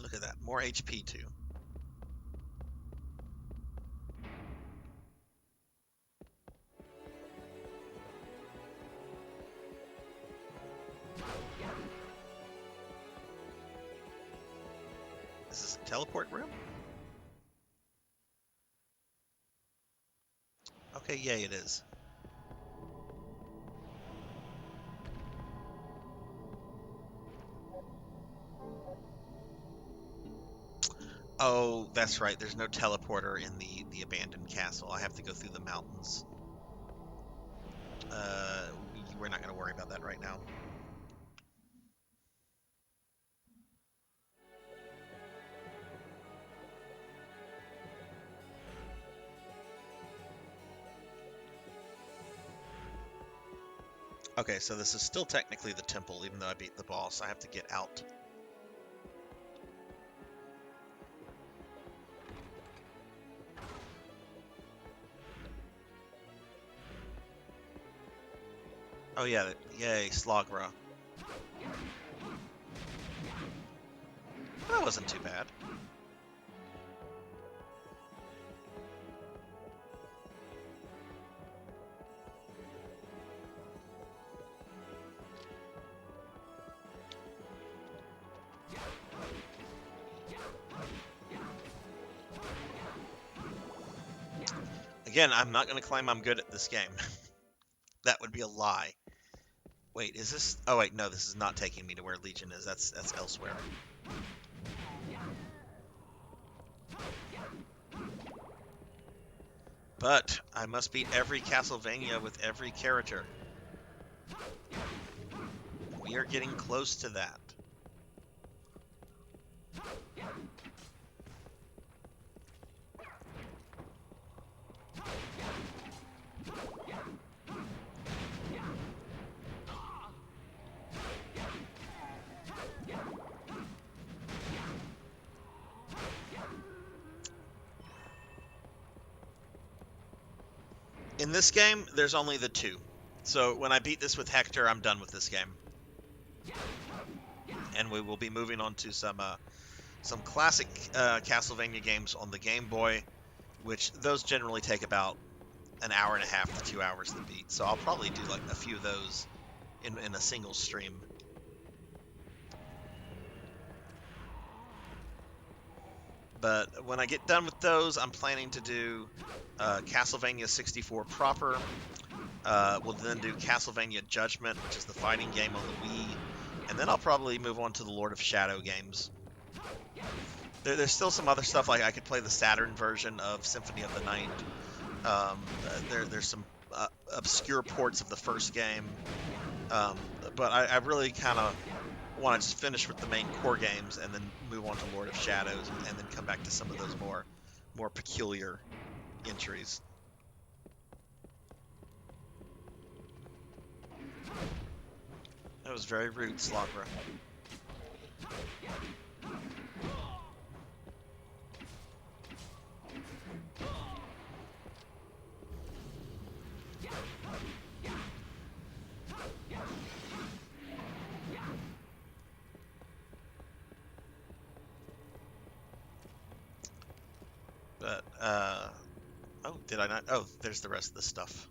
Look at that, more HP too. Is this a teleport room? Okay, yay, it is. Oh, that's right. There's no teleporter in the abandoned castle. I have to go through the mountains. Uh, we're not going to worry about that right now. Okay, so this is still technically the temple, even though I beat the boss. I have to get out. Oh yeah, yay, Slogra. That wasn't too bad. Again, I'm not going to claim I'm good at this game. That would be a lie. Wait, is this... Oh wait, no, this is not taking me to where Legion is. That's elsewhere. But I must beat every Castlevania with every character. We are getting close to that. In this game, there's only the two. So when I beat this with Hector, I'm done with this game. And we will be moving on to some classic Castlevania games on the Game Boy, which those generally take about an hour and a half to 2 hours to beat. So I'll probably do like a few of those in a single stream. But when I get done with those, I'm planning to do Castlevania 64 proper. We'll then do Castlevania Judgment, which is the fighting game on the Wii. And then I'll probably move on to the Lord of Shadow games. There's still some other stuff, like I could play the Saturn version of Symphony of the Night. There's some obscure ports of the first game. But I really kind of want to just finish with the main core games and then move on to Lord of Shadows and then come back to some of those more peculiar entries. That was very rude, Slogra. But Oh, did I not? Oh, there's the rest of the stuff.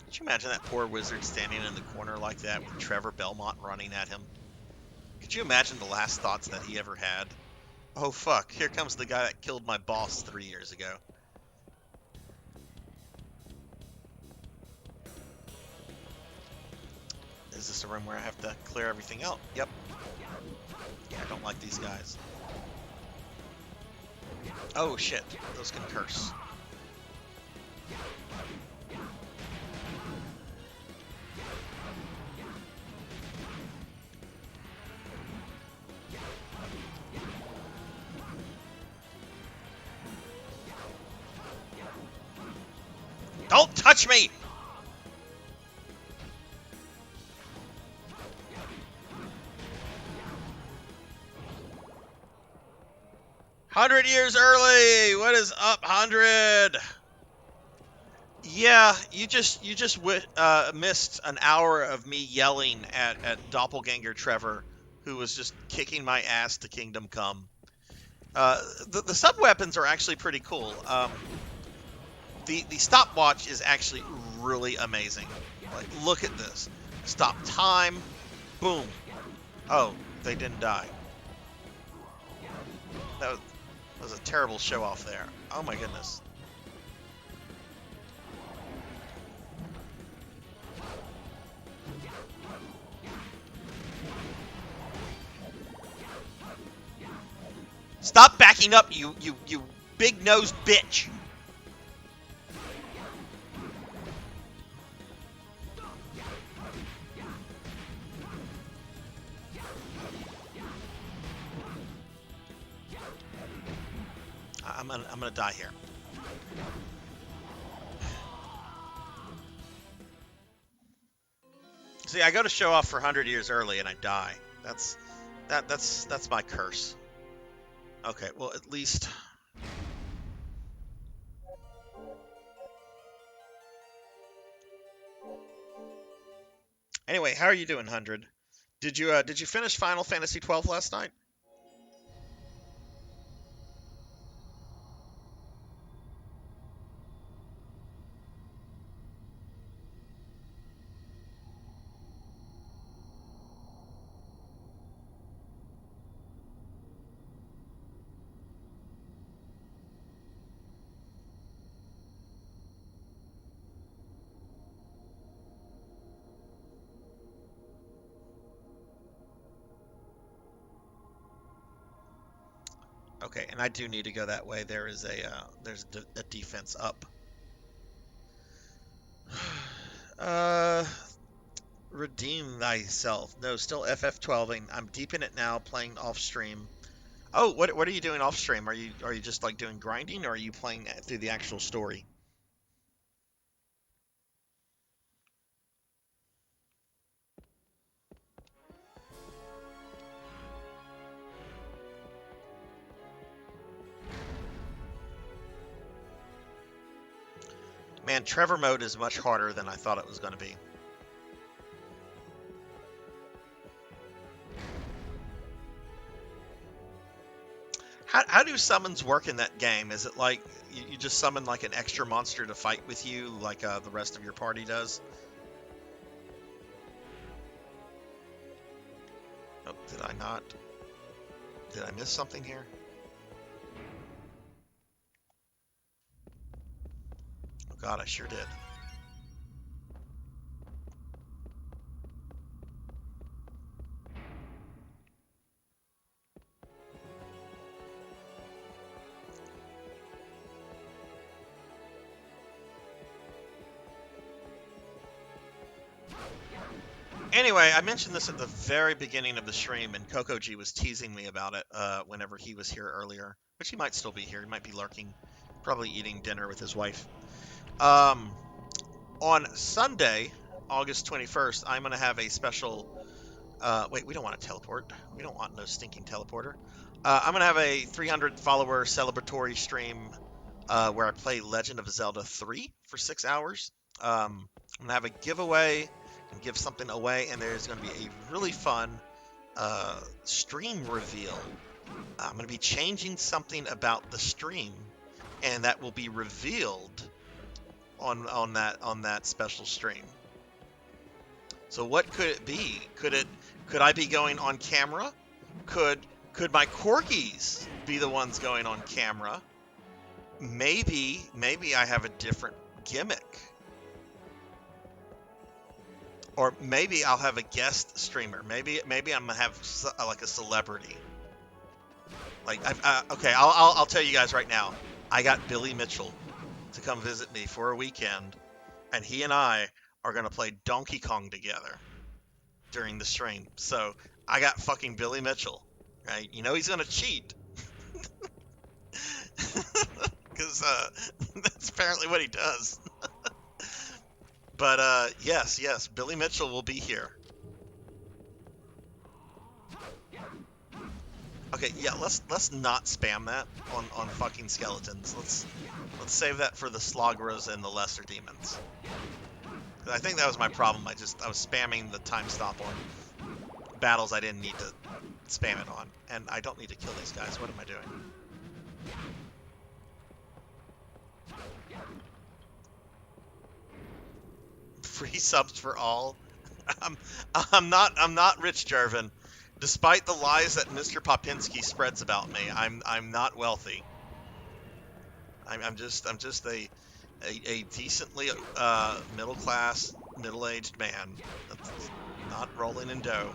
Could you imagine that poor wizard standing in the corner like that with Trevor Belmont running at him? Could you imagine the last thoughts that he ever had? Oh fuck, here comes the guy that killed my boss 3 years ago. Is this a room where I have to clear everything out? Yep. Yeah, I don't like these guys. Oh shit, those can curse. Don't touch me! "100 years early! What is up, 100?" Yeah, you just missed an hour of me yelling at Doppelganger Trevor, who was just kicking my ass to Kingdom Come. The sub weapons are actually pretty cool. The stopwatch is actually really amazing. Like, look at this. Stop time. Boom. Oh, they didn't die. That was a terrible show off there. Oh my goodness. Stop backing up, you big-nosed bitch. I'm gonna die here. See, I go to show off for 100 years early and I die. That's my curse. Okay, well at least. Anyway, how are you doing, 100? Did you finish Final Fantasy 12 last night? Okay, and I do need to go that way. There is a defense up. uh, Redeem thyself. No, still FF12ing. I'm deep in it now, playing off stream. Oh, what are you doing off stream? Are you just like doing grinding, or are you playing through the actual story? Man, Trevor mode is much harder than I thought it was going to be. How do summons work in that game? Is it like you just summon like an extra monster to fight with you, like the rest of your party does? Oh, did I not? Did I miss something here? Oh God, I sure did. Anyway, I mentioned this at the very beginning of the stream, and Kokoji was teasing me about it whenever he was here earlier, which he might still be here. He might be lurking, probably eating dinner with his wife. On Sunday, August 21st, I'm going to have a special Wait, we don't want to teleport. We don't want no stinking teleporter. I'm gonna have a 300 follower celebratory stream where I play Legend of Zelda 3 for 6 hours. I'm gonna have a giveaway and give something away, and there's gonna be a really fun stream reveal. I'm gonna be changing something about the stream, and that will be revealed on that special stream. So what could it be? Could I be going on camera? Could my corgis be the ones going on camera? Maybe I have a different gimmick. Or maybe I'll have a guest streamer. Maybe I'm gonna have like a celebrity. Like okay, I'll tell you guys right now. I got Billy Mitchell to come visit me for a weekend, and he and I are gonna play Donkey Kong together during the stream. So I got fucking Billy Mitchell, right? You know he's gonna cheat, because that's apparently what he does. But yes, Billy Mitchell will be here. Okay, yeah, let's not spam that on fucking skeletons. Let's save that for the Slogras and the lesser demons. I think that was my problem. I was spamming the time stop on battles I didn't need to spam it on, and I don't need to kill these guys. What am I doing? Free subs for all. I'm not Rich Jervin. Despite the lies that Mr. Popinski spreads about me, I'm not wealthy. I'm just a decently middle class, middle aged man, that's not rolling in dough.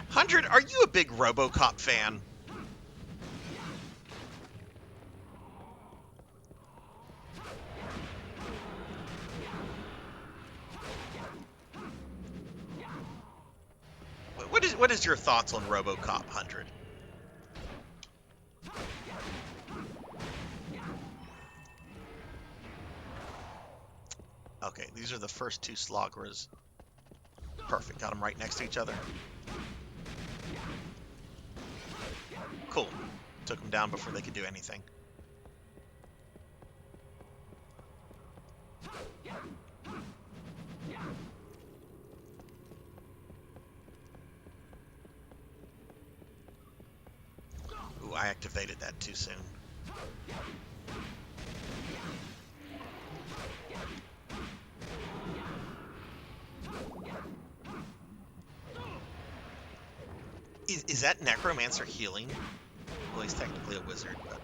Hundred, are you a big RoboCop fan? What is your thoughts on RoboCop 100? Okay, these are the first two Slogras. Perfect, got them right next to each other. Cool. Took them down before they could do anything. Ooh, I activated that too soon. Is that Necromancer healing? Well, he's technically a wizard, but...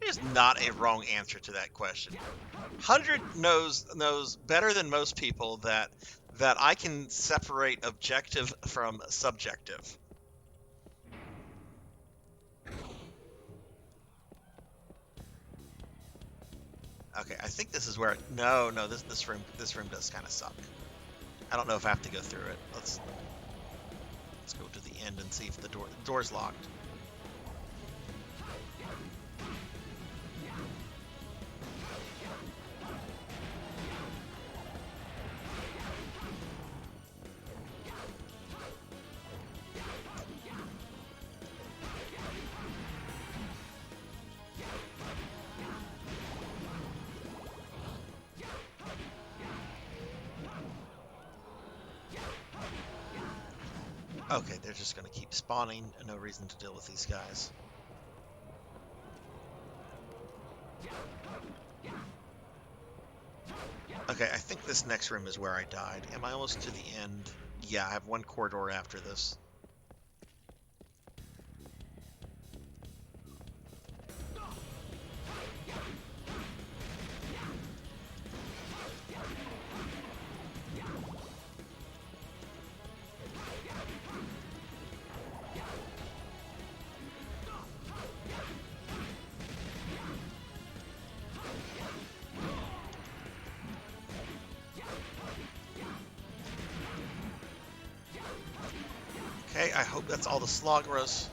There's not a wrong answer to that question. 100 knows better than most people that I can separate objective from subjective. Okay, I think this is where no, this room does kind of suck. I don't know if I have to go through it. Let's go to the end and see if the door's locked. Okay, they're just going to keep spawning. No reason to deal with these guys. Okay, I think this next room is where I died. Am I almost to the end? Yeah, I have one corridor after this. Okay, I hope that's all the Slogros.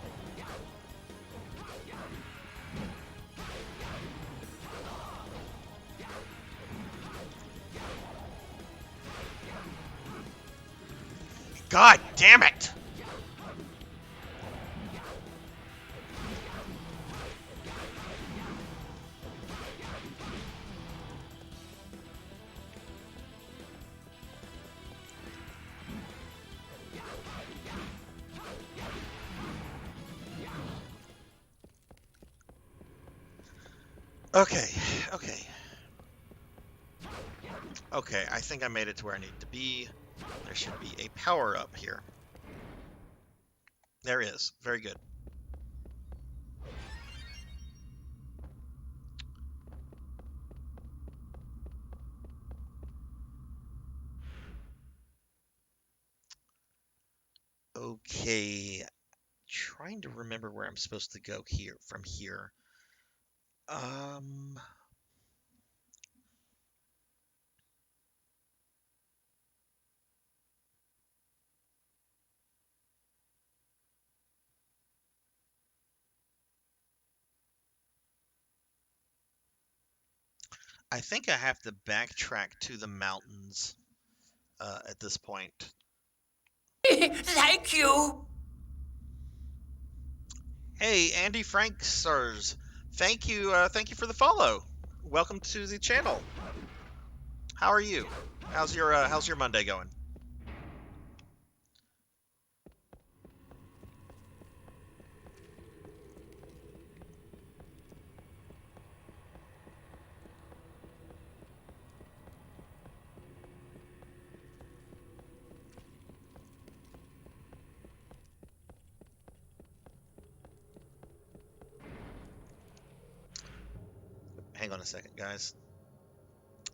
God damn it! Okay, okay. Okay, I think I made it to where I need to be. There should be a power up here. There is. Very good. Okay, trying to remember where I'm supposed to go here from here. Um, I think I have to backtrack to the mountains at this point. Thank you. Hey, Andy Frank Sirs, thank you for the follow. Welcome to the channel. How are you? How's your Monday going? Hang on a second, guys.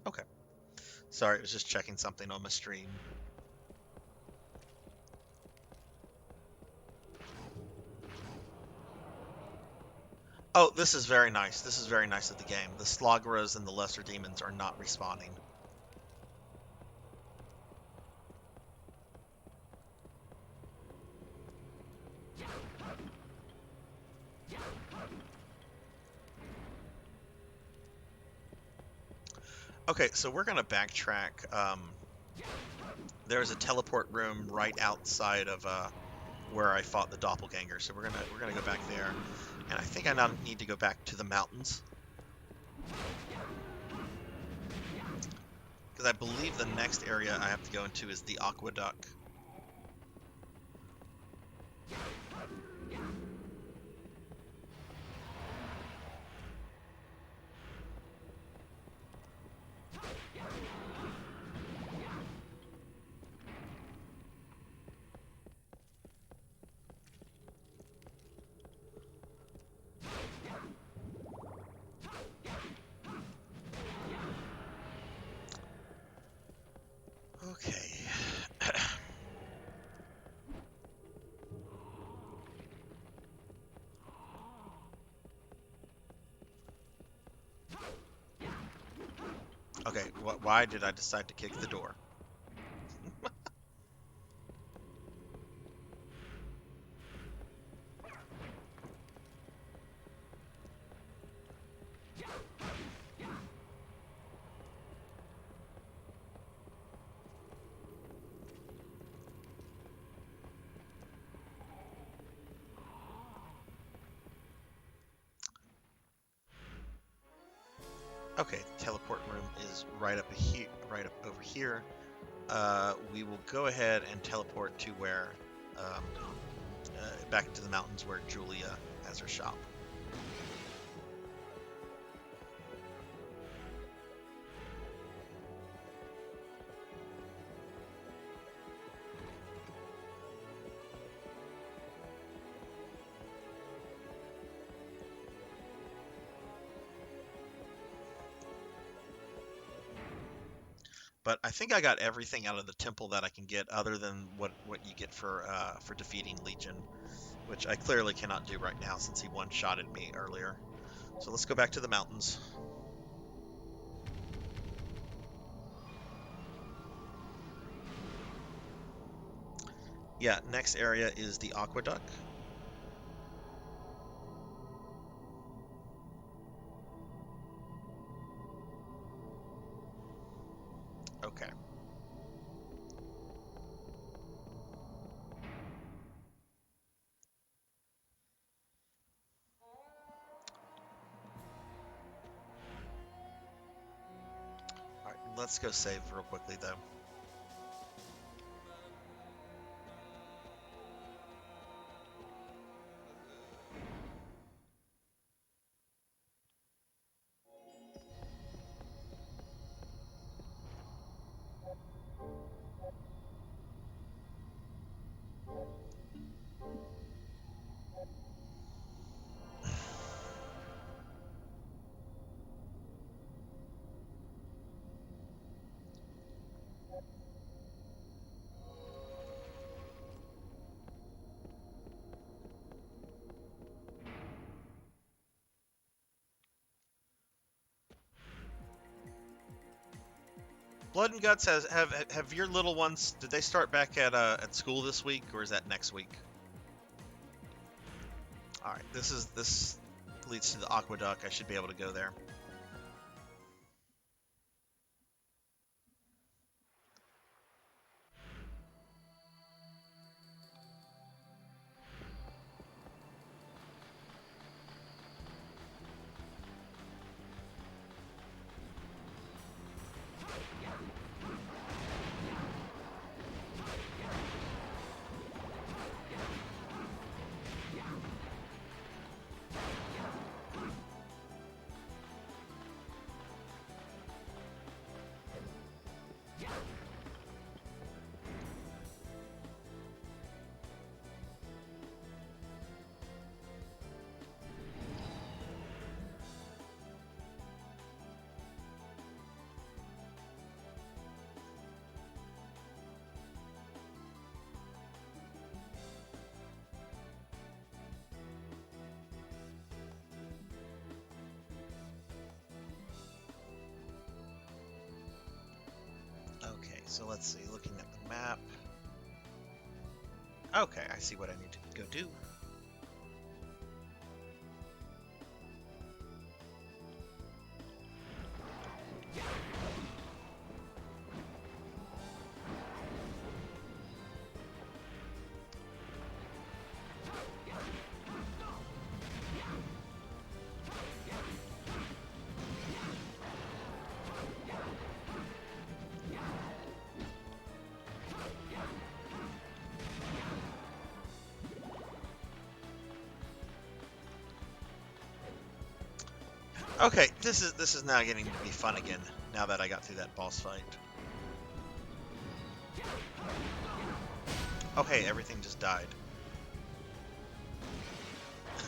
Okay. Sorry, I was just checking something on my stream. Oh, this is very nice. This is very nice of the game. The Slogras and the Lesser Demons are not respawning. Okay, so we're gonna backtrack. There's a teleport room right outside of where I fought the doppelganger, so we're gonna go back there. And I think I now need to go back to the mountains. Because I believe the next area I have to go into is the aqueduct. Okay. Okay, why did I decide to kick the door? Okay, the teleport room is right up here, right up over here. We will go ahead and teleport to where, um, back to the mountains where Julia has her shop. But I think I got everything out of the temple that I can get, other than what you get for defeating Legion, which I clearly cannot do right now since he one-shotted me earlier. So let's go back to the mountains. Yeah, next area is the aqueduct. Okay. All right, let's go save real quickly though. Blood and Guts have your little ones? Did they start back at school this week, or is that next week? All right, this leads to the aqueduct. I should be able to go there. Okay, so let's see. Looking at the map. Okay, I see what I need to go do. Okay, this is now getting to be fun again. Now that I got through that boss fight. Okay, everything just died,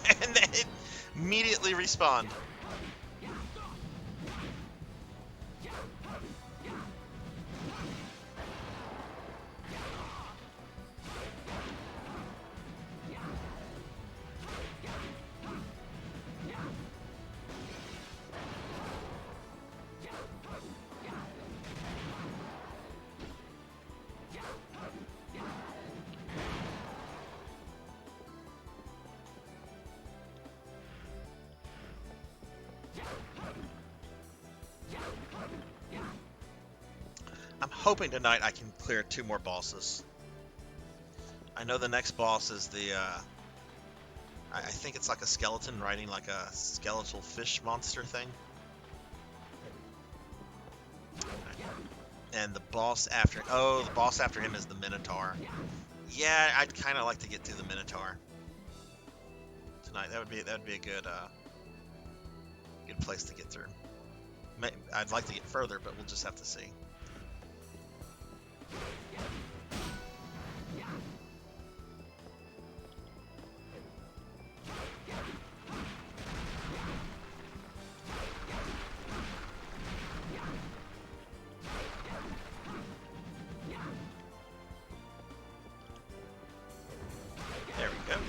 and then it immediately respawned. I'm hoping tonight I can clear 2 more bosses. I know the next boss is the, I think it's like a skeleton riding like a skeletal fish monster thing. And the boss after, the boss after him is the Minotaur. Yeah, I'd kind of like to get through the Minotaur tonight. That would be a good, good place to get through. I'd like to get further, but we'll just have to see. There we go.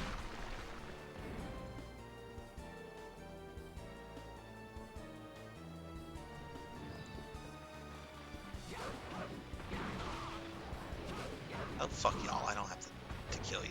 Oh, fuck y'all. I don't have to to kill you.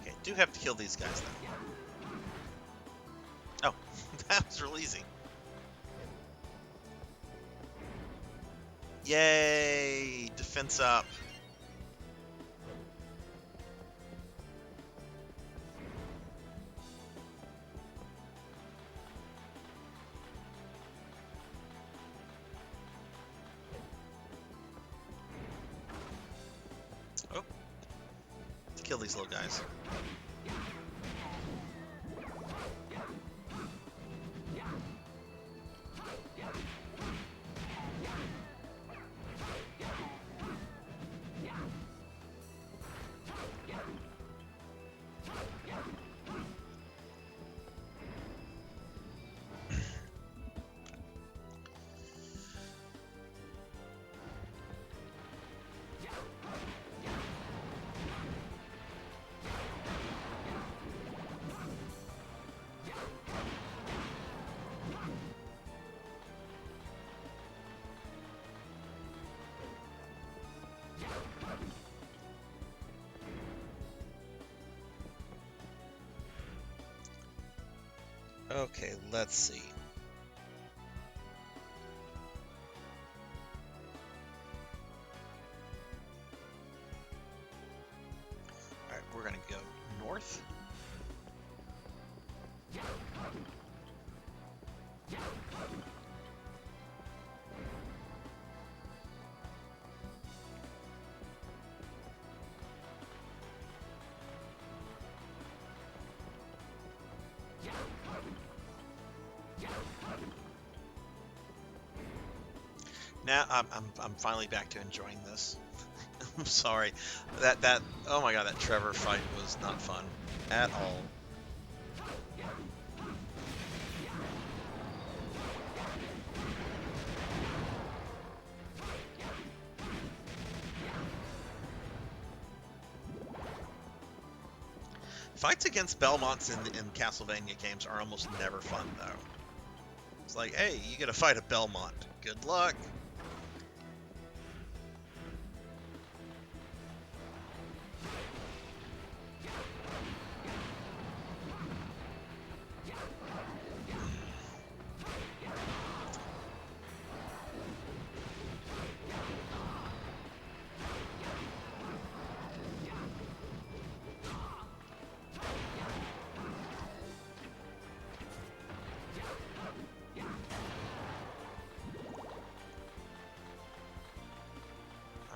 Okay, do have to kill these guys though. Oh, that was real easy. Yay! Defense up. Oh, to kill these little guys. Okay, let's see. Alright, we're gonna go north. Now I'm finally back to enjoying this. I'm sorry. That oh my god, that Trevor fight was not fun at all. Fights against Belmonts in Castlevania games are almost never fun though. It's like, hey, you gotta fight a Belmont. Good luck.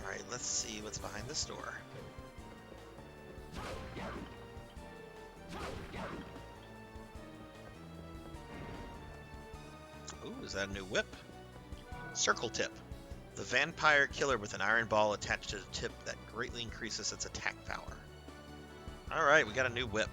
Alright, let's see what's behind this door. Ooh, is that a new whip? Circle tip. The vampire killer with an iron ball attached to the tip that greatly increases its attack power. Alright, we got a new whip.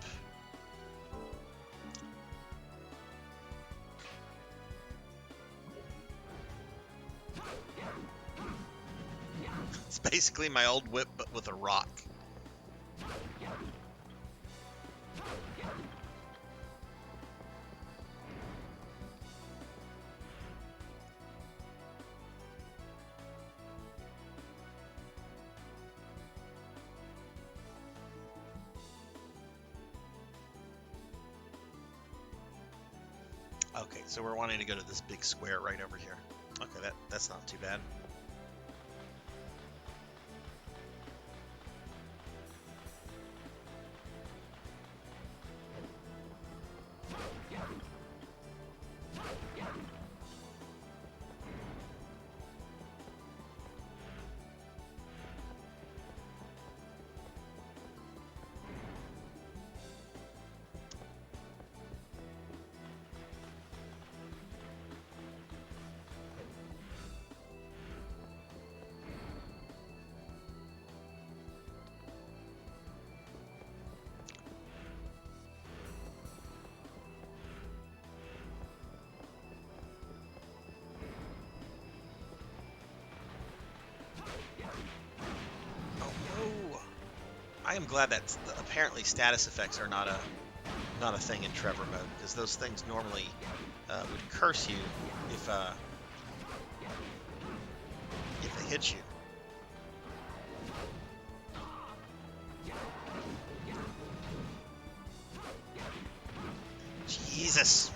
It's basically my old whip, but with a rock. Okay, so we're wanting to go to this big square right over here. Okay, that's not too bad. I am glad that apparently status effects are not a thing in Trevor mode, because those things normally would curse you if they hit you. Jesus.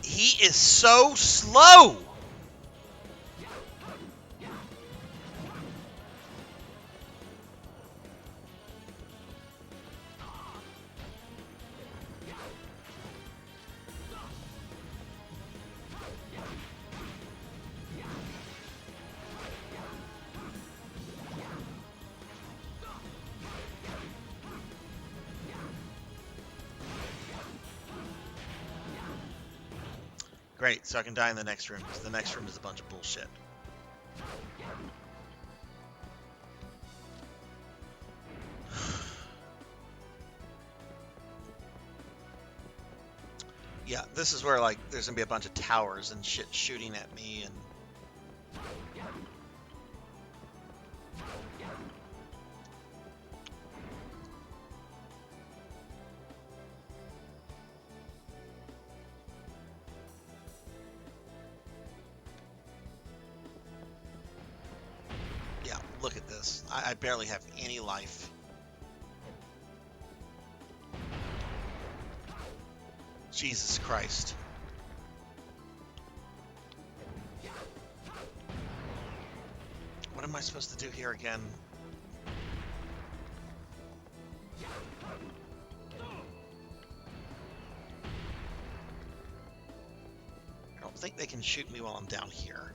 He is so slow. Great, so I can die in the next room, because the next room is a bunch of bullshit. Yeah, this is where, like, there's gonna be a bunch of towers and shit shooting at me, and... Yeah, look at this. I barely have any life. Jesus Christ. What am I supposed to do here again? I don't think they can shoot me while I'm down here.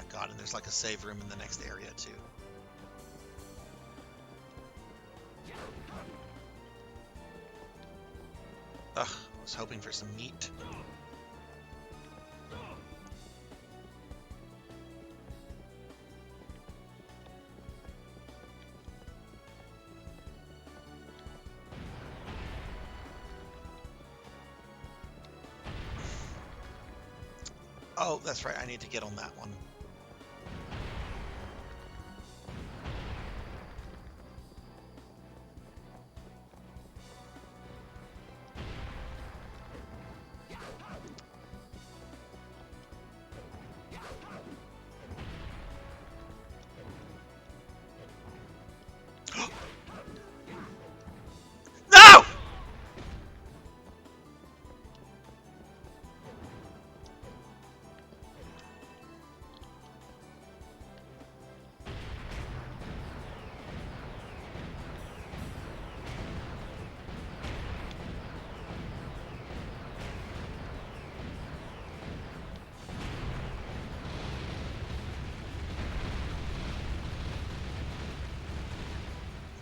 God, and there's like a save room in the next area too. Ugh, I was hoping for some meat. Oh, that's right, I need to get on that one. No!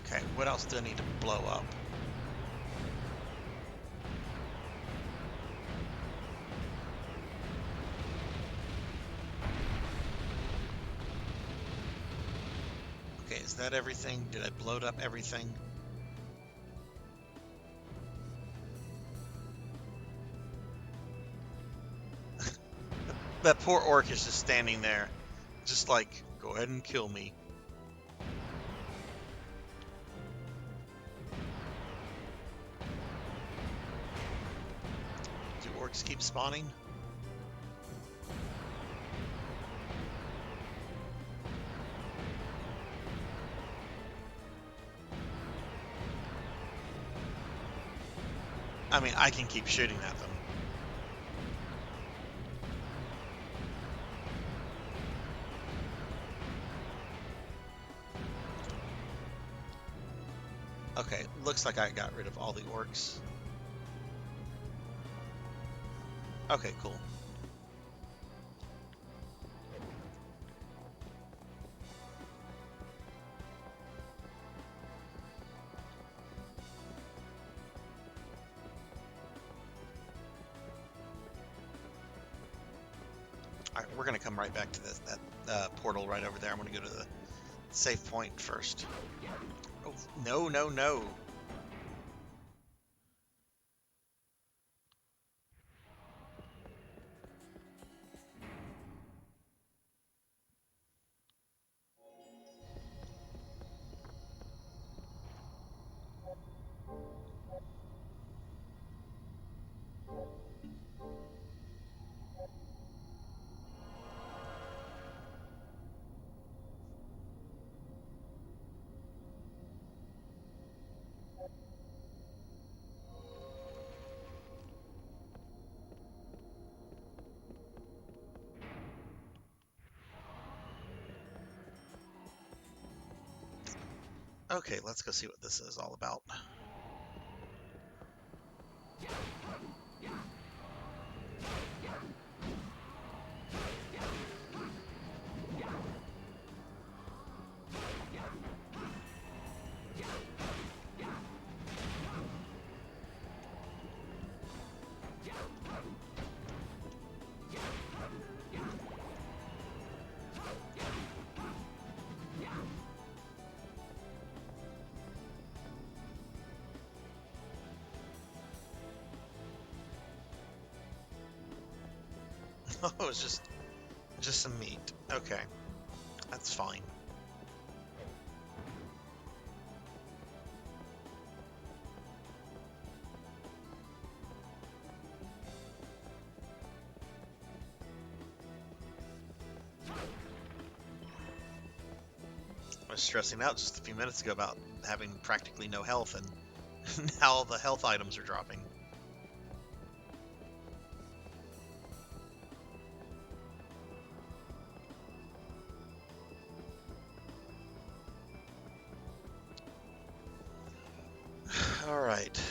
Okay, what else do I need to blow up? Okay, is that everything? Did I blow up everything? That poor orc is just standing there. Just like, go ahead and kill me. Do orcs keep spawning? I mean, I can keep shooting at them. looks like I got rid of all the orcs. Okay, cool. All right, we're gonna come right back to that portal right over there. I'm gonna go to the save point first. Oh, no, no, no. Okay, let's go see what this is all about. Oh, it's just some meat. Okay, that's fine. I was stressing out just a few minutes ago about having practically no health, and now the health items are dropping. All right.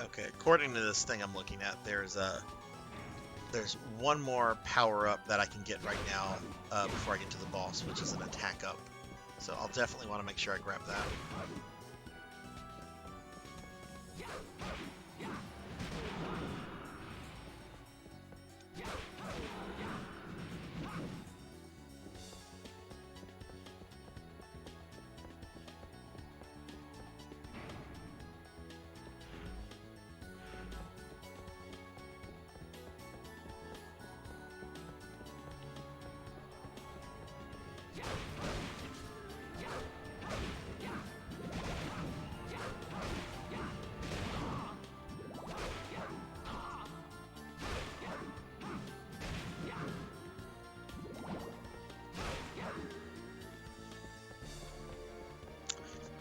Okay, according to this thing I'm looking at, there's one more power up that I can get right now before I get to the boss, which is an attack up. So I'll definitely want to make sure I grab that.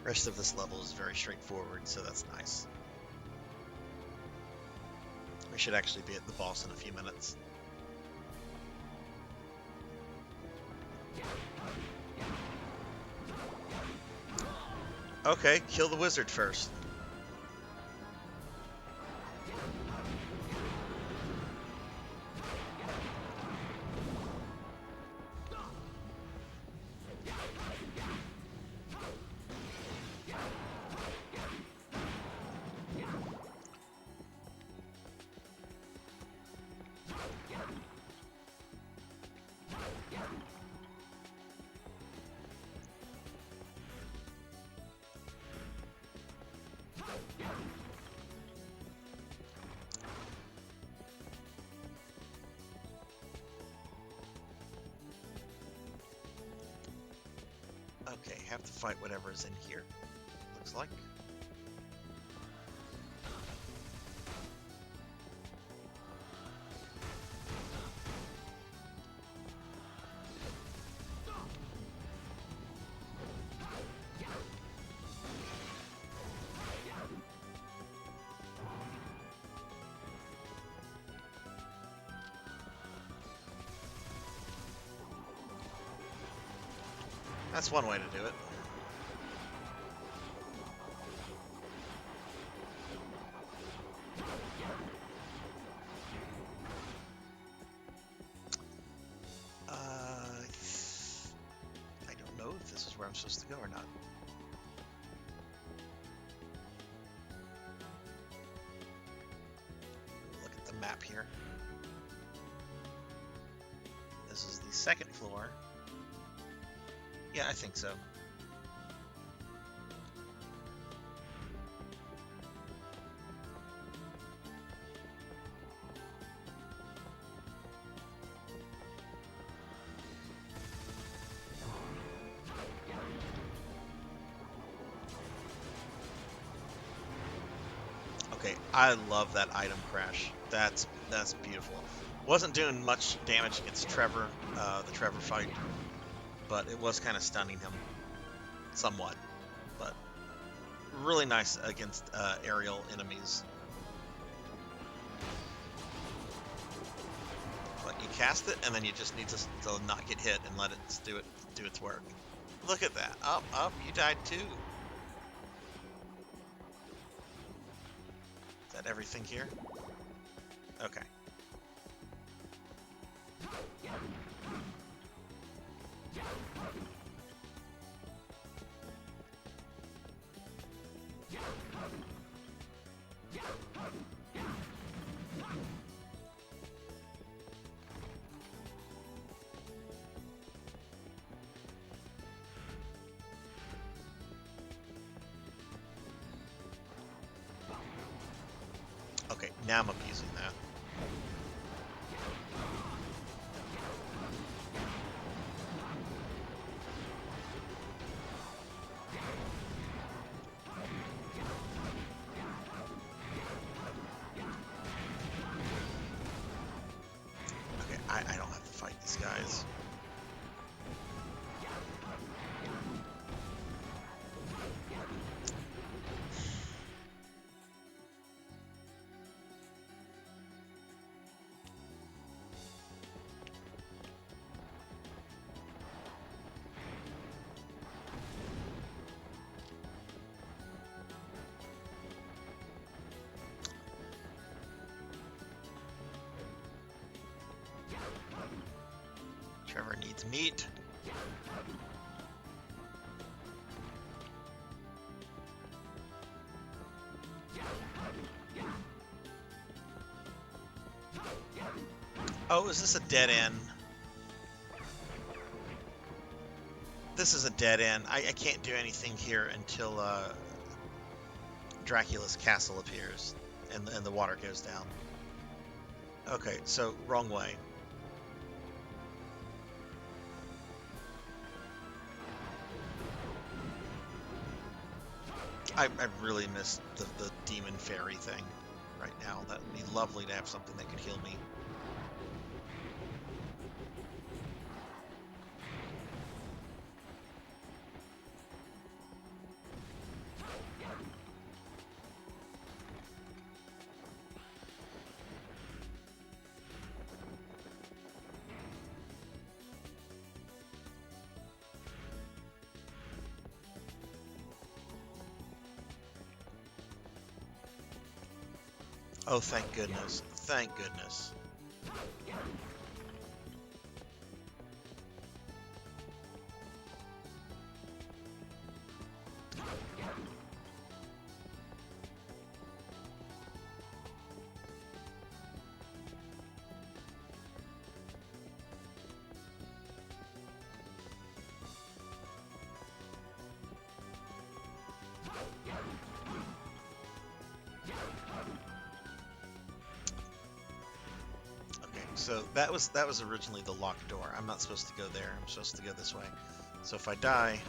Rest of this level is very straightforward, so that's nice. We should actually be at the boss in a few minutes. Okay, kill the wizard first. Okay, have to fight whatever's in here, looks like. That's one way to do it. I don't know if this is where I'm supposed to go or not. Look at the map here. This is the second floor. Yeah, I think so. Okay, I love that item crash. That's beautiful. Wasn't doing much damage against Trevor, the Trevor fight, but it was kind of stunning him somewhat. But really nice against aerial enemies. But you cast it, and then you just need to not get hit and let it do its work. Look at that! Up, you died too. Is that everything here? Okay. Okay, now I'm abusing that. Okay, I don't have to fight these guys. Trevor needs meat. Oh, is this a dead end? This is a dead end. I can't do anything here until Dracula's castle appears and the water goes down. Okay, so wrong way. I really miss the demon fairy thing right now. That would be lovely to have something that could heal me. Oh, thank goodness. Thank goodness. So that was originally the locked door. I'm not supposed to go there. I'm supposed to go this way. So if I die,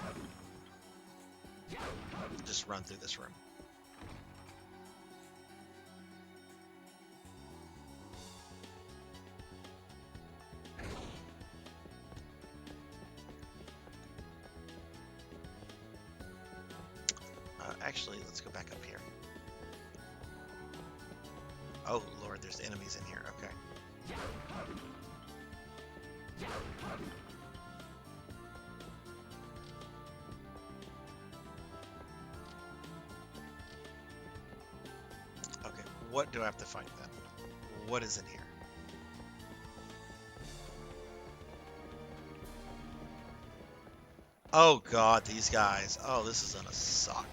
Just run through this room. Actually, let's go back up here. Oh, Lord, there's enemies in here. Okay. Okay, what do I have to fight then? What is in here? Oh, God, these guys. Oh, this is gonna suck.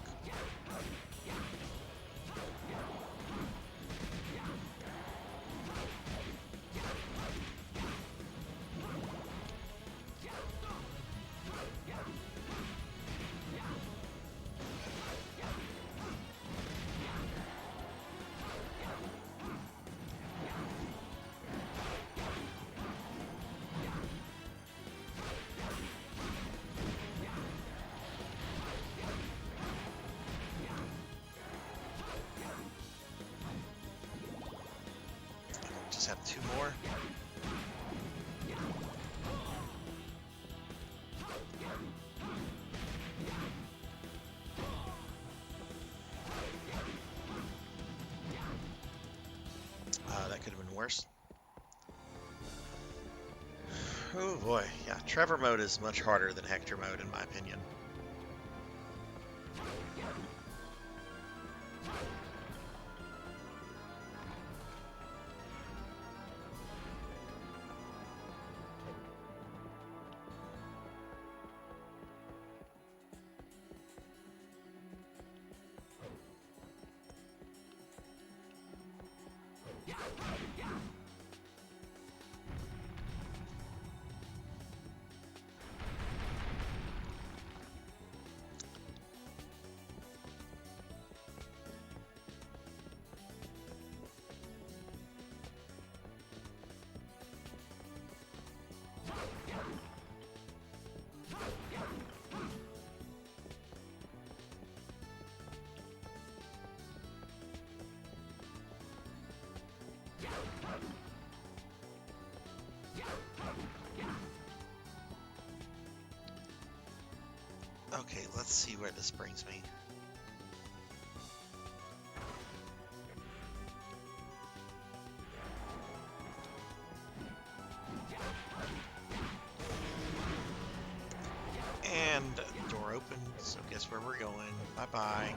Just have two more. That could have been worse. Oh boy, yeah, Trevor mode is much harder than Hector mode in my opinion. Okay, let's see where this brings me. And door open, so guess where we're going. Bye-bye.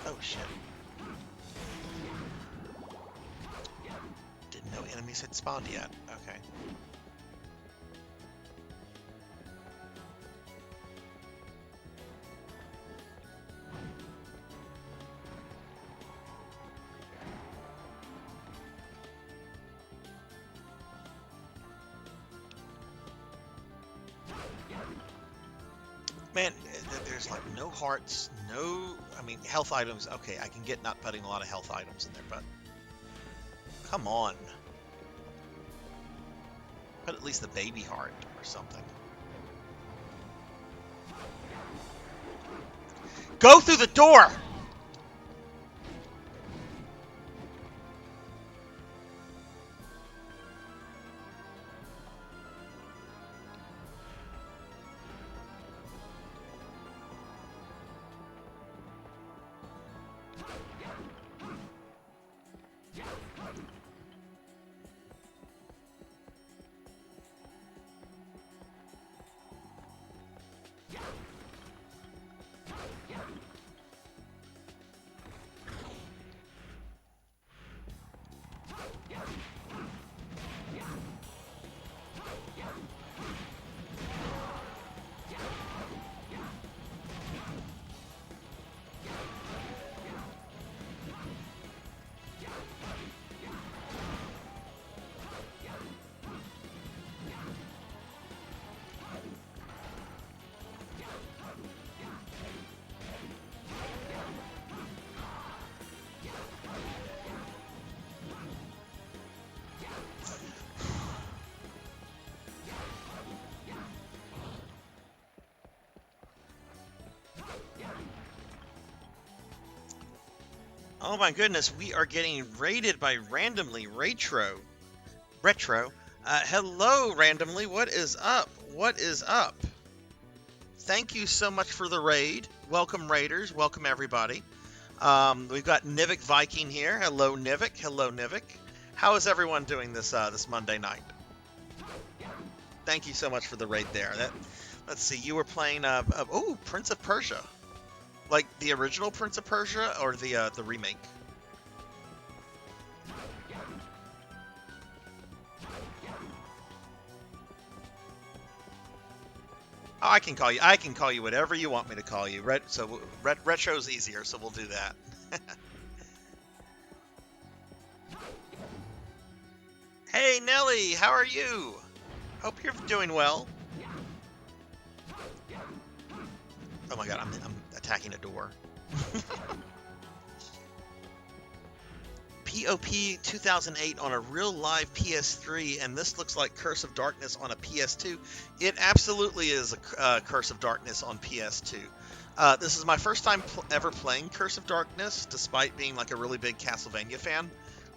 Oh shit. Didn't know enemies had spawned yet. Okay. Man, there's like no hearts, no, I mean, health items. Okay, I can get not putting a lot of health items in there, but come on. Put at least the baby heart or something. Go through the door! Oh my goodness, we are getting raided by Randomly Retro. Retro. Hello, Randomly. What is up? What is up? Thank you so much for the raid. Welcome, Raiders. Welcome, everybody. We've got Nivik Viking here. Hello, Nivik. Hello, Nivik. How is everyone doing this this Monday night? Thank you so much for the raid there. Let's see. You were playing oh, Prince of Persia. Like the original Prince of Persia or the remake? Oh, I can call you. I can call you whatever you want me to call you. Retro's easier, so we'll do that. Hey Nelly, how are you? Hope you're doing well. Oh my god, I'm attacking a door. POP 2008 on a real live PS3, and this looks like Curse of Darkness on a PS2. It absolutely is a Curse of Darkness on PS2. This is my first time ever playing Curse of Darkness, despite being like a really big Castlevania fan.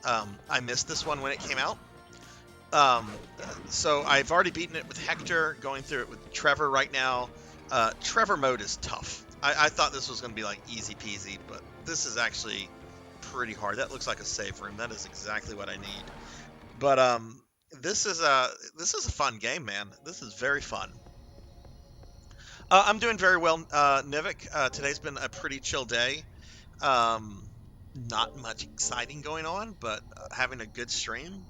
I missed this one when it came out. So I've already beaten it with Hector, going through it with Trevor right now. Trevor mode is tough. I thought this was going to be like easy peasy, but this is actually pretty hard. That looks like a save room. That is exactly what I need. But this is a fun game, man. This is very fun. I'm doing very well, Nivik. Today's been a pretty chill day. Not much exciting going on, but having a good stream.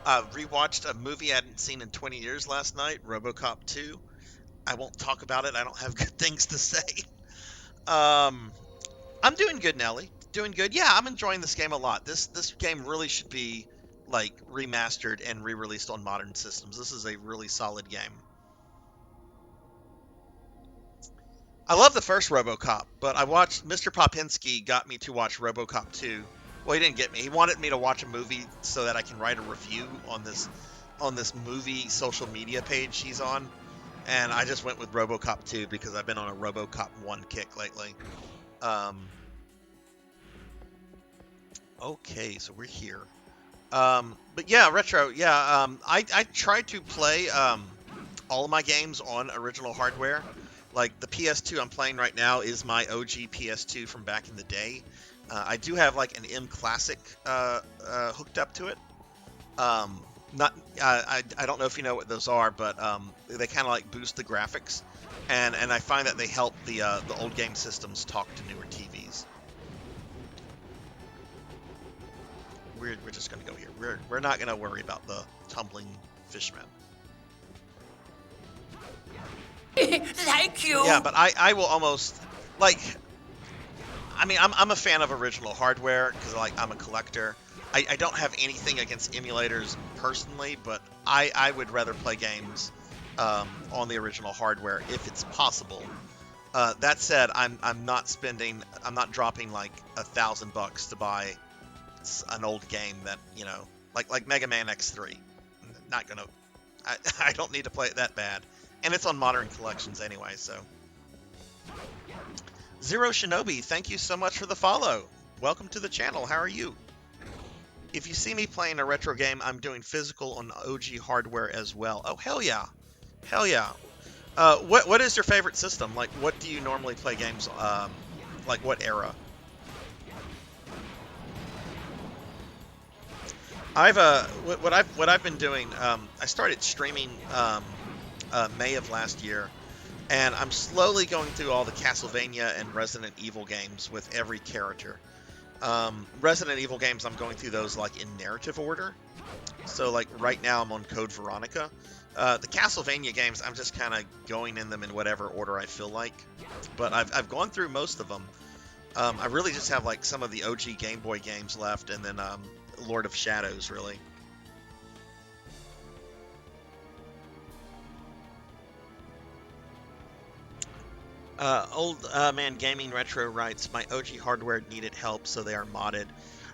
Rewatched a movie I hadn't seen in 20 years last night, RoboCop 2. I won't talk about it. I don't have good things to say. I'm doing good, Nelly. Doing good. Yeah, I'm enjoying this game a lot. This game really should be like remastered and re-released on modern systems. This is a really solid game. I love the first RoboCop, but I watched Mr. Popinski got me to watch RoboCop 2. Well, he didn't get me. He wanted me to watch a movie so that I can write a review on this movie social media page he's on. And I just went with RoboCop 2 because I've been on a RoboCop 1 kick lately. Okay, so we're here. But yeah, Retro, yeah, I try to play all of my games on original hardware. Like the PS2 I'm playing right now is my OG PS2 from back in the day. I do have like an M Classic hooked up to it. Not, I don't know if you know what those are, but they kind of like boost the graphics, and I find that they help the old game systems talk to newer TVs. We're just gonna go here. We're not gonna worry about the tumbling fishmen. Thank you. Yeah, but I will almost like. I mean, I'm a fan of original hardware because like I'm a collector. I don't have anything against emulators personally, but I would rather play games on the original hardware if it's possible. That said, I'm not dropping like $1,000 to buy an old game that, you know, like Mega Man X3. Not gonna. I don't need to play it that bad, and it's on modern collections anyway. So, Zero Shinobi, thank you so much for the follow. Welcome to the channel. How are you? If you see me playing a retro game, I'm doing physical on OG hardware as well. Oh, hell yeah. Hell yeah. What is your favorite system? Like, what do you normally play games, like what era? What I've been doing, I started streaming May of last year, and I'm slowly going through all the Castlevania and Resident Evil games with every character. Resident Evil games, I'm going through those like in narrative order. So like right now I'm on Code Veronica. The Castlevania games, I'm just kind of going in them in whatever order I feel like. But I've gone through most of them. I really just have like some of the OG Game Boy games left, and then Lord of Shadows, really. Old Man Gaming Retro writes, my OG hardware needed help, so they are modded.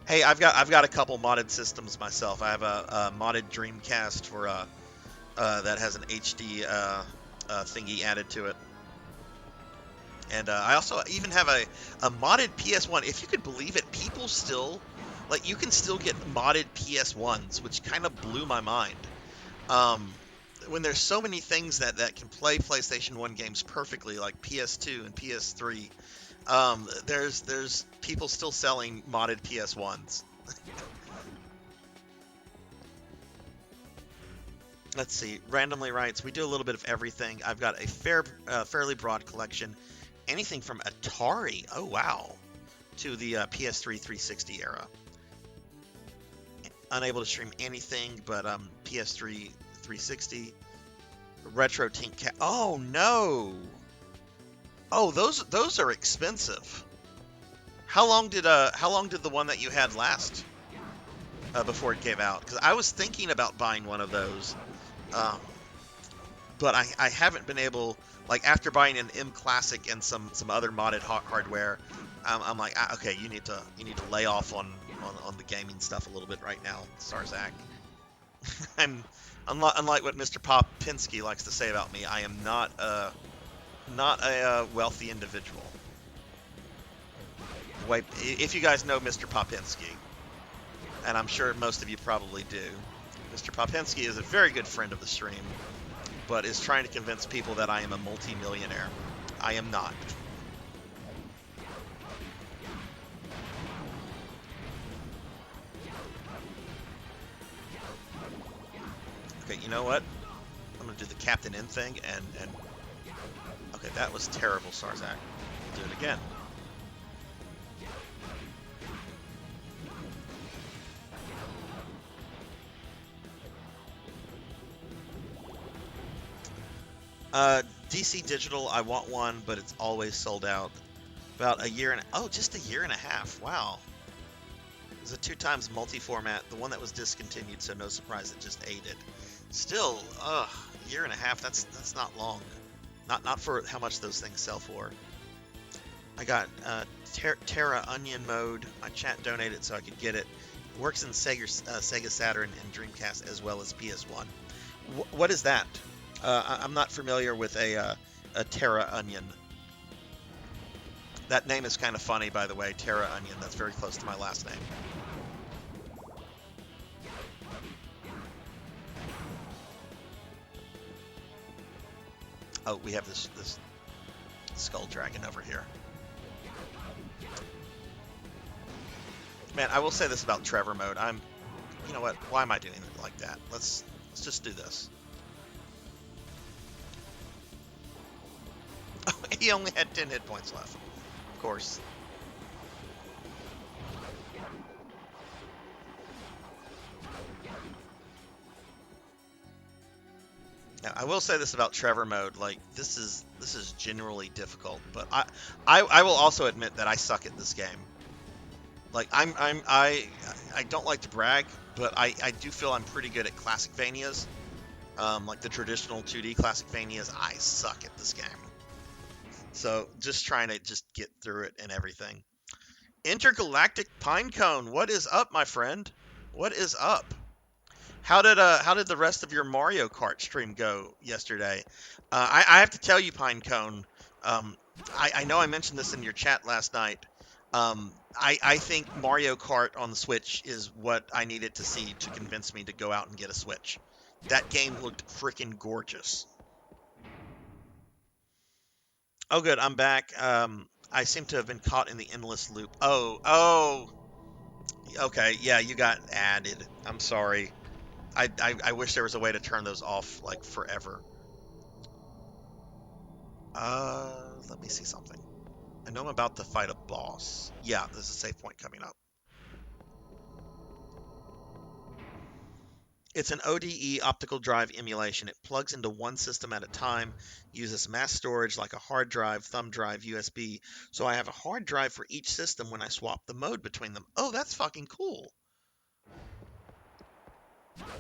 Hey, I've got a couple modded systems myself. I have a modded Dreamcast for that has an HD thingy added to it. And I also even have a modded PS1. If you could believe it, people still, like, you can still get modded PS1s, which kind of blew my mind. Um, when there's so many things that can play PlayStation 1 games perfectly, like PS2 and PS3, there's people still selling modded PS1s. Let's see. Randomly writes, we do a little bit of everything. I've got a fairly broad collection. Anything from Atari, oh wow, to the PS3 360 era. Unable to stream anything but PS3 360. Retro Tink Cat. Oh no! Oh, those are expensive. How long did the one that you had last before it came out? Because I was thinking about buying one of those. Um, but I haven't been able, like, after buying an M Classic and some other modded hardware, I'm like, okay, you need to lay off on the gaming stuff a little bit right now, Sarzac. I'm unlike what Mr. Popinski likes to say about me, I am not a wealthy individual. Wait, if you guys know Mr. Popinski, and I'm sure most of you probably do, Mr. Popinski is a very good friend of the stream, but is trying to convince people that I am a multi-millionaire. I am not. Okay, you know what? I'm gonna do the Captain N thing and okay, that was terrible, Sarzac. We'll do it again. DC Digital, I want one, but it's always sold out. About a year and just a year and a half. Wow. It's a 2x multi-format. The one that was discontinued, so no surprise it just ate it. Still, a year and a half. That's not long. Not for how much those things sell for. I got Terra Onion mode. My chat donated so I could get it. It works in Sega Saturn and Dreamcast as well as PS1. What is that? I'm not familiar with a Terra Onion. That name is kind of funny, by the way, Terra Onion. That's very close to my last name. Oh, we have this skull dragon over here. Man, I will say this about Trevor mode. You know what? Why am I doing it like that? Let's just do this. Oh, he only had 10 hit points left. Of course. Now, I will say this about Trevor mode, like this is generally difficult, but I will also admit that I suck at this game. Like I don't like to brag, but I do feel I'm pretty good at Classicvanias. Like the traditional 2D Classicvanias, I suck at this game. So just trying to just get through it and everything. Intergalactic Pinecone, what is up, my friend? What is up? How did the rest of your Mario Kart stream go yesterday? I have to tell you, Pinecone. I know I mentioned this in your chat last night. I think Mario Kart on the Switch is what I needed to see to convince me to go out and get a Switch. That game looked freaking gorgeous. Oh, good. I'm back. I seem to have been caught in the endless loop. Oh. Okay. Yeah, you got added. I'm sorry. I wish there was a way to turn those off, like, forever. Let me see something. I know I'm about to fight a boss. Yeah, there's a save point coming up. It's an ODE optical drive emulation. It plugs into one system at a time, uses mass storage like a hard drive, thumb drive, USB. So I have a hard drive for each system when I swap the mode between them. Oh, that's fucking cool.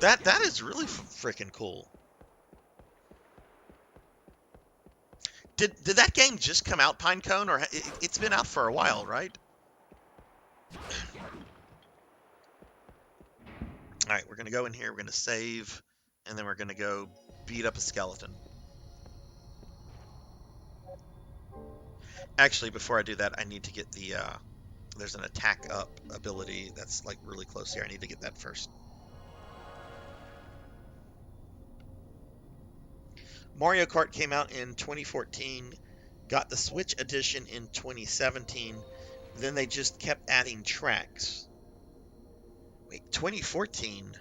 That is really freaking cool. Did that game just come out, Pinecone, or it's been out for a while, right? All right, we're gonna go in here. We're gonna save, and then we're gonna go beat up a skeleton. Actually, before I do that, I need to get the there's an attack up ability that's like really close here. I need to get that first. Mario Kart came out in 2014, got the Switch edition in 2017. Then they just kept adding tracks. Wait, 2014?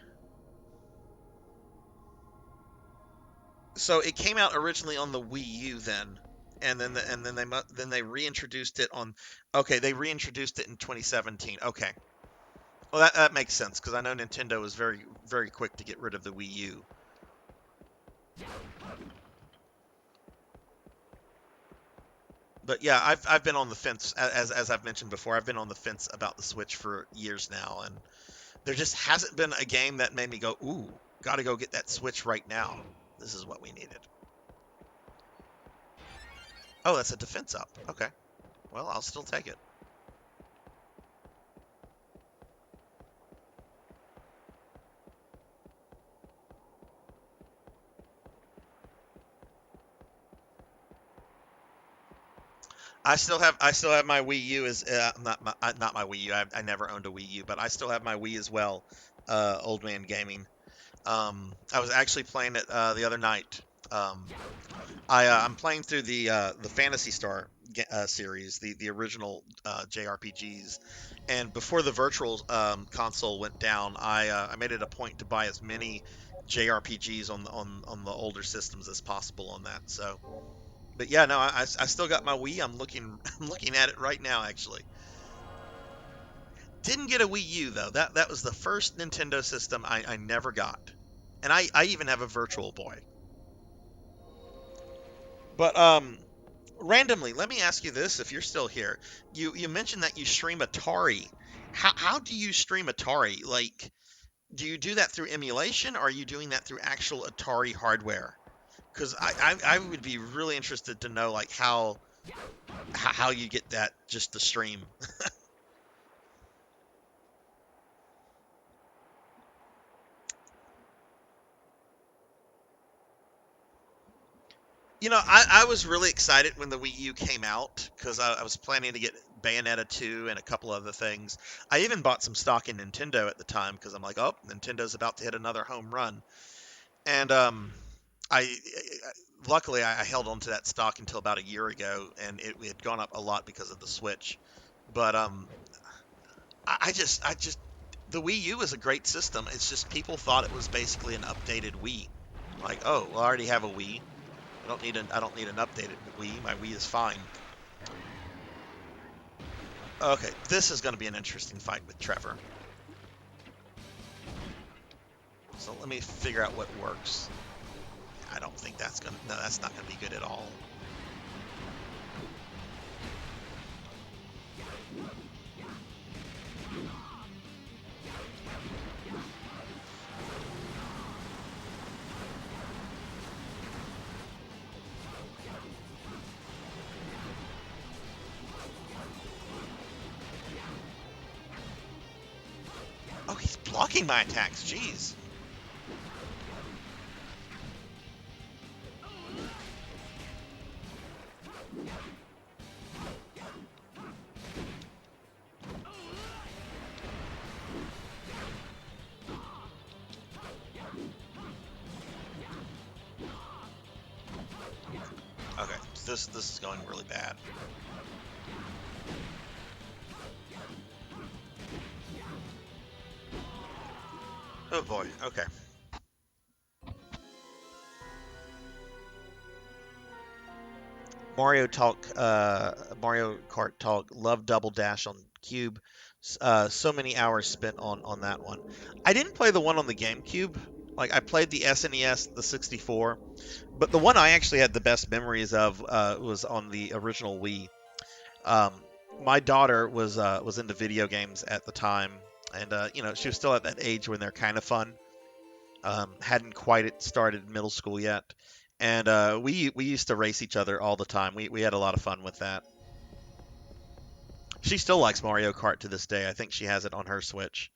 So it came out originally on the Wii U then, and then they reintroduced it on. Okay, they reintroduced it in 2017. Okay, well that makes sense because I know Nintendo was very quick to get rid of the Wii U. But yeah, I've been on the fence as I've mentioned before. I've been on the fence about the Switch for years now, and there just hasn't been a game that made me go, "Ooh, got to go get that Switch right now. This is what we needed." Oh, that's a defense up. Okay. Well, I'll still take it. I still have my Wii U as not my Wii U. I never owned a Wii U, but I still have my Wii as well. Old man gaming. I was actually playing it the other night. Um, I'm playing through the Fantasy Star series, the original JRPGs, and before the virtual console went down, I made it a point to buy as many JRPGs on the older systems as possible on that. So, but yeah, no, I still got my Wii. I'm looking I'm looking at it right now actually. Didn't get a Wii U though. That was the first Nintendo system I never got, and I even have a Virtual Boy. But randomly, let me ask you this: if you're still here, you mentioned that you stream Atari. How do you stream Atari? Like, do you do that through emulation, or are you doing that through actual Atari hardware? Because I would be really interested to know like how you get that just the stream. I was really excited when the Wii U came out because I was planning to get Bayonetta 2 and a couple other things. I even bought some stock in Nintendo at the time because I'm like, oh, Nintendo's about to hit another home run. And luckily I held on to that stock until about a year ago, and it had gone up a lot because of the Switch. But I just the Wii U is a great system. It's just people thought it was basically an updated Wii. Like, oh, well, I already have a Wii. I don't need an updated Wii. My Wii is fine. Okay, this is going to be an interesting fight with Trevor. So let me figure out what works. I don't think that's gonna. No, that's not gonna be good at all. Oh, he's blocking my attacks. Jeez. Okay, this is going really bad. Oh boy. Okay. Mario Kart Talk, love Double Dash on Cube. So many hours spent on that one. I didn't play the one on the GameCube. Like I played the SNES, the 64, but the one I actually had the best memories of was on the original Wii. Um, my daughter was into video games at the time, and she was still at that age when they're kind of fun. Hadn't quite started middle school yet, and we used to race each other all the time. We had a lot of fun with that. She still likes Mario Kart to this day. I think she has it on her Switch.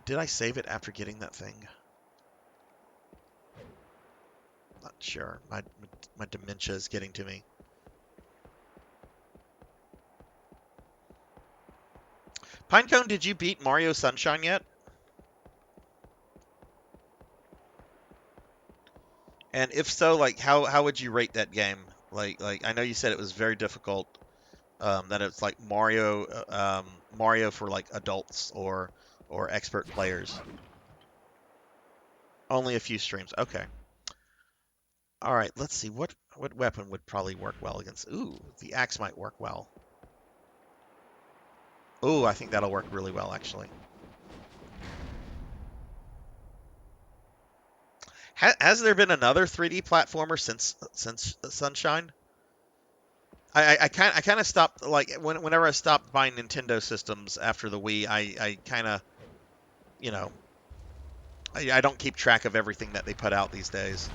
Did I save it after getting that thing? Not sure. My dementia is getting to me. Pinecone, did you beat Mario Sunshine yet? And if so, like how would you rate that game? Like I know you said it was very difficult. That it's like Mario for like adults or expert players. Only a few streams. Okay. All right. Let's see what weapon would probably work well against. Ooh, the axe might work well. Ooh, I think that'll work really well actually. Has there been another 3D platformer since Sunshine? I kind of stopped like whenever I stopped buying Nintendo systems after the Wii, I kind of you know I don't keep track of everything that they put out these days.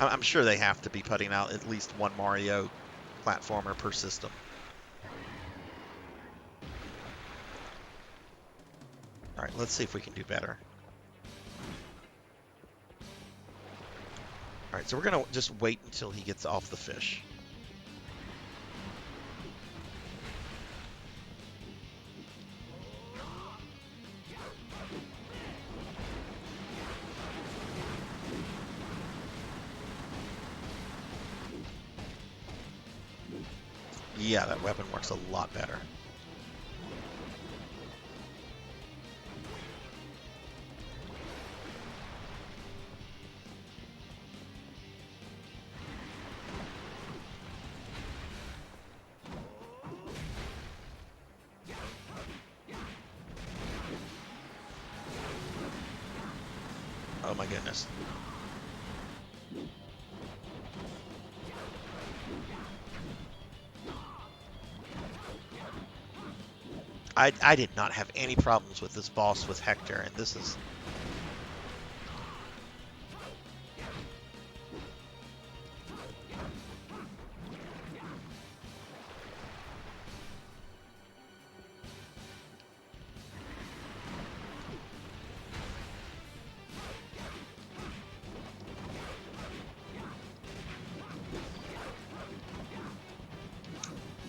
I'm sure they have to be putting out at least one Mario platformer per system. All right, let's see if we can do better. All right, so we're gonna just wait until he gets off the fish. Yeah, that weapon works a lot better. Oh my goodness. I did not have any problems with this boss with Hector, and this is...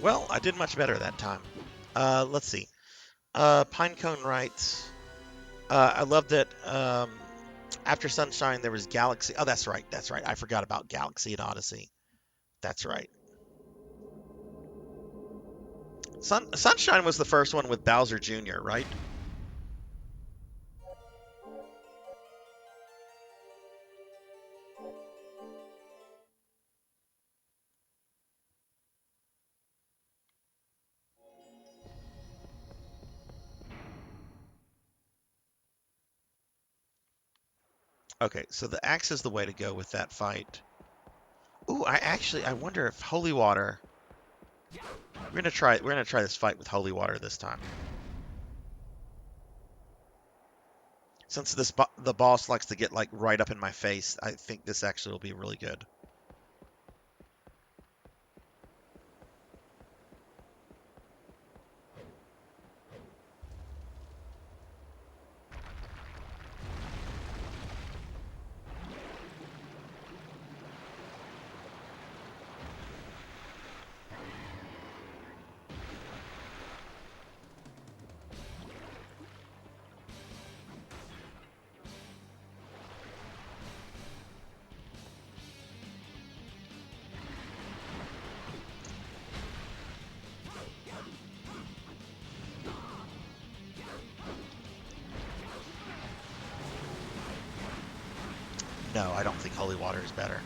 Well, I did much better that time. Let's see. Pinecone writes, I love that after Sunshine there was Galaxy. Oh, that's right. That's right. I forgot about Galaxy and Odyssey. That's right. Sunshine was the first one with Bowser Jr., right? Okay, so the axe is the way to go with that fight. Ooh, I wonder if holy water. We're gonna try this fight with holy water this time. Since the boss likes to get like right up in my face, I think this actually will be really good. No, I don't think holy water is better.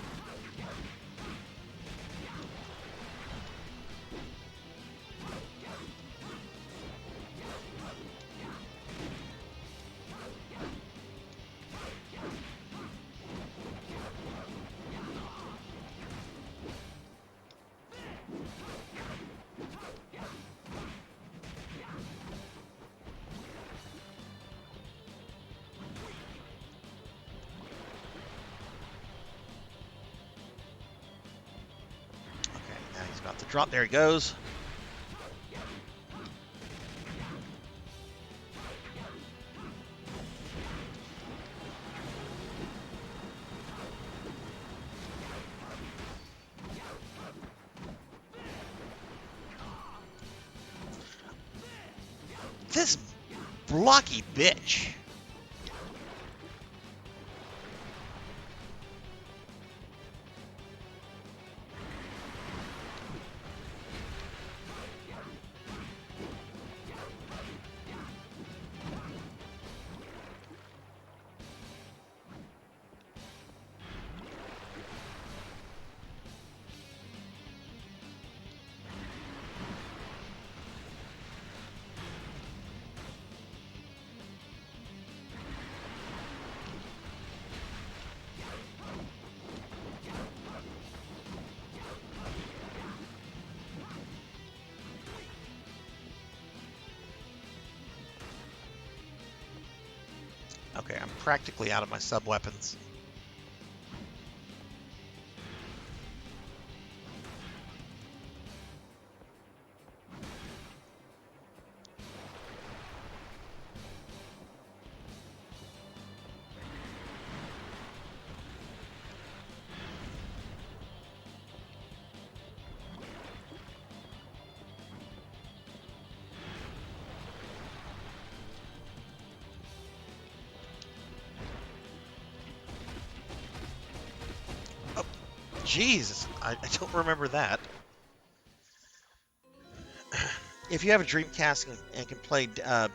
Okay, now he's about to drop. There he goes. This blocky bitch. Okay, I'm practically out of my sub-weapons. Oh, Jesus, I don't remember that. If you have a Dreamcast and can play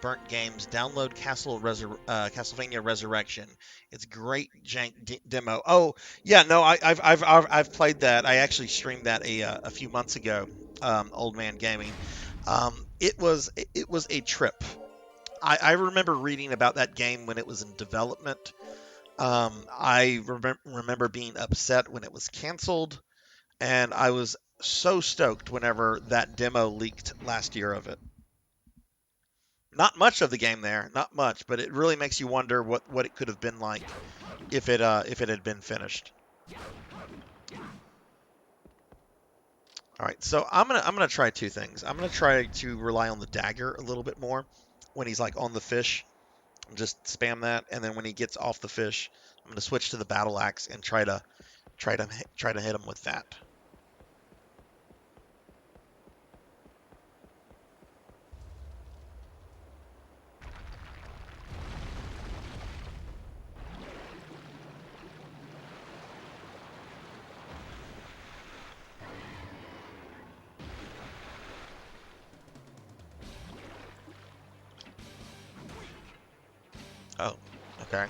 burnt games, download Castlevania Resurrection. It's a great jank demo. Oh yeah, no, I've played that. I actually streamed that a few months ago. Old Man Gaming. It was a trip. I remember reading about that game when it was in development. I remember being upset when it was canceled, and I was so stoked whenever that demo leaked last year of it. Not much of the game there, not much, but it really makes you wonder what it could have been like if it had been finished. All right, so I'm gonna try two things. I'm gonna try to rely on the dagger a little bit more when he's like on the fish, just spam that, and then when he gets off the fish, I'm gonna switch to the battle axe and try to hit him with that. Oh, okay.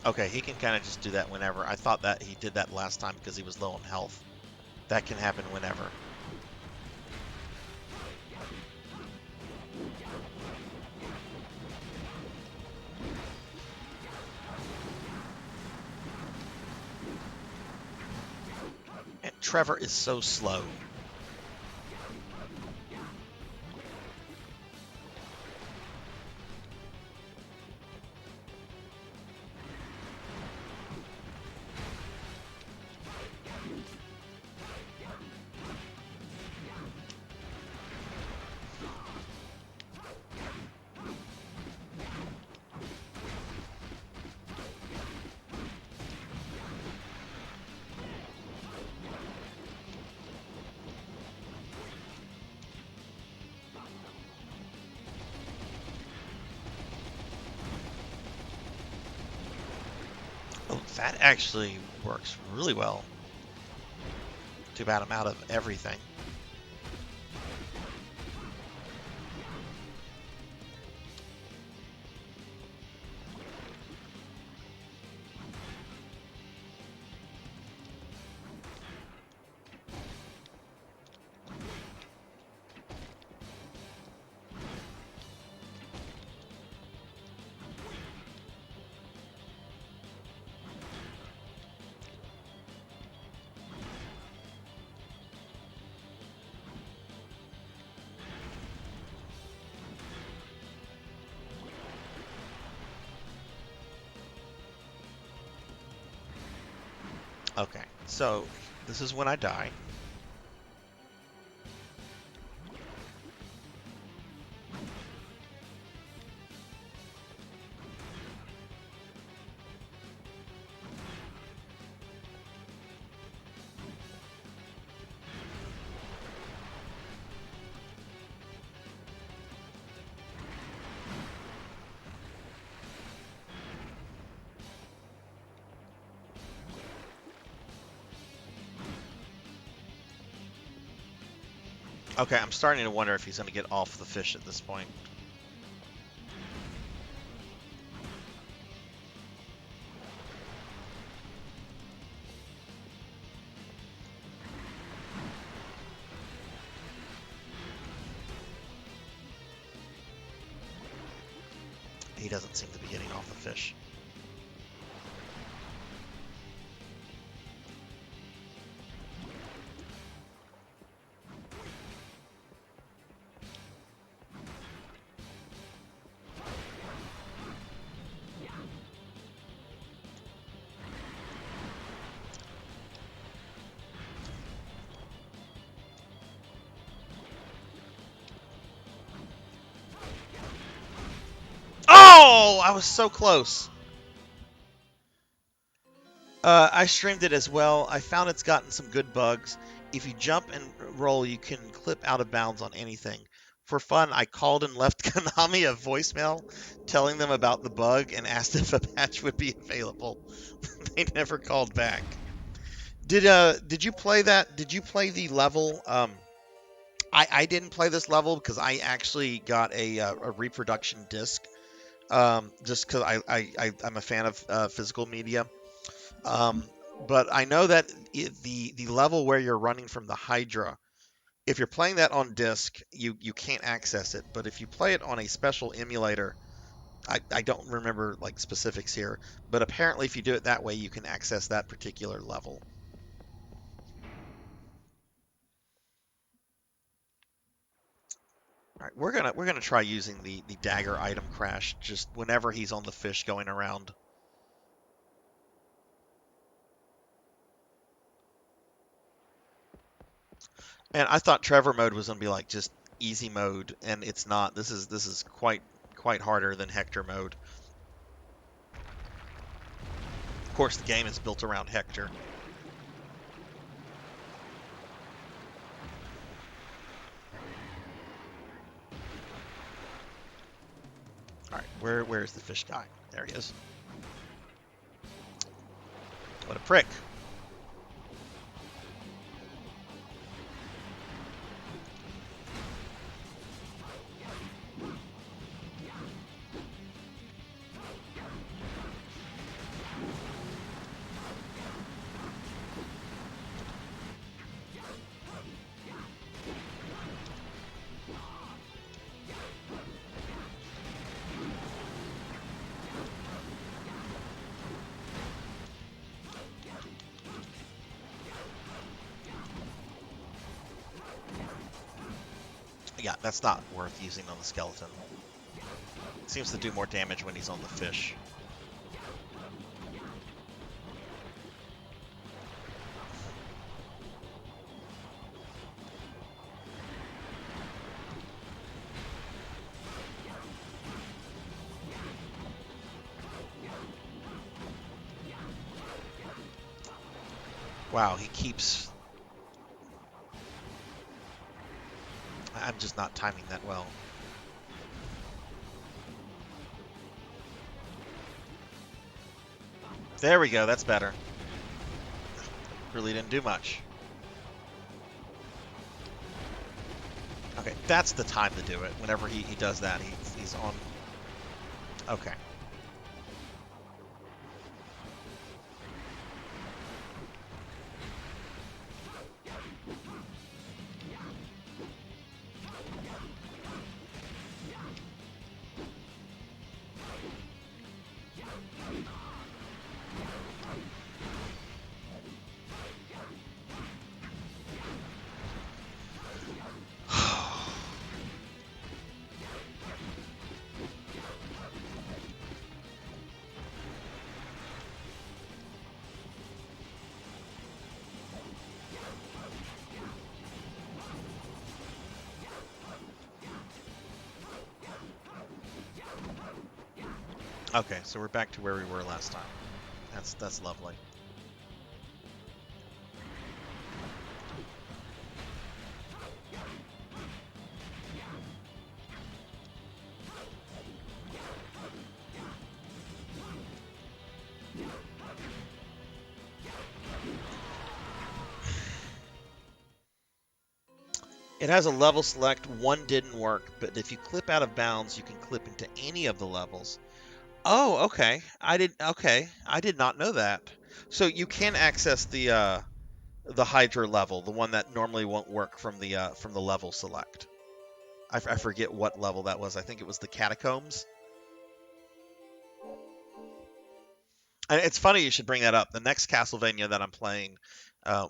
Okay, he can kind of just do that whenever. I thought that he did that last time because he was low on health. That can happen whenever. And Trevor is so slow. Oh, that actually works really well. Too bad I'm out of everything. Okay, so this is when I die. Okay, I'm starting to wonder if he's going to get off the fish at this point. He doesn't seem to be getting off the fish. Oh, I was so close. I streamed it as well. I found it's gotten some good bugs. If you jump and roll, you can clip out of bounds on anything. For fun, I called and left Konami a voicemail telling them about the bug and asked if a patch would be available. They never called back. Did you play that? Did you play the level? I didn't play this level because I actually got a reproduction disc. Just because I'm a fan of physical media. Um, but I know that the level where you're running from the Hydra, if you're playing that on disc, you can't access it. But if you play it on a special emulator, I don't remember like specifics here, but apparently if you do it that way, you can access that particular level. All right, we're gonna try using the dagger item crash just whenever he's on the fish going around. And I thought Trevor mode was gonna be like just easy mode, and it's not. This is quite harder than Hector mode. Of course, the game is built around Hector. All right, where's the fish guy? There he is. What a prick. Yeah, that's not worth using on the skeleton. It seems to do more damage when he's on the fish. Wow, he keeps... I'm just not timing that well. There we go, that's better. Really didn't do much. Okay, that's the time to do it. Whenever he does that, he's on... Okay. Okay, so we're back to where we were last time. That's lovely. It has a level select. One didn't work, but if you clip out of bounds, you can clip into any of the levels. Oh, okay. I did not know that. So you can access the Hydra level, the one that normally won't work from the level select. I forget what level that was. I think it was the catacombs. And it's funny you should bring that up. The next Castlevania that I'm playing,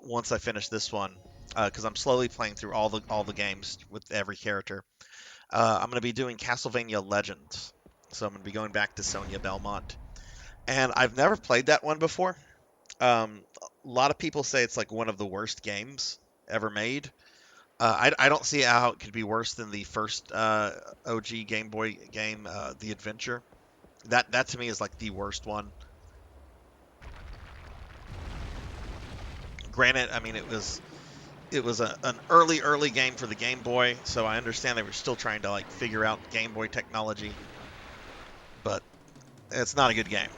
once I finish this one, because I'm slowly playing through all the games with every character. I'm going to be doing Castlevania Legends. So I'm going to be going back to Sonia Belmont, and I've never played that one before. A lot of people say it's like one of the worst games ever made. I don't see how it could be worse than the first OG Game Boy game, The Adventure. That to me is like the worst one. Granted, I mean it was an early game for the Game Boy, so I understand they were still trying to like figure out Game Boy technology, but it's not a good game.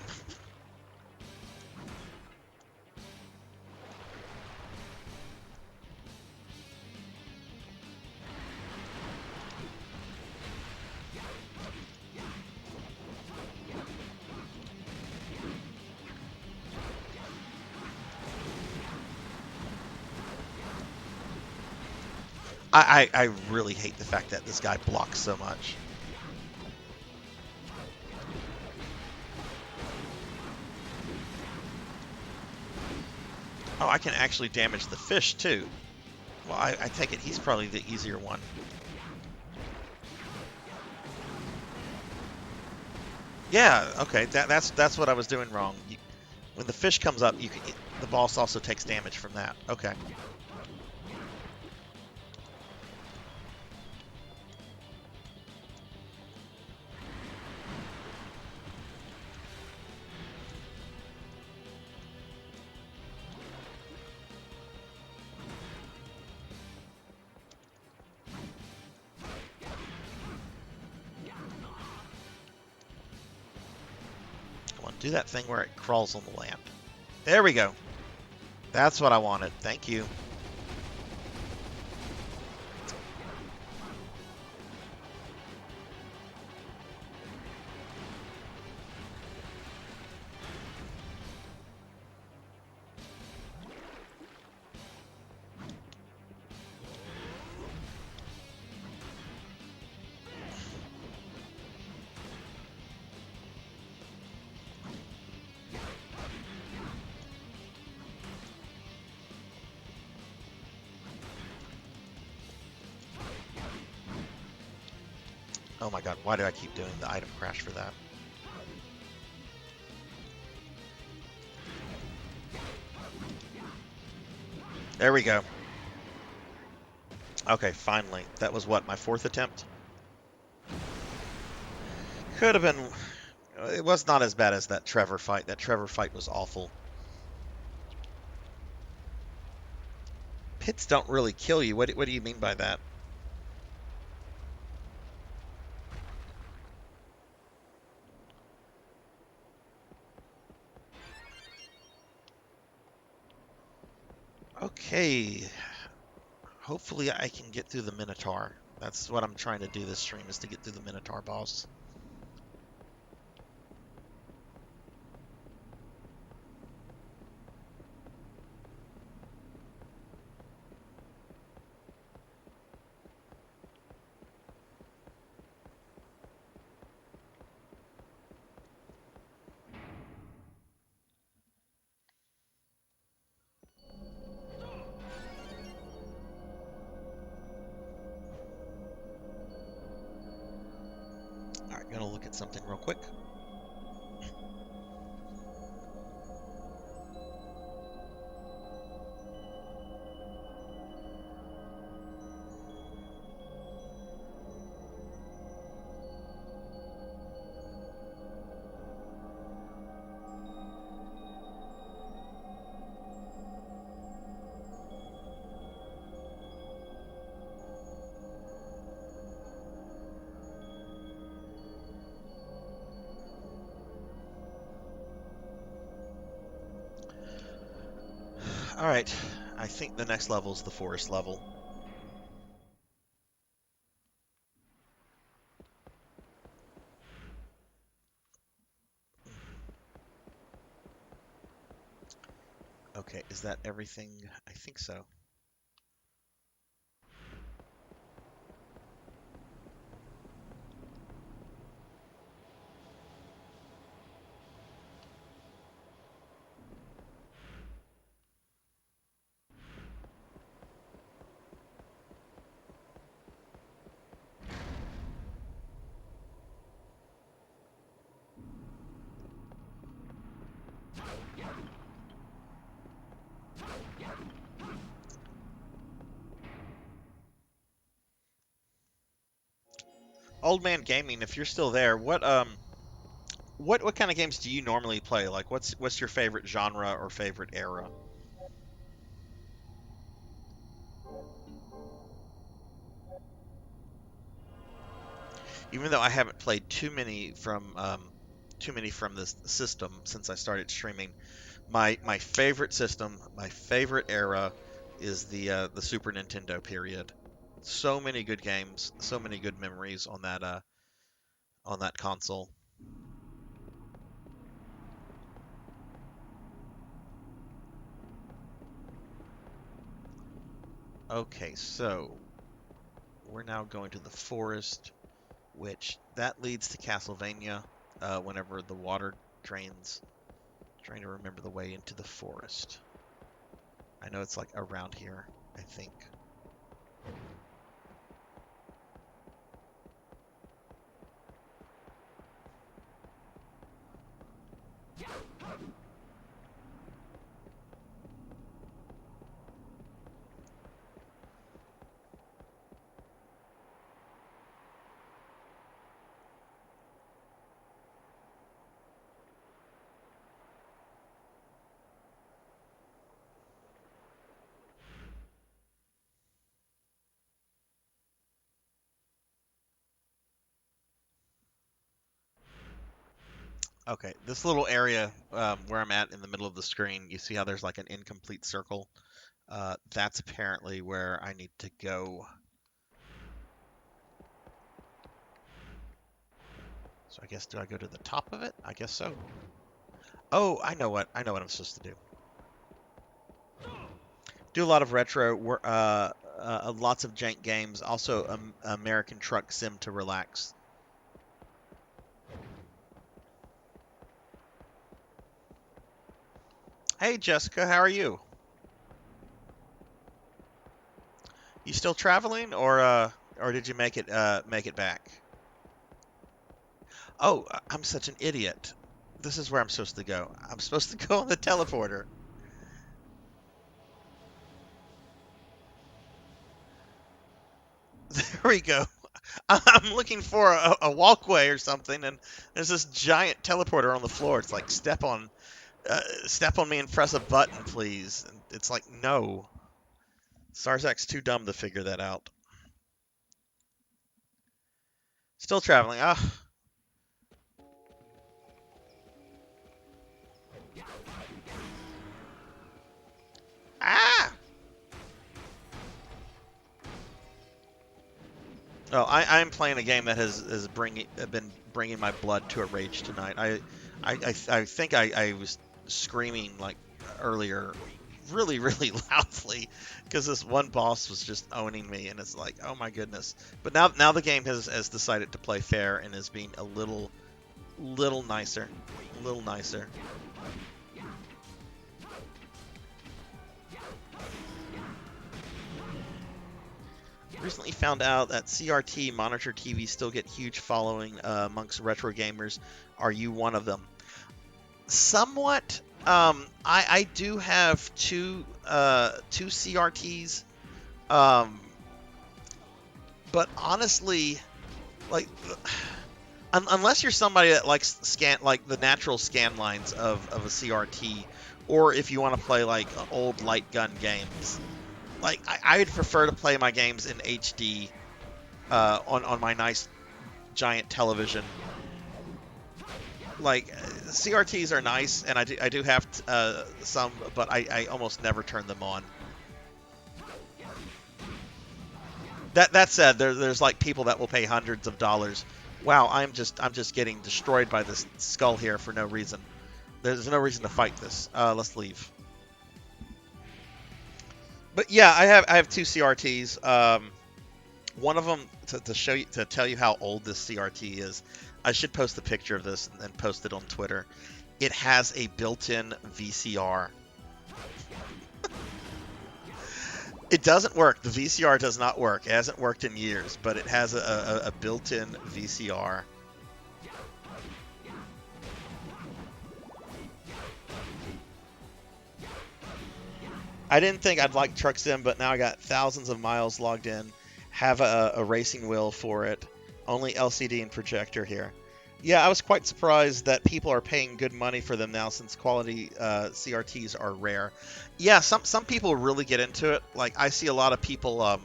I really hate the fact that this guy blocks so much. Oh, I can actually damage the fish too. Well, I take it he's probably the easier one. Yeah, okay, that's what I was doing wrong. When the fish comes up, the boss also takes damage from that. Okay. Come on, do that thing where it crawls on the land. There we go. That's what I wanted. Thank you. Oh my god, why do I keep doing the item crash for that? There we go. Okay, finally. That was what, my fourth attempt? Could have been... It was not as bad as that Trevor fight. That Trevor fight was awful. Pits don't really kill you. What do you mean by that? Okay. Hopefully I can get through the Minotaur. That's what I'm trying to do this stream, is to get through the Minotaur boss. Alright, gonna look at something real quick. All right, I think the next level is the forest level. Okay, is that everything? I think so. Old Man Gaming, if you're still there, what kind of games do you normally play? Like, what's your favorite genre or favorite era? Even though I haven't played too many from this system since I started streaming, my favorite system, my favorite era is the Super Nintendo period. So many good games, so many good memories on that console. Okay, so we're now going to the forest, which that leads to Castlevania. Whenever the water drains, trying to remember the way into the forest. I know it's like around here, I think. Okay, this little area where I'm at in the middle of the screen, you see how there's like an incomplete circle? That's apparently where I need to go. So I guess, do I go to the top of it? I guess so. Oh, I know what I'm supposed to do. Do a lot of retro, lots of jank games. Also, American Truck Sim to relax. Hey, Jessica, how are you? You still traveling, or did you make it back? Oh, I'm such an idiot. This is where I'm supposed to go. I'm supposed to go on the teleporter. There we go. I'm looking for a walkway or something, and there's this giant teleporter on the floor. It's like step on me and press a button, please. And it's like no. Sarzac's too dumb to figure that out. Still traveling. Ah! Oh, I'm playing a game that has been bringing my blood to a rage tonight. I think I was screaming like earlier, really really loudly, because this one boss was just owning me, and it's like, oh my goodness. But now the game has decided to play fair and is being a little nicer, a little nicer. Recently found out that CRT monitor TVs still get huge following amongst retro gamers. Are you one of them? Somewhat. I do have two CRTs, um, but honestly, like unless you're somebody that likes scan like the natural scan lines of a CRT, or if you want to play like old light gun games, like I'd prefer to play my games in HD on my nice giant television. Like CRTs are nice, and I do have some, but I almost never turn them on. That said, there's like people that will pay hundreds of dollars. Wow, I'm just getting destroyed by this skull here for no reason. There's no reason to fight this. Let's leave. But yeah, I have two CRTs. One of them to show you, to tell you how old this CRT is. I should post a picture of this and post it on Twitter. It has a built-in VCR. It doesn't work. The VCR does not work. It hasn't worked in years, but it has a built-in VCR. I didn't think I'd like Truck Sim, but now I got thousands of miles logged in. Have a racing wheel for it. Only LCD and projector here. Yeah, I was quite surprised that people are paying good money for them now, since quality CRTs are rare. Yeah, some people really get into it. Like, I see a lot of people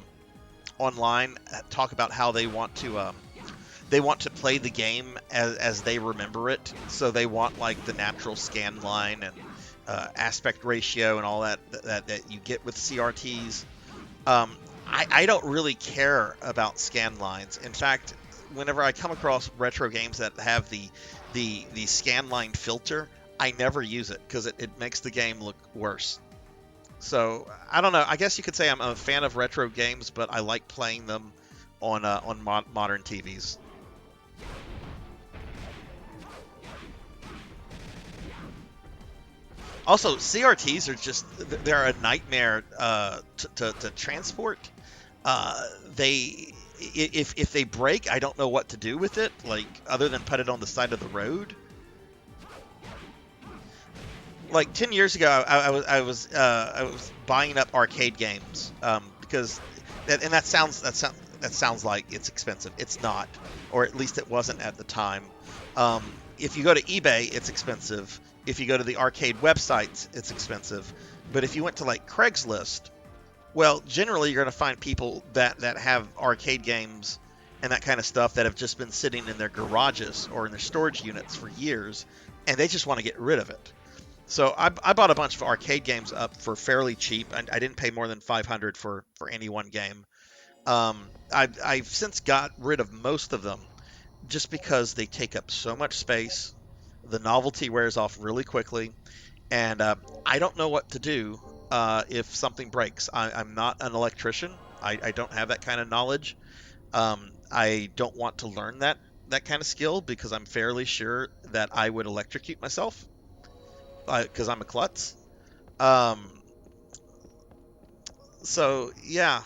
online talk about how they want to play the game as they remember it. So they want like the natural scan line and aspect ratio and all that you get with CRTs. I don't really care about scan lines. In fact, whenever I come across retro games that have the scan line filter, I never use it because it makes the game look worse. So I don't know. I guess you could say I'm a fan of retro games, but I like playing them on modern TVs. Also, CRTs are they're a nightmare to transport. If they break, I don't know what to do with it, like other than put it on the side of the road. Like 10 years ago, I was buying up arcade games because that sounds like it's expensive. It's not, or at least it wasn't at the time. If you go to eBay, it's expensive. If you go to the arcade websites, it's expensive. But if you went to like Craigslist, well, generally you're going to find people that have arcade games and that kind of stuff that have just been sitting in their garages or in their storage units for years, and they just want to get rid of it. So I bought a bunch of arcade games up for fairly cheap. I didn't pay more than $500 for any one game. I've since got rid of most of them just because they take up so much space. The novelty wears off really quickly, and I don't know what to do if something breaks. I'm not an electrician. I don't have that kind of knowledge. I don't want to learn that kind of skill because I'm fairly sure that I would electrocute myself because I'm a klutz. Um, so yeah,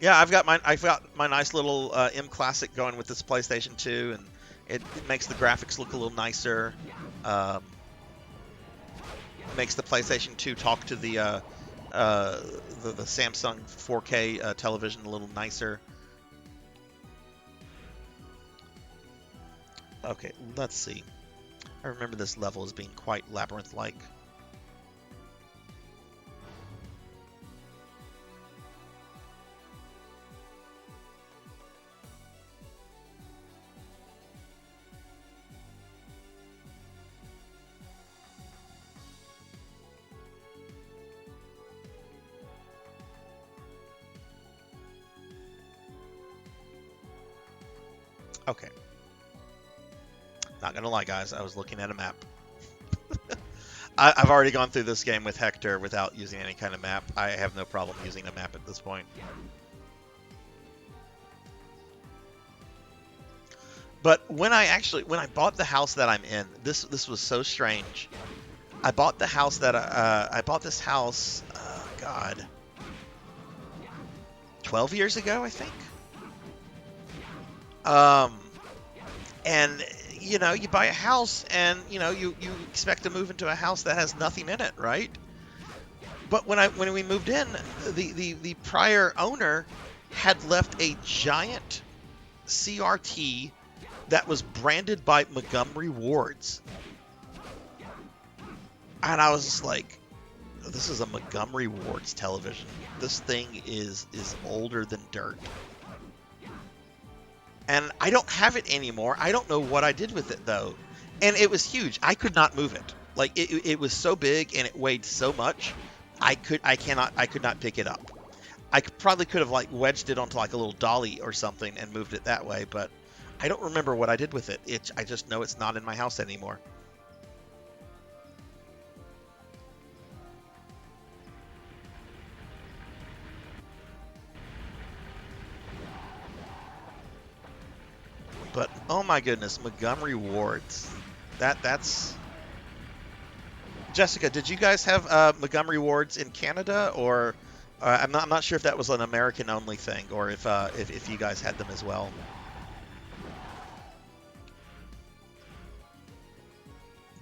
yeah, I've got my nice little M Classic going with this PlayStation 2, and it makes the graphics look a little nicer. Um, Makes the PlayStation 2 talk to the Samsung 4K television a little nicer. Okay, let's see. I remember this level as being quite labyrinth-like. Okay. Not gonna lie, guys, I was looking at a map. I've already gone through this game with Hector without using any kind of map. I have no problem using a map at this point. But when I bought the house that I'm in, this was so strange. I bought the house that I bought this house, God, 12 years ago, I think. And you know, you buy a house and you know you expect to move into a house that has nothing in it, right? But when we moved in, the prior owner had left a giant CRT that was branded by Montgomery Wards. And I was just like, this is a Montgomery Wards television. This thing is older than dirt. and I don't have it anymore. I don't know what I did with it though, and it was huge. I could not move it. Like it was so big and it weighed so much. I could not pick it up. Probably could have like wedged it onto like a little dolly or something and moved it that way, but I don't remember what I did with it. I just know it's not in my house anymore. But oh my goodness, Montgomery wards. That's Jessica. Did you guys have Montgomery wards in Canada, or I'm not sure if that was an American only thing, or if you guys had them as well.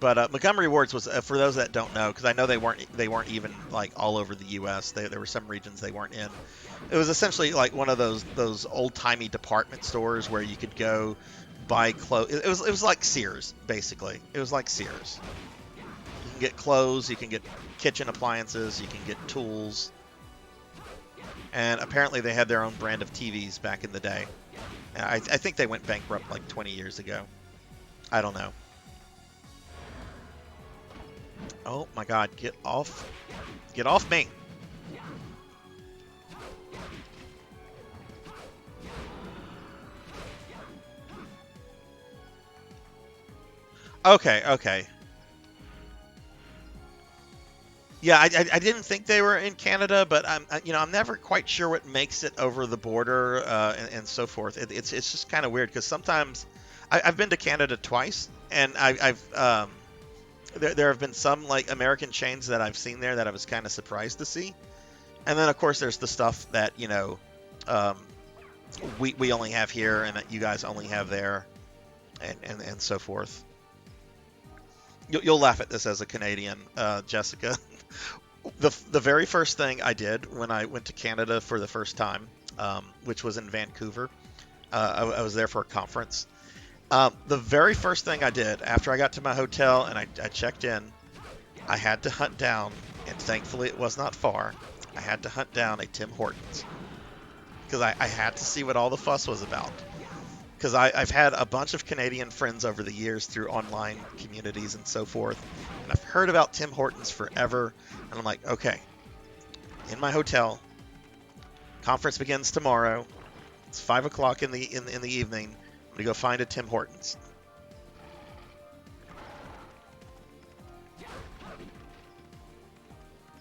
But Montgomery wards was for those that don't know, because I know they weren't even like all over the U.S. There were some regions they weren't in. It was essentially like one of those old timey department stores where you could go buy clothes. It was like Sears basically. It was like Sears. You can get clothes, you can get kitchen appliances, you can get tools, and apparently they had their own brand of TVs back in the day. And I think they went bankrupt like 20 years ago. I don't know. Oh my God! Get off me! Okay, okay. Yeah, I didn't think they were in Canada, but I'm never quite sure what makes it over the border and so forth. It's just kind of weird because sometimes I've been to Canada twice, and there have been some like American chains that I've seen there that I was kind of surprised to see, and then of course there's the stuff that um, we only have here and that you guys only have there, and so forth. You'll laugh at this as a Canadian, Jessica. The very first thing I did when I went to Canada for the first time, which was in Vancouver, I was there for a conference. The very first thing I did after I got to my hotel and I checked in, I had to hunt down, and thankfully it was not far, I had to hunt down a Tim Hortons because I had to see what all the fuss was about. Because I've had a bunch of Canadian friends over the years through online communities and so forth, and I've heard about Tim Hortons forever, and I'm like, okay, in my hotel, conference begins tomorrow, it's 5 o'clock in the evening, I'm gonna go find a Tim Hortons.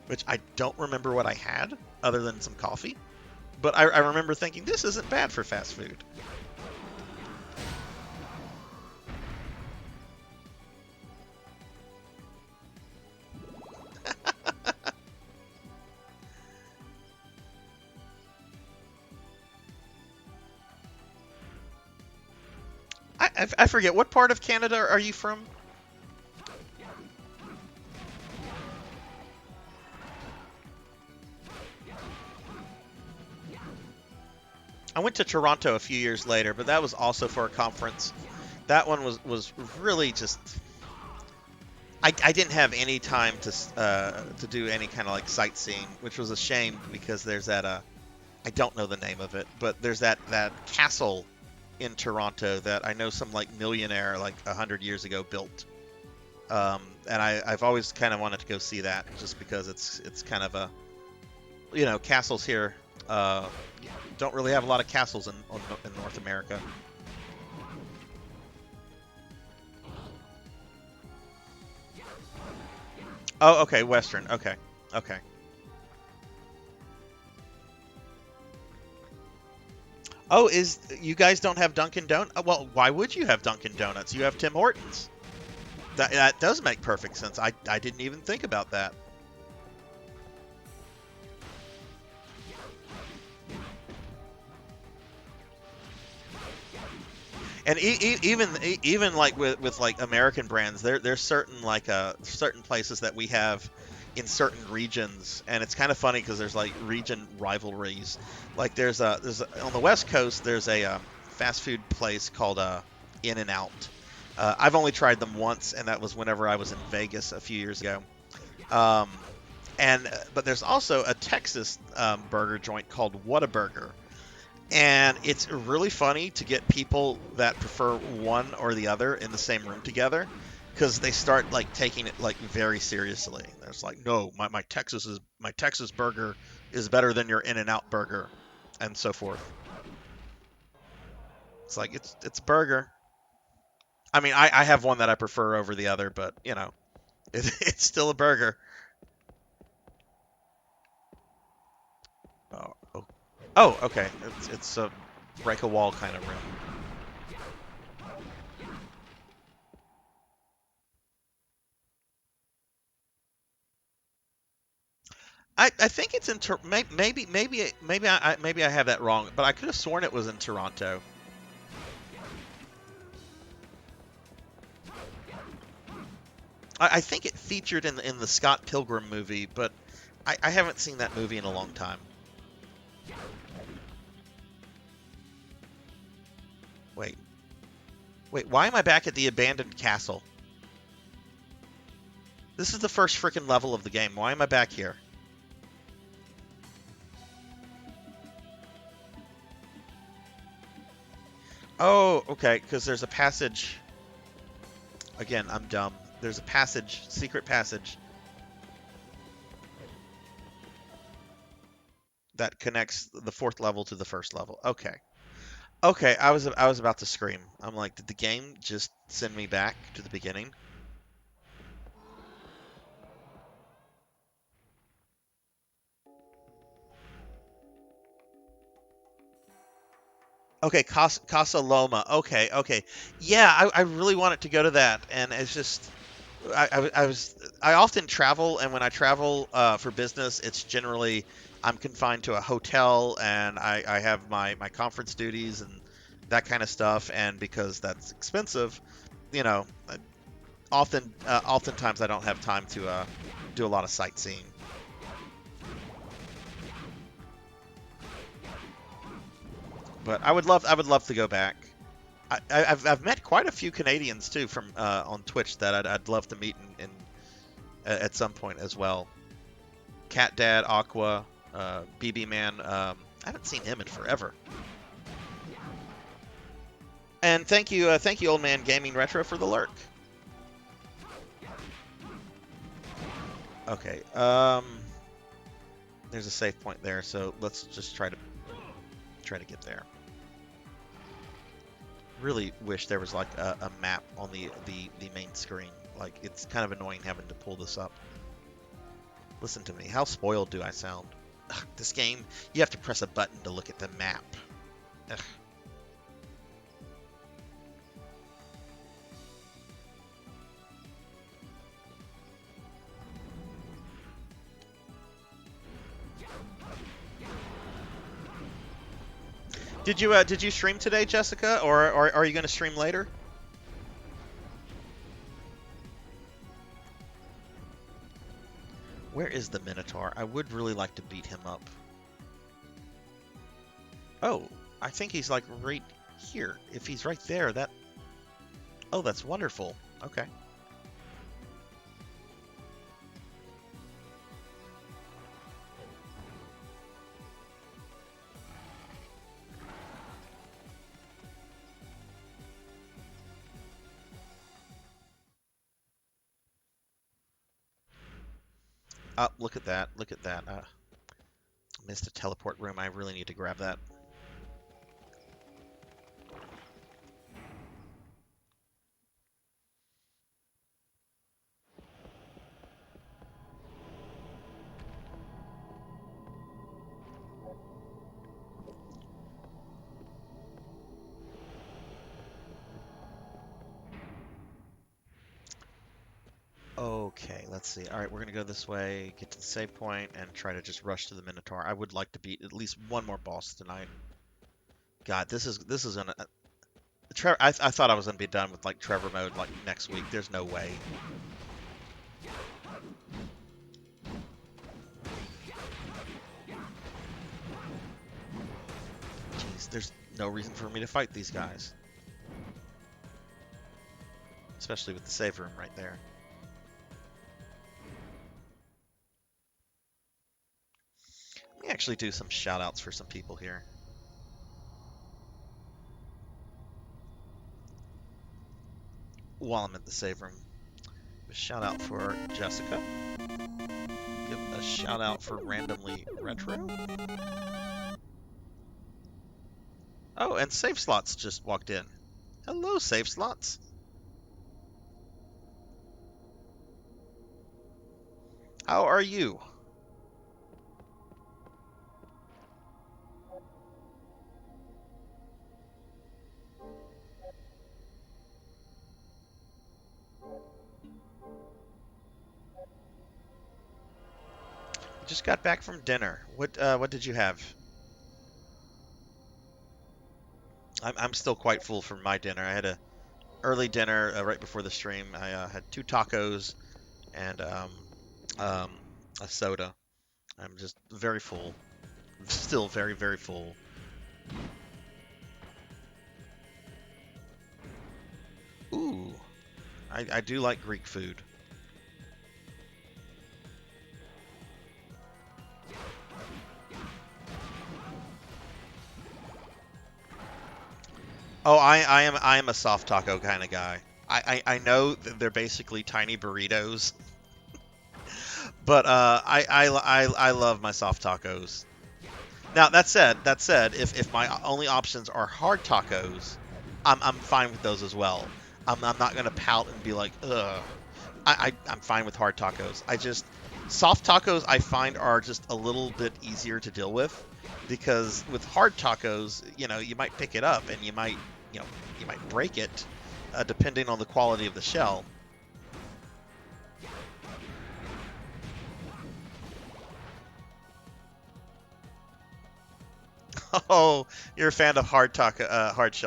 Which I don't remember what I had, other than some coffee, but I remember thinking, this isn't bad for fast food. I forget, what part of Canada are you from? I went to Toronto a few years later, but that was also for a conference. That one was really just. I didn't have any time to do any kind of like sightseeing, which was a shame because there's that I don't know the name of it, but there's that castle in Toronto that I know some like millionaire like 100 years ago built, and I've always kind of wanted to go see that just because it's kind of a castles here don't really have a lot of castles in North America. Oh, okay, Western. Okay, okay. Oh, is you guys don't have Dunkin' Donuts? Well, why would you have Dunkin' Donuts? You have Tim Hortons. That does make perfect sense. I didn't even think about that. And even like with like American brands, there's certain like certain places that we have in certain regions, and it's kind of funny because there's like region rivalries. Like there's on the West Coast there's a fast food place called In and Out. I've only tried them once, and that was whenever I was in Vegas a few years ago. Um, but there's also a Texas burger joint called Whataburger, And it's really funny to get people that prefer one or the other in the same room together because they start like taking it like very seriously. It's like, no, my Texas burger is better than your In-N-Out burger, and so forth. It's like it's burger. I mean, I have one that I prefer over the other, but you know, it's still a burger. Oh, oh, oh, okay. It's a break a wall kind of room. I think it's in maybe I have that wrong, but I could have sworn it was in Toronto. I think it featured in the Scott Pilgrim movie, but I haven't seen that movie in a long time. Wait, wait, why am I back at the abandoned castle? This is the first freaking level of the game. Why am I back here? Oh, okay, because there's a passage. Again, I'm dumb. There's a passage, secret passage that connects the fourth level to the first level. Okay. Okay, I was about to scream. I'm like, did the game just send me back to the beginning? Okay, Casa Loma. Okay, okay. Yeah, I really wanted to go to that, and it's just I often travel, and when I travel for business, it's generally I'm confined to a hotel, and I have my conference duties and that kind of stuff, and because that's expensive, you know, oftentimes I don't have time to do a lot of sightseeing. But I would love to go back. I've met quite a few Canadians too from on Twitch that I'd love to meet in at some point as well. Cat Dad, Aqua, BB Man. I haven't seen him in forever. And thank you, Old Man Gaming Retro, for the lurk. Okay, there's a save point there, so let's just try to get there. Really wish there was like a map on the main screen. Like, it's kind of annoying having to pull this up. Listen to me. How spoiled do I sound? Ugh, this game, you have to press a button to look at the map. Ugh. Did you stream today, Jessica, or are you going to stream later? Where is the Minotaur? I would really like to beat him up. Oh, I think he's like right here. If he's right there, that... Oh, that's wonderful. Okay. Look at that. Look at that. Missed a teleport room. I really need to grab that. Okay, let's see. All right, we're gonna go this way, get to the save point, and try to just rush to the Minotaur. I would like to beat at least one more boss tonight. God, this is gonna. I thought I was gonna be done with like Trevor mode like next week. There's no way. Jeez, there's no reason for me to fight these guys, especially with the save room right there. Let me actually do some shout outs for some people here. while I'm at the save room, a shout out for Jessica. Give a shout out for Randomly Retro. Oh, and Save Slots just walked in. Hello, Save Slots. How are you? Just got back from dinner. What did you have? I'm still quite full from my dinner. I had a early dinner right before the stream. I had 2 tacos and um, a soda. I'm just very full. Still very, very full. Ooh, I do like Greek food. Oh, I am a soft taco kind of guy. I know that they're basically tiny burritos, but I love my soft tacos. Now that said, if my only options are hard tacos, I'm fine with those as well. I'm not gonna pout and be like, ugh. I'm fine with hard tacos. I just soft tacos I find are just a little bit easier to deal with because with hard tacos, you might pick it up and you know, you might break it depending on the quality of the shell. Oh, you're a fan of hard shell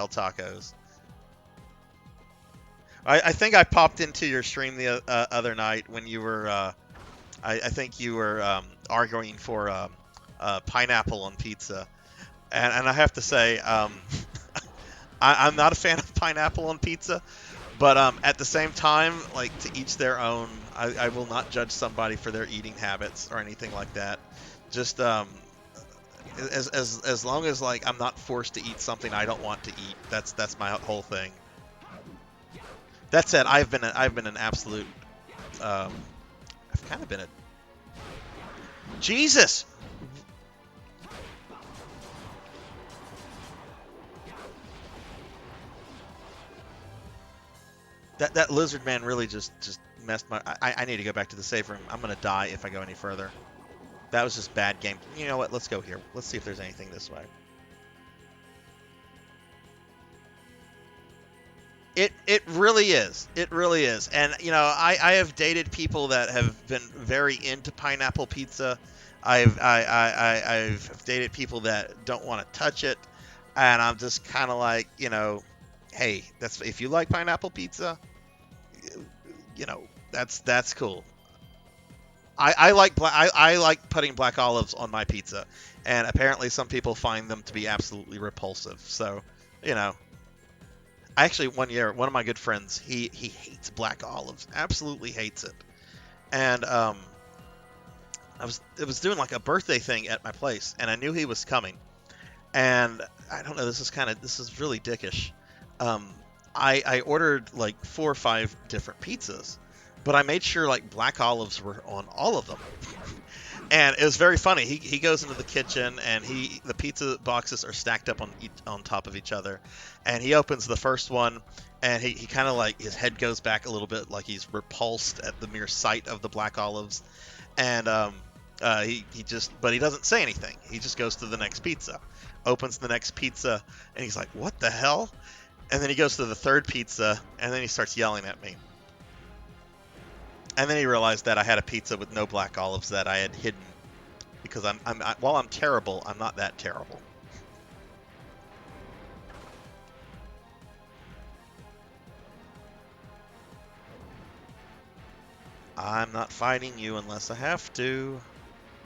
tacos. I think I popped into your stream the other night when you were I think you were arguing for pineapple on pizza, and I have to say I'm not a fan of pineapple on pizza, but at the same time, like to each their own. I will not judge somebody for their eating habits or anything like that. Just as long as like I'm not forced to eat something I don't want to eat. That's my whole thing. That said, I've been an absolute I've kind of been a Jesus. That lizard man really just messed my. I need to go back to the save room. I'm gonna die if I go any further. That was just bad game. You know what? Let's go here. Let's see if there's anything this way. It really is. It really is. And I have dated people that have been very into pineapple pizza. I've dated people that don't want to touch it, and I'm just kind of like, hey, that's if you like pineapple pizza, that's cool. I like putting black olives on my pizza, and apparently some people find them to be absolutely repulsive. So, you know, I actually one year one of my good friends he hates black olives, absolutely hates it, and I was doing like a birthday thing at my place, and I knew he was coming, and I don't know, this is really dickish. Um, I ordered like 4 or 5 different pizzas, but I made sure like black olives were on all of them. And it was very funny. He goes into the kitchen and the pizza boxes are stacked up on top of each other, and he opens the first one, and he kind of like his head goes back a little bit, like he's repulsed at the mere sight of the black olives, and he just but he doesn't say anything. He just goes to the next pizza, opens the next pizza, and he's like, "What the hell?" And then he goes to the third pizza, and then he starts yelling at me. And then he realized that I had a pizza with no black olives that I had hidden because while I'm terrible, I'm not that terrible. I'm not fighting you unless I have to.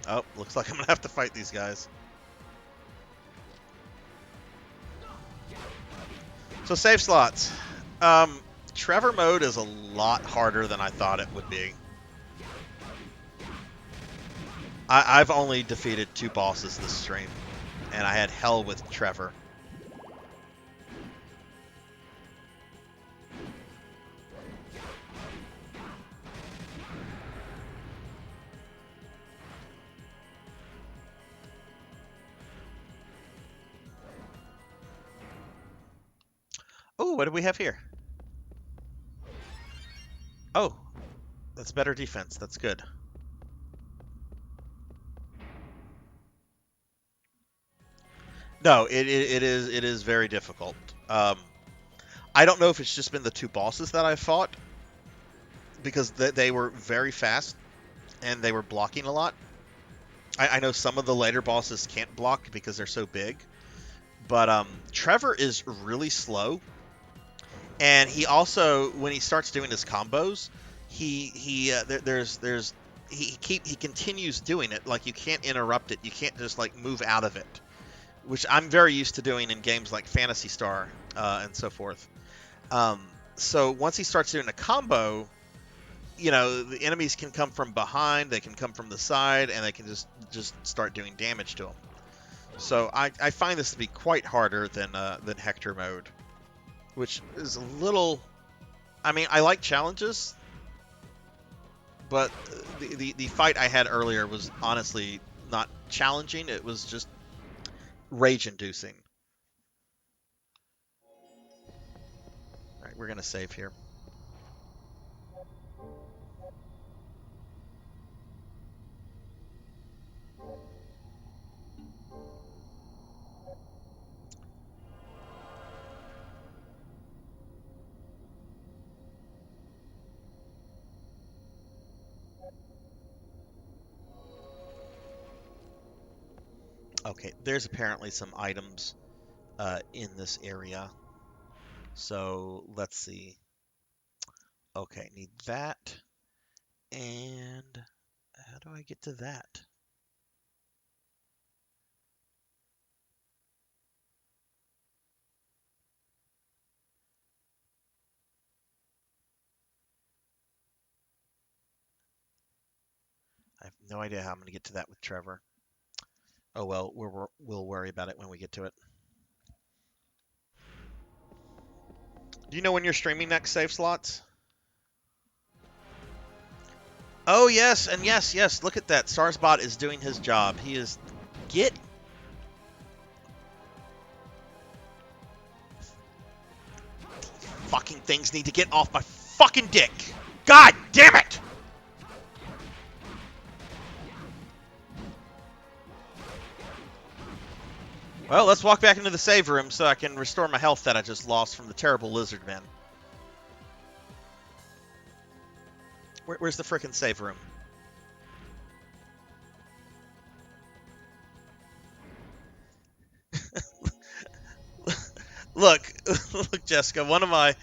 Oh, looks like I'm gonna have to fight these guys. So save slots. Trevor mode is a lot harder than I thought it would be. I've only defeated 2 bosses this stream, and I had hell with Trevor. Ooh, what do we have here? Oh, that's better defense. That's good. No, it is very difficult. I don't know if it's just been the two bosses that I fought because they were very fast and they were blocking a lot. I know some of the later bosses can't block because they're so big, but Trevor is really slow, and he also when he starts doing his combos, he continues doing it. Like you can't interrupt it. You can't just like move out of it, which I'm very used to doing in games like Phantasy Star and so forth. Um, so once he starts doing a combo, the enemies can come from behind, they can come from the side, and they can just start doing damage to him. So I find this to be quite harder than Hector mode, which is a little. I mean, I like challenges, but the fight I had earlier was honestly not challenging. It was just rage-inducing. All right, we're gonna save here. Okay, there's apparently some items in this area. So let's see. Okay, need that. And how do I get to that? I have no idea how I'm going to get to that with Trevor. Oh well, we'll worry about it when we get to it. Do you know when you're streaming next, Save Slots? Oh yes, and yes, look at that. Sarsbot is doing his job. He is get fucking things need to get off my fucking dick. God damn it! Well, let's walk back into the save room so I can restore my health that I just lost from the terrible lizard men. Where's the frickin' save room? Look, look, Jessica. One of my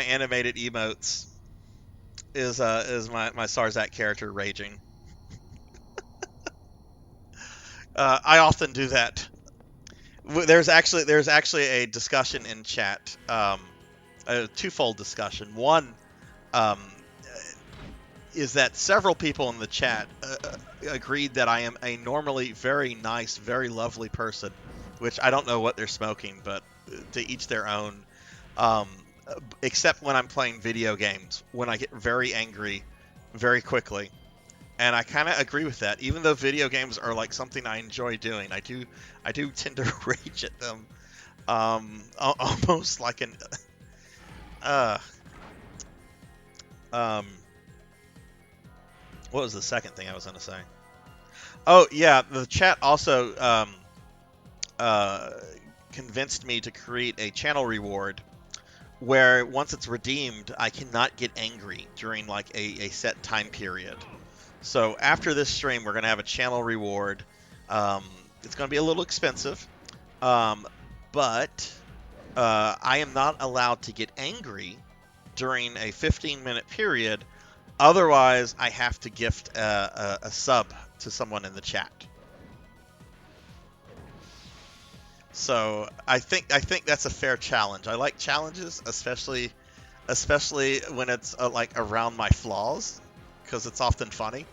animated emotes is my Sarzac character raging. I often do that. There's actually a discussion in chat, a twofold discussion. One um, is that several people in the chat agreed that I am a normally very nice, very lovely person, which I don't know what they're smoking, but to each their own. Um, Except when I'm playing video games, when I get very angry very quickly. And I kind of agree with that. Even though video games are like something I enjoy doing, I do tend to rage at them, almost like an uh, um. What was the second thing I was going to say? Oh yeah, the chat also uh, convinced me to create a channel reward where once it's redeemed, I cannot get angry during like a set time period. So after this stream, we're going to have a channel reward. It's going to be a little expensive, but I am not allowed to get angry during a 15-minute period. Otherwise, I have to gift a sub to someone in the chat. So I think that's a fair challenge. I like challenges, especially when it's like around my flaws, because it's often funny.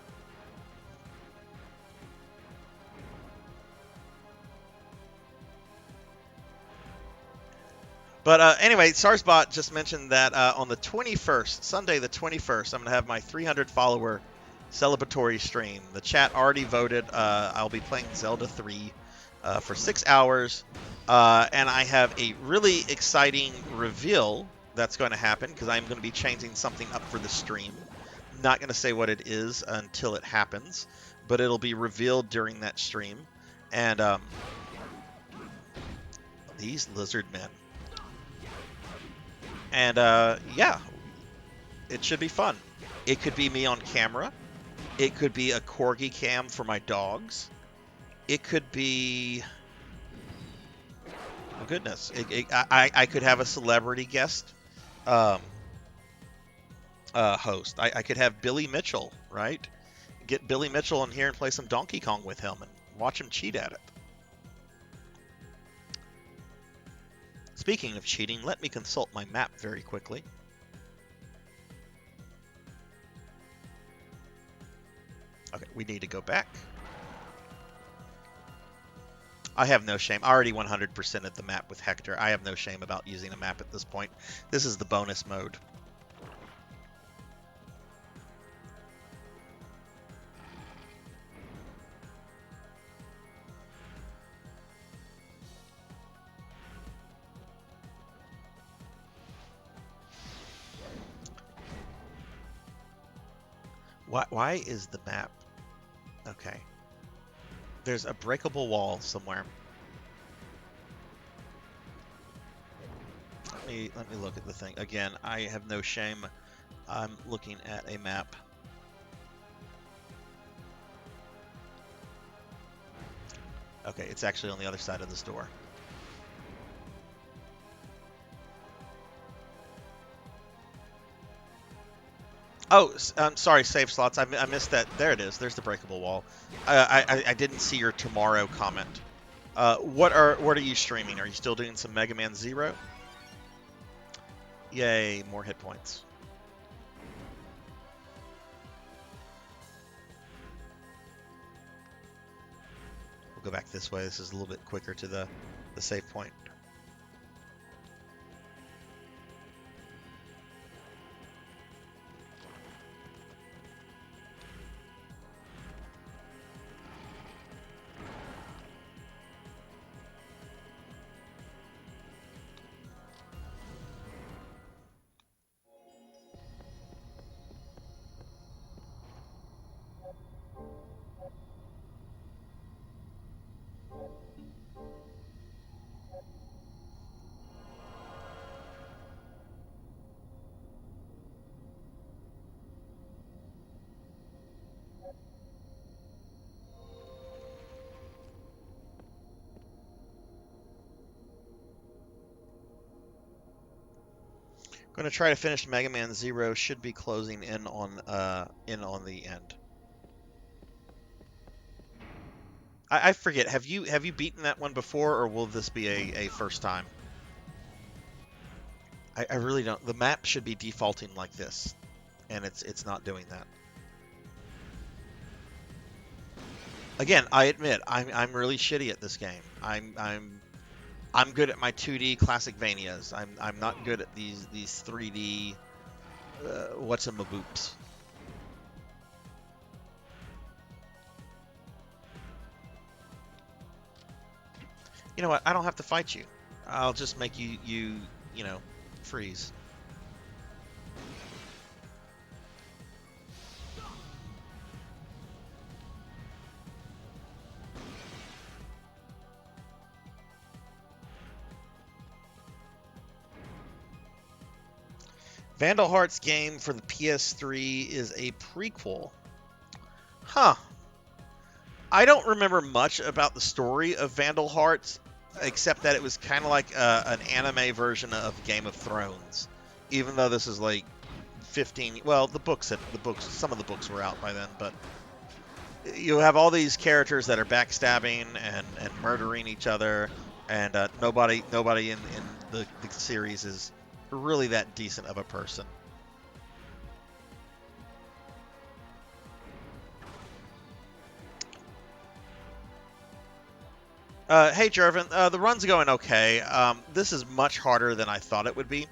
But anyway, Sarsbot just mentioned that on the 21st, Sunday the 21st, I'm going to have my 300 follower celebratory stream. The chat already voted. I'll be playing Zelda 3 for 6 hours. And I have a really exciting reveal that's going to happen because I'm going to be changing something up for the stream. Not going to say what it is until it happens, but it'll be revealed during that stream. And these lizard men. And yeah, it should be fun. It could be me on camera. It could be a corgi cam for my dogs. It could be... Oh, goodness. I could have a celebrity guest host. I could have Billy Mitchell, right? Get Billy Mitchell in here and play some Donkey Kong with him and watch him cheat at it. Speaking of cheating, let me consult my map very quickly. Okay, we need to go back. I have no shame. I already 100%ed the map with Hector. I have no shame about using a map at this point. This is the bonus mode. Why is the map... Okay. There's a breakable wall somewhere. Let me look at the thing. Again, I have no shame. I'm looking at a map. Okay, it's actually on the other side of this door. Oh, I'm sorry, save slots. I missed that. There it is. There's the breakable wall. I didn't see your tomorrow comment. What are you streaming? Are you still doing some Mega Man Zero? Yay, more hit points. We'll go back this way. This is a little bit quicker to the save point. Going to try to finish Mega Man Zero. Should be closing in on the end. I forget. Have you beaten that one before, or will this be a first time? I really don't. The map should be defaulting like this, and it's not doing that. Again, I admit I'm really shitty at this game. I'm good at my 2D classic Vanias. I'm not good at these 3D what's-a-ma-boops. You know what? I don't have to fight you. I'll just make you know, freeze. Vandal Hearts game for the PS3 is a prequel. Huh. I don't remember much about the story of Vandal Hearts, except that it was kind of like an anime version of Game of Thrones. Even though this is like 15... Well, some of the books were out by then, but you have all these characters that are backstabbing and murdering each other, and nobody in the series is really that decent of a person. Hey Jervin, the run's going okay. This is much harder than I thought it would be.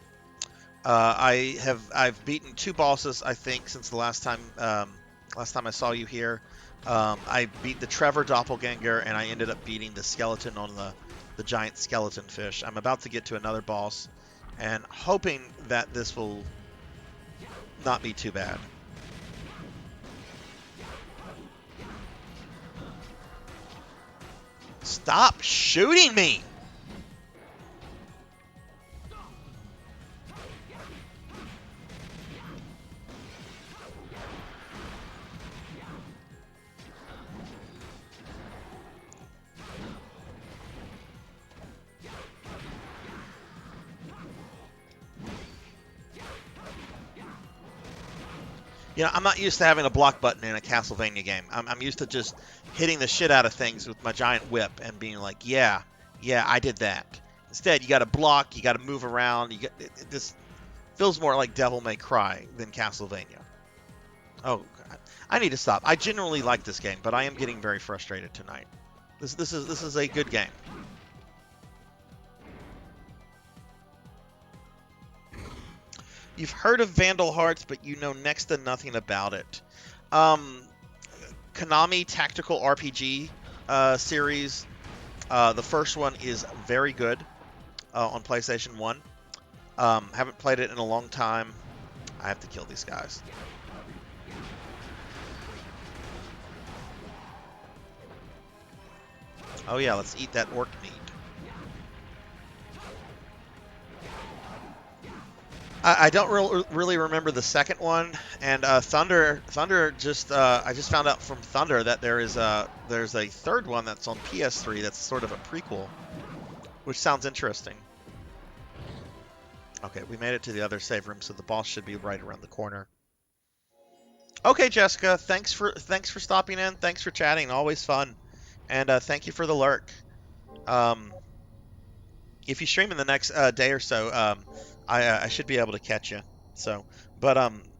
I've beaten 2 bosses, I think, since the last time I saw you here. I beat the Trevor doppelganger, and I ended up beating the skeleton on the giant skeleton fish. I'm about to get to another boss, and hoping that this will not be too bad. Stop shooting me! You know, I'm not used to having a block button in a Castlevania game. I'm used to just hitting the shit out of things with my giant whip and being like, yeah, I did that. Instead, you got to block, you got to move around. It just feels more like Devil May Cry than Castlevania. Oh, God. I need to stop. I genuinely like this game, but I am getting very frustrated tonight. This is a good game. You've heard of Vandal Hearts, but you know next to nothing about it. Konami Tactical RPG series. The first one is very good on PlayStation 1. Haven't played it in a long time. I have to kill these guys. Oh yeah, let's eat that orc meat. I don't really remember the second one, and Thunder just I just found out from Thunder that there's a third one that's on PS3 that's sort of a prequel, which sounds interesting. Okay, we made it to the other save room, so the boss should be right around the corner. Okay, Jessica, thanks for stopping in, thanks for chatting, always fun, and thank you for the lurk. If you stream in the next day or so, I should be able to catch you. So, but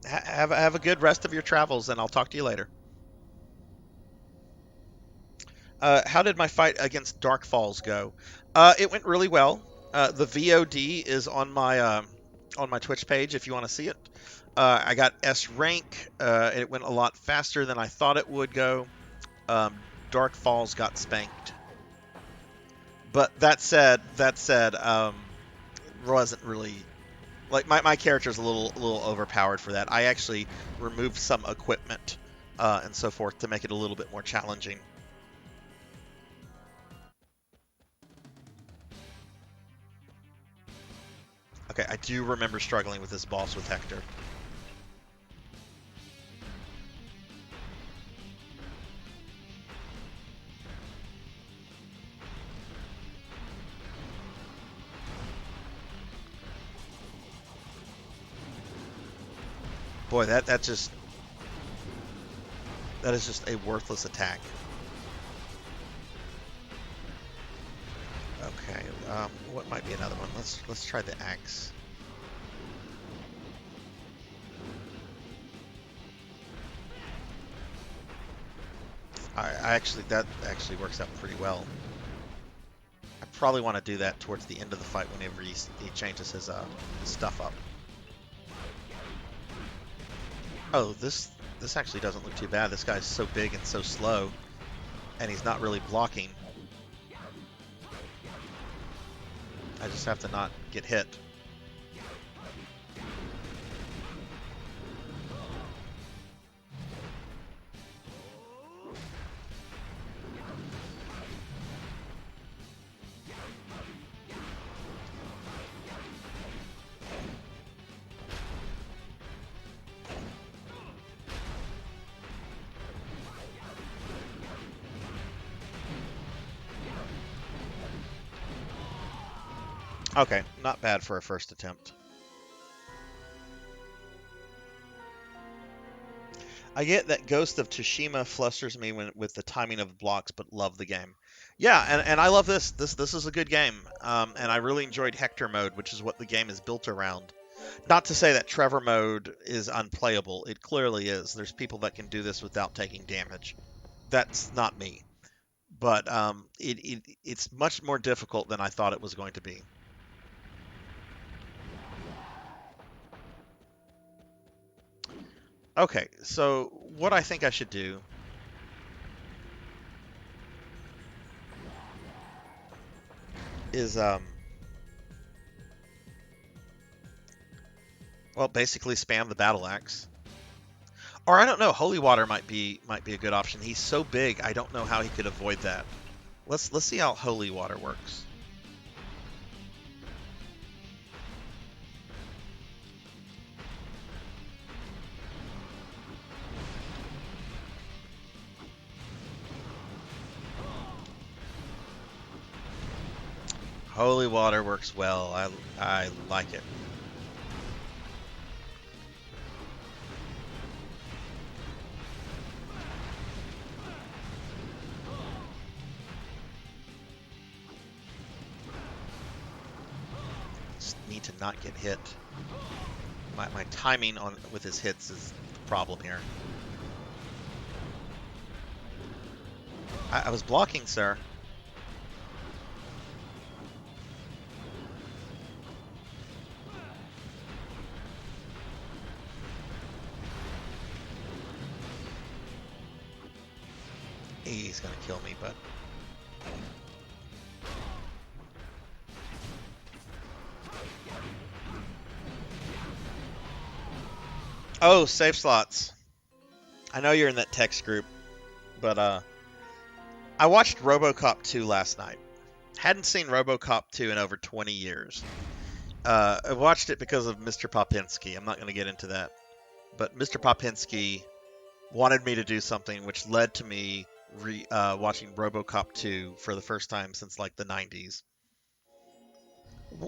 have a good rest of your travels, and I'll talk to you later. How did my fight against Dark Falls go? It went really well. The VOD is on my Twitch page if you want to see it. I got S rank. It went a lot faster than I thought it would go. Dark Falls got spanked. But that said, wasn't really like my character's a little overpowered for that. I actually removed some equipment and so forth to make it a little bit more challenging. Okay, I do remember struggling with this boss with Hector. Boy, that is just a worthless attack. Okay, what might be another one? Let's try the axe. That actually works out pretty well. I probably want to do that towards the end of the fight whenever he changes his stuff up. Oh, this actually doesn't look too bad. This guy's so big and so slow, and he's not really blocking. I just have to not get hit. Okay, not bad for a first attempt. I get that Ghost of Tsushima flusters me with the timing of blocks, but love the game. Yeah, and I love this. This is a good game, and I really enjoyed Hector mode, which is what the game is built around. Not to say that Trevor mode is unplayable. It clearly is. There's people that can do this without taking damage. That's not me. But it's much more difficult than I thought it was going to be. Okay, so what I think I should do is well, basically spam the battle axe. Or I don't know, holy water might be a good option. He's so big, I don't know how he could avoid that. Let's see how holy water works. Holy water works well. I like it. Just need to not get hit. My timing on with his hits is the problem here. I was blocking, sir. He's gonna kill me, but oh, save slots. I know you're in that text group, but I watched RoboCop 2 last night. Hadn't seen RoboCop 2 in over 20 years. I watched it because of Mr. Popinski. I'm not going to get into that. But Mr. Popinski wanted me to do something which led to me watching RoboCop 2 for the first time since like the 90s.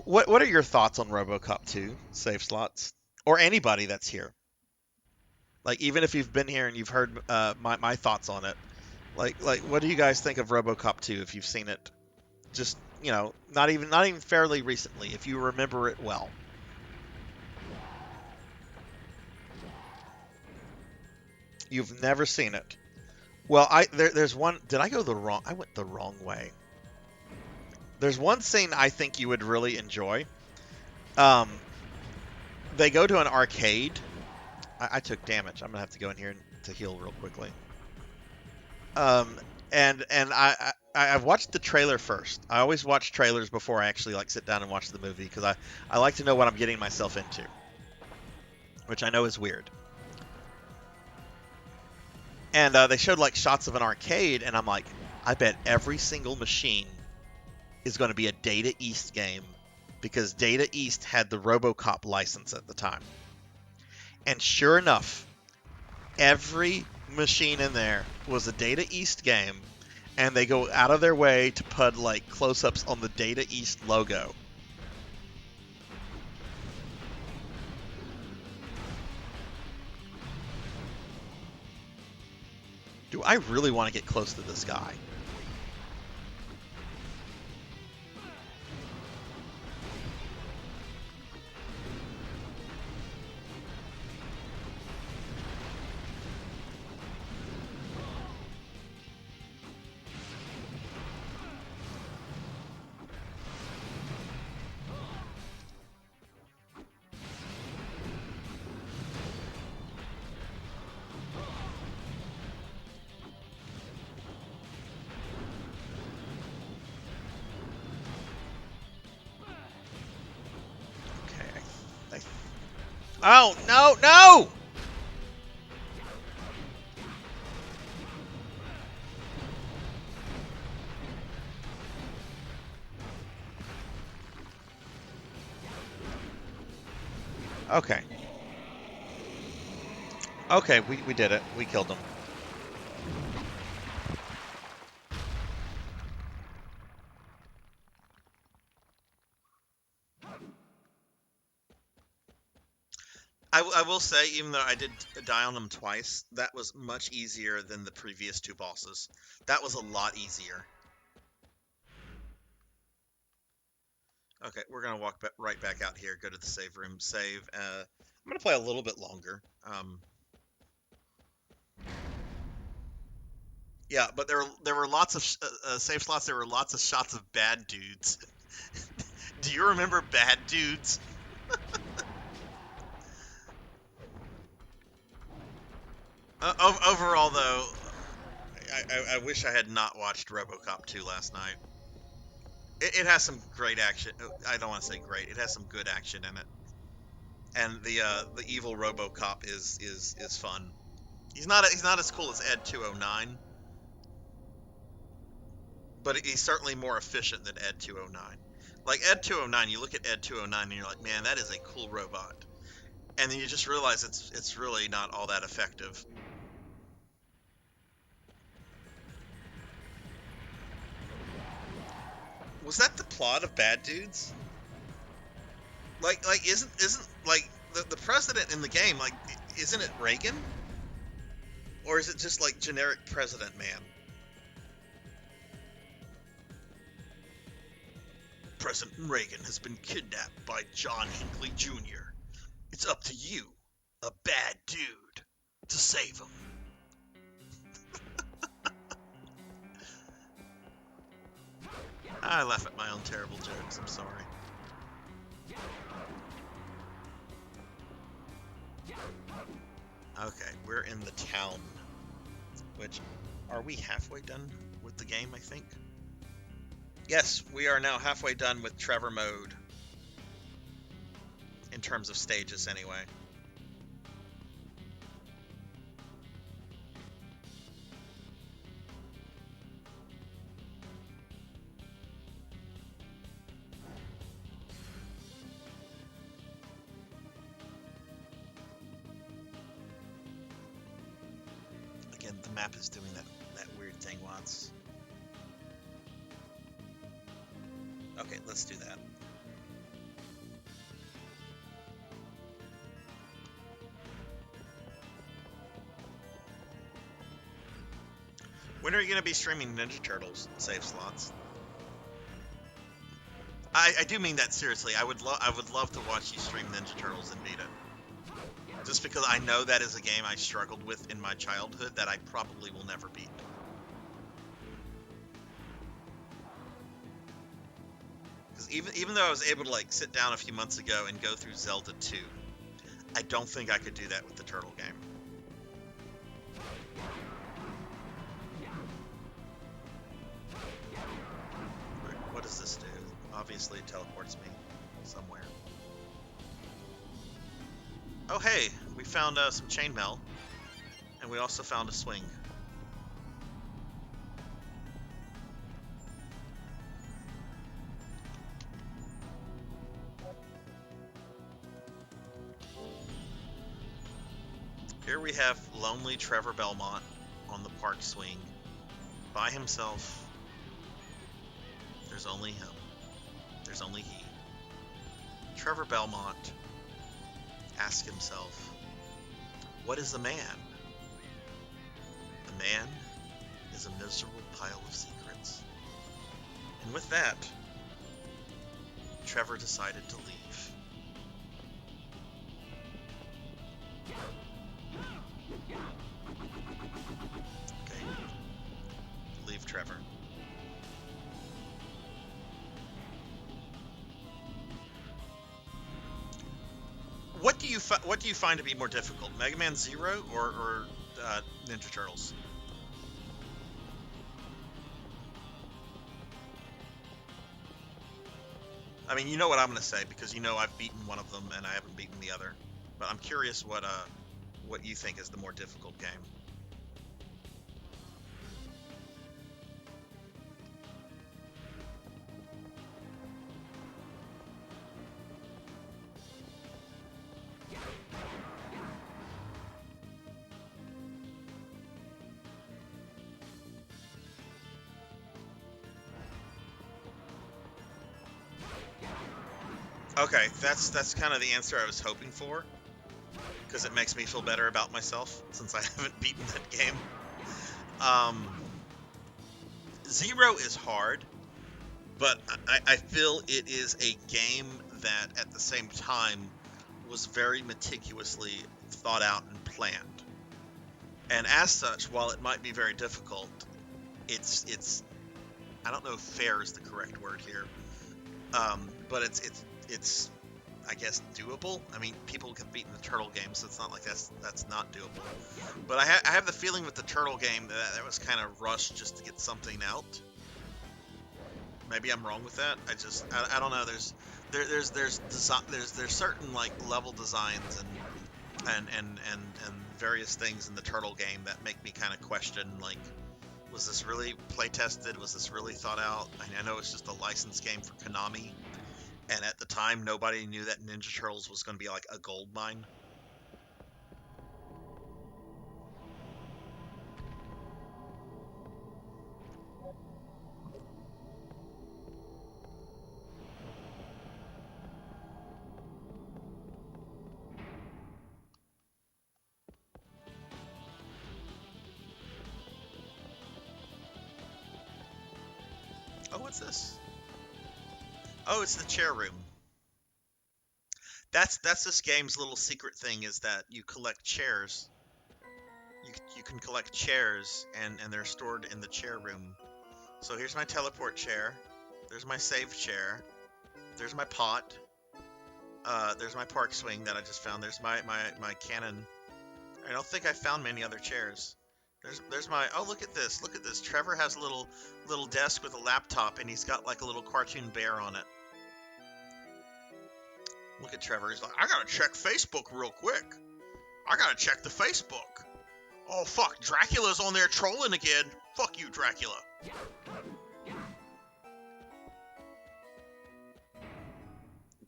What are your thoughts on RoboCop 2 save slots? Or anybody that's here? Like even if you've been here and you've heard my thoughts on it. Like what do you guys think of RoboCop 2 if you've seen it? Just, not even fairly recently if you remember it well. You've never seen it. Well, there's one. Did I go the wrong? I went the wrong way. There's one scene I think you would really enjoy. Um, they go to an arcade. I took damage. I'm gonna have to go in here to heal real quickly. Um, and I've watched the trailer first. I always watch trailers before I actually like sit down and watch the movie because I like to know what I'm getting myself into, which I know is weird. And they showed like shots of an arcade, and I'm like, I bet every single machine is going to be a Data East game because Data East had the RoboCop license at the time. And sure enough, every machine in there was a Data East game, and they go out of their way to put like close-ups on the Data East logo. Do I really want to get close to this guy? Okay. Oh, no, no! Okay. Okay, we did it. We killed him. I will say, even though I did die on them twice, that was much easier than the previous two bosses. That was a lot easier. Okay, we're gonna walk right back out here, go to the save room, save. I'm gonna play a little bit longer. Yeah, but there were lots of save slots. There were lots of shots of bad dudes. Do you remember bad dudes? Overall, though, I wish I had not watched RoboCop 2 last night. It has some great action. I don't want to say great. It has some good action in it. And the evil RoboCop is fun. He's not as cool as Ed 209, but he's certainly more efficient than Ed 209. Like Ed 209, you look at Ed 209 and you're like, man, that is a cool robot. And then you just realize it's really not all that effective. Was that the plot of Bad Dudes? Like isn't like the president in the game, like, isn't it Reagan? Or is it just like generic President Man? President Reagan has been kidnapped by John Hinckley Jr. It's up to you, a bad dude, to save him. I laugh at my own terrible jokes, I'm sorry. Okay, we're in the town. Which, are we halfway done with the game, I think? Yes, we are now halfway done with Trevor mode. In terms of stages, anyway. Again, the map is doing that weird thing once. Okay, let's do that. When are you going to be streaming Ninja Turtles save slots? I do mean that seriously. I would love to watch you stream Ninja Turtles and beat it. Just because I know that is a game I struggled with in my childhood that I probably will never beat. Because even though I was able to like sit down a few months ago and go through Zelda 2, I don't think I could do that with the Turtle game. What does this do? Obviously it teleports me somewhere. Oh hey, we found some chainmail, and we also found a swing. Here we have lonely Trevor Belmont on the park swing, by himself. There's only him. There's only he. Trevor Belmont asks himself, what is a man? A man is a miserable pile of secrets. And with that, Trevor decided to leave. Okay. Leave Trevor. What do you find to be more difficult, Mega Man Zero or Ninja Turtles? I mean, you know what I'm gonna say because you know I've beaten one of them and I haven't beaten the other. But I'm curious what you think is the more difficult game. Okay, that's kind of the answer I was hoping for, because it makes me feel better about myself since I haven't beaten that game. Zero is hard, but I feel it is a game that at the same time was very meticulously thought out and planned. And as such, while it might be very difficult, it's I don't know if fair is the correct word here, but it's I guess doable. I mean, people have beaten the Turtle game, so it's not like that's not doable. But I have the feeling with the Turtle game that it was kind of rushed just to get something out. Maybe I'm wrong with that. I don't know. There's certain like level designs and various things in the Turtle game that make me kind of question, like, was this really play tested? Was this really thought out? I know it's just a licensed game for Konami, and at the time nobody knew that Ninja Turtles was going to be like a gold mine. Oh, what's this? Oh, it's the chair room. That's this game's little secret thing, is that you collect chairs. You can collect chairs, and they're stored in the chair room. So here's my teleport chair. There's my save chair. There's my pot. There's my park swing that I just found. There's my cannon. I don't think I found many other chairs. There's my, oh, look at this. Look at this. Trevor has a little desk with a laptop, and he's got like a little cartoon bear on it. Look at Trevor. He's like, I gotta check Facebook real quick. I gotta check the Facebook. Oh fuck, Dracula's on there trolling again. Fuck you, Dracula.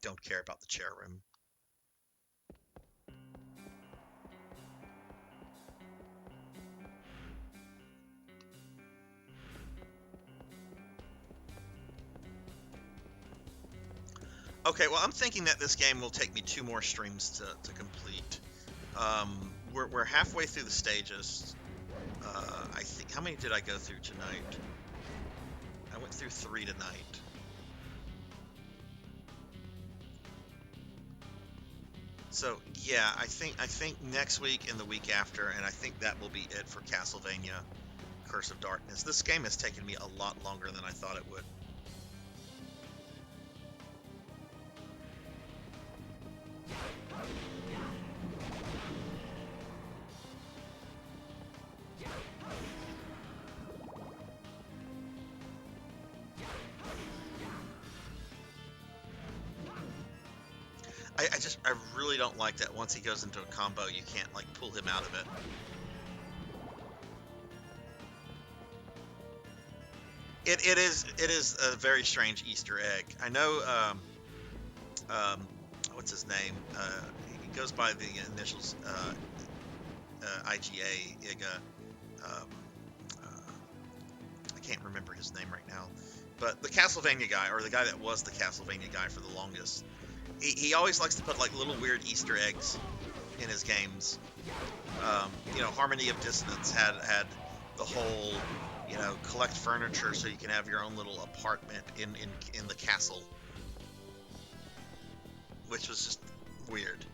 Don't care about the chair room. Okay, well, I'm thinking that this game will take me 2 more streams to complete. We're halfway through the stages. I think, how many did I go through tonight? I went through 3 tonight. So yeah, I think next week and the week after, and I think that will be it for Castlevania Curse of Darkness. This game has taken me a lot longer than I thought it would. I really don't like that once he goes into a combo, you can't like pull him out of it. It is a very strange Easter egg. I know, what's his name? He goes by the initials IGA, IGA. I can't remember his name right now. But the Castlevania guy, or the guy that was the Castlevania guy for the longest, he always likes to put like little weird Easter eggs in his games. You know, Harmony of Dissonance had the whole, you know, collect furniture so you can have your own little apartment in the castle, which was just weird.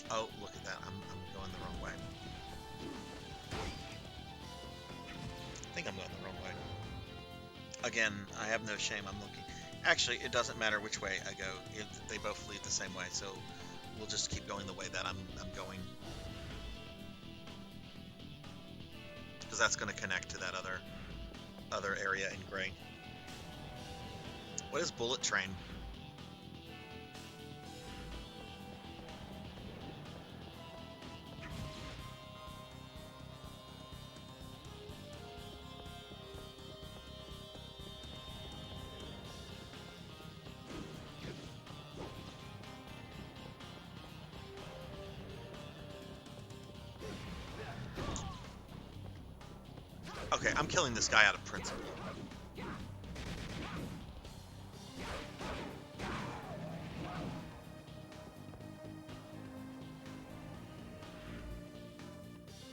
Oh, look at that. I'm going the wrong way. I think I'm going the wrong way. Again, I have no shame. I'm looking. Actually, it doesn't matter which way I go. They both lead the same way, so we'll just keep going the way that I'm going. Because that's going to connect to that other area in gray. What is Bullet Train? Okay, I'm killing this guy out of principle.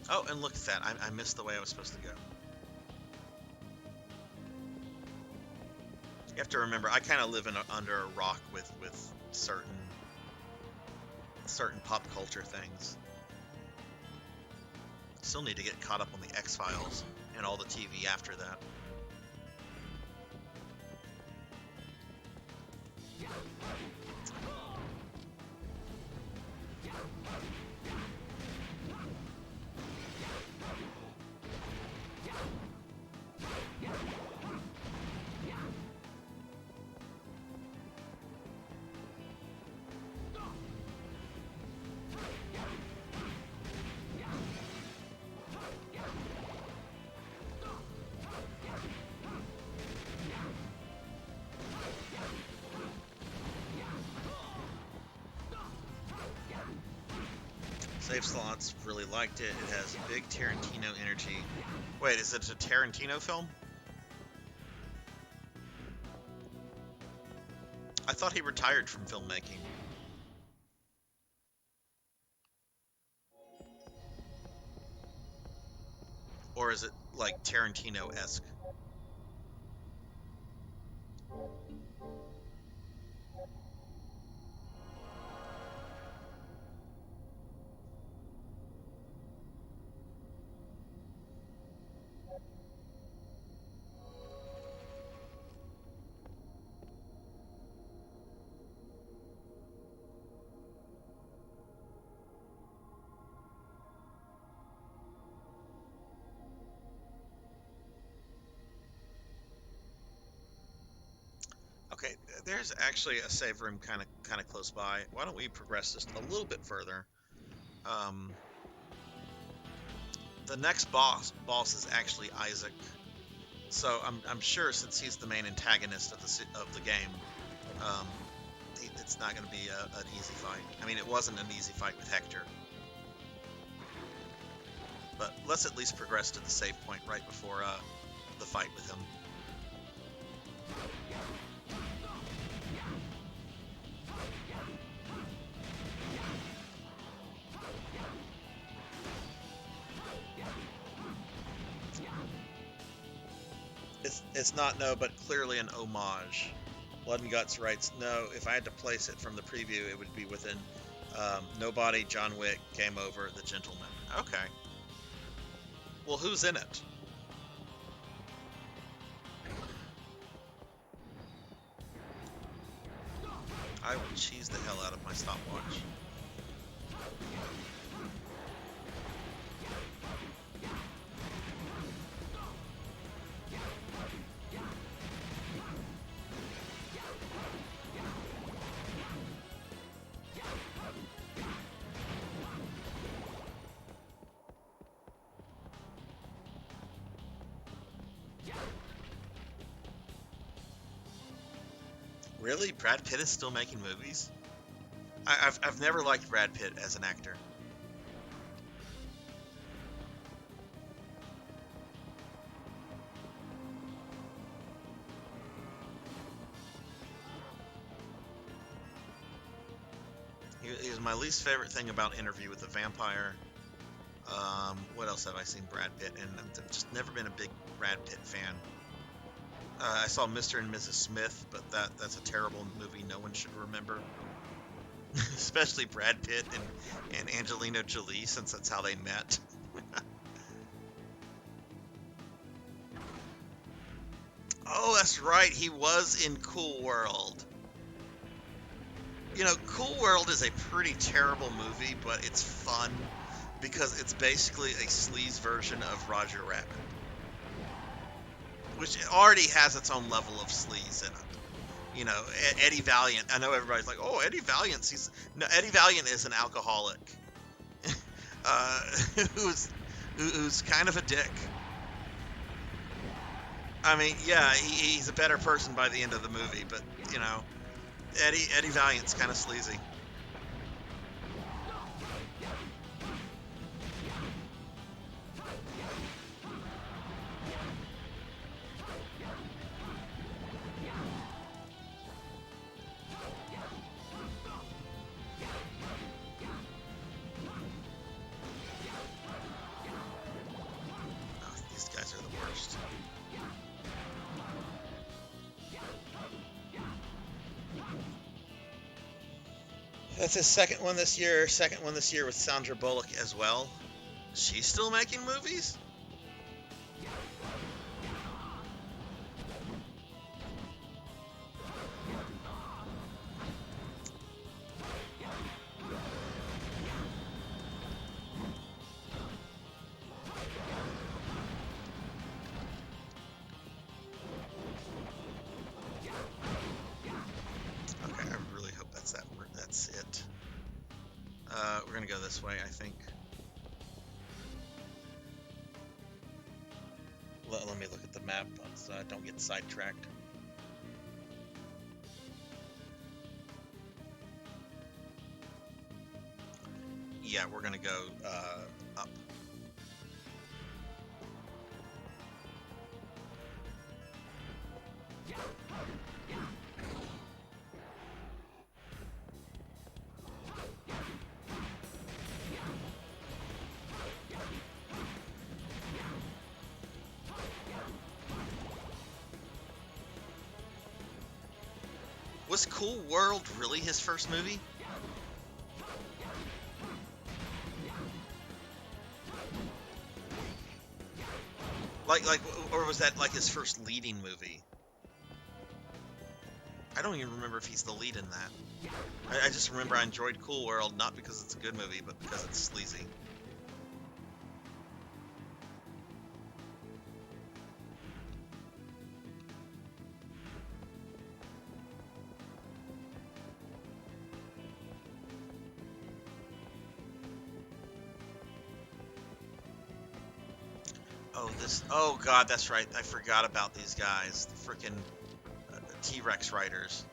Oh, and look at that. I missed the way I was supposed to go. You have to remember, I kind of live under a rock with certain pop culture things. Still need to get caught up on the X-Files and all the TV after that. Save slots, really liked it. It has big Tarantino energy. Wait, is it a Tarantino film? I thought he retired from filmmaking. Or is it like Tarantino-esque? Okay, there's actually a save room kind of close by. Why don't we progress just a little bit further? Um, the next boss is actually Isaac. So I'm sure since he's the main antagonist of the game, um, it's not going to be an easy fight. I mean, it wasn't an easy fight with Hector. But let's at least progress to the save point right before the fight with him. It's not no, but clearly an homage. Blood and Guts writes, no, if I had to place it from the preview, it would be within Nobody, John Wick, Game Over, The Gentleman. Okay. Well, who's in it? I will cheese the hell out of my stopwatch. Really? Brad Pitt is still making movies? I've never liked Brad Pitt as an actor. He was my least favorite thing about Interview with the Vampire. What else have I seen Brad Pitt in? I've just never been a big Brad Pitt fan. I saw Mr. and Mrs. Smith, but that's a terrible movie no one should remember. Especially Brad Pitt and Angelina Jolie, since that's how they met. Oh, that's right. He was in Cool World. You know, Cool World is a pretty terrible movie, but it's fun because it's basically a sleaze version of Roger Rabbit, which already has its own level of sleaze in it. You know, Eddie Valiant. I know everybody's like, "Oh, Eddie Valiant." No, Eddie Valiant is an alcoholic uh, who's kind of a dick. I mean, yeah, he's a better person by the end of the movie, but you know, Eddie Valiant's kind of sleazy. Oh, these guys are the worst. That's his second one this year. Second one this year with Sandra Bullock as well. She's still making movies? Okay, I really hope that's it. We're gonna go this way, I think. Let me look at the map so I don't get sidetracked. Yeah, we're gonna go up. Was Cool World really his first movie? Like, or was that like his first leading movie? I don't even remember if he's the lead in that. I just remember I enjoyed Cool World, not because it's a good movie, but because it's sleazy. Oh god, that's right. I forgot about these guys. The freaking T-Rex riders.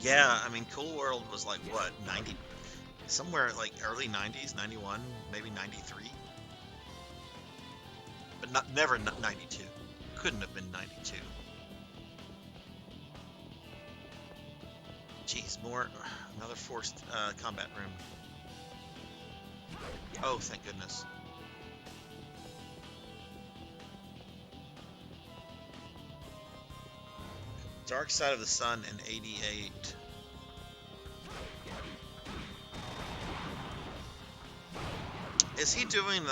Yeah, I mean, Cool World was like, what, 90, somewhere like early 90s, 91, maybe 93? But never 92. Couldn't have been 92. Jeez, another forced combat room. Oh, thank goodness. Dark Side of the Sun in 88. Is he doing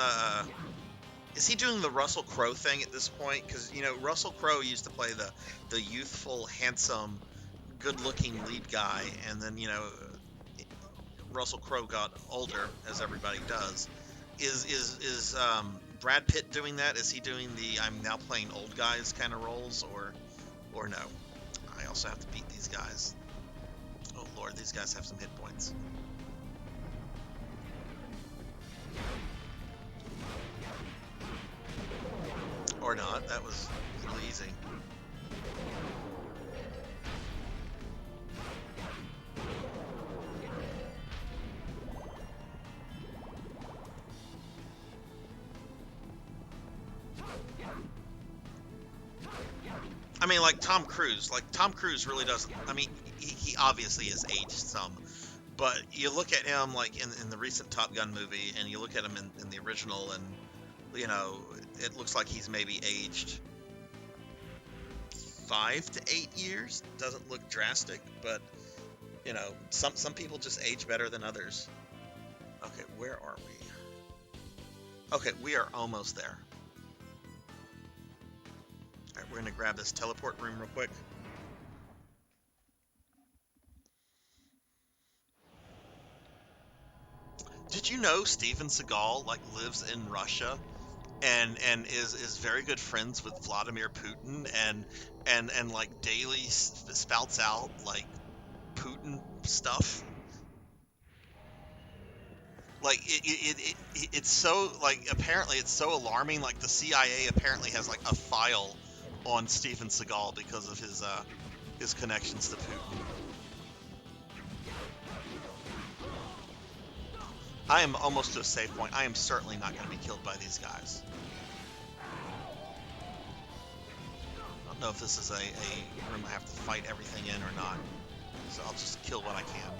the Russell Crowe thing at this point? Because Russell Crowe used to play the youthful, handsome, good-looking lead guy, and then Russell Crowe got older, as everybody does. Is Brad Pitt doing that? Is he doing the I'm now playing old guys kind of roles, or no? I also have to beat these guys. Oh lord, these guys have some hit points. Or not, that was really easy. I mean, like Tom Cruise. Like Tom Cruise really doesn't. I mean, he obviously has aged some, but you look at him like in the recent Top Gun movie, and you look at him in the original, and it looks like he's maybe aged 5 to 8 years. Doesn't look drastic, but some people just age better than others. Okay, where are we? Okay, we are almost there. Alright, we're gonna grab this teleport room real quick. Did you know Steven Seagal lives in Russia and is very good friends with Vladimir Putin and like daily spouts out like Putin stuff? Like it's so like apparently it's so alarming. Like the CIA apparently has like a file on Steven Seagal because of his connections to Putin. I am almost to a save point. I am certainly not going to be killed by these guys. I don't know if this is a room I have to fight everything in or not. So I'll just kill what I can.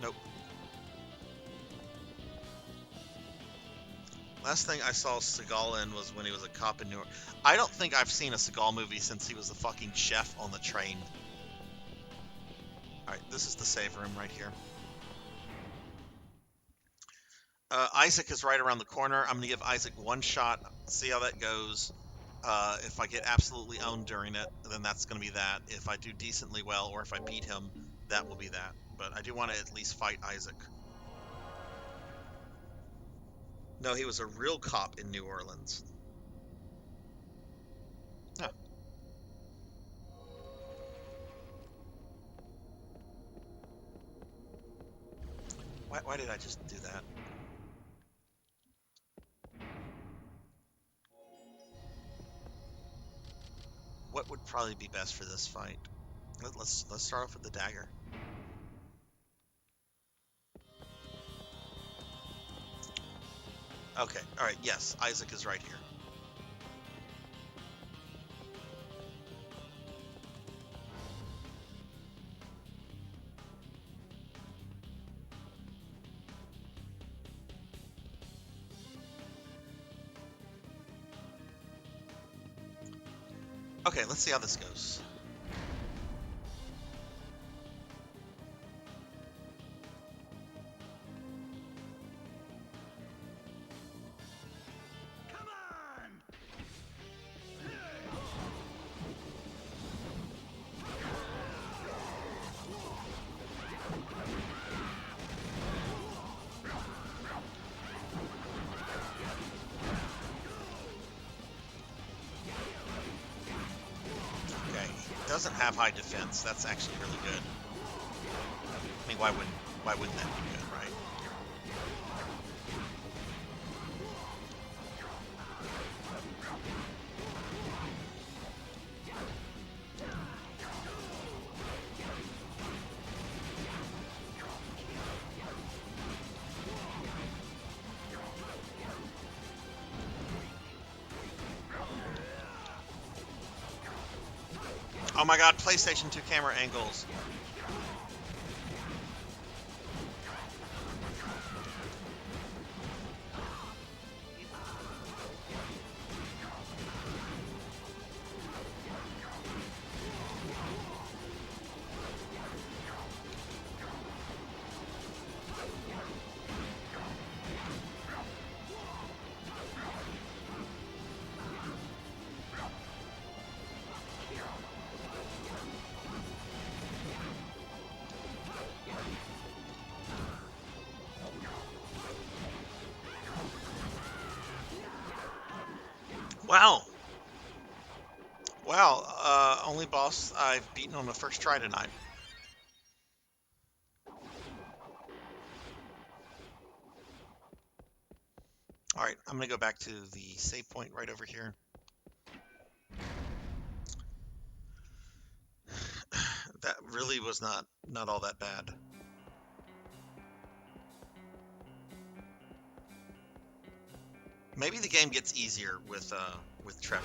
Nope. Last thing I saw Seagal in was when he was a cop in New York. I don't think I've seen a Seagal movie since he was the fucking chef on the train. Alright, this is the save room right here. Isaac is right around the corner. I'm going to give Isaac one shot, see how that goes. If I get absolutely owned during it, then that's going to be that. If I do decently well, or if I beat him, that will be that. But I do want to at least fight Isaac. No, he was a real cop in New Orleans. Yeah. Why did I just do that? What would probably be best for this fight? Let's start off with the dagger. Okay, alright, yes, Isaac is right here. Okay, let's see how this goes. Doesn't have high defense. That's actually really good. I mean, why wouldn't that be good, right? Oh my god, PlayStation 2 camera angles. Wow. Wow, only boss I've beaten on the first try tonight. Alright, I'm gonna go back to the save point right over here. That really was not all that bad. Maybe the game gets easier with Trevor.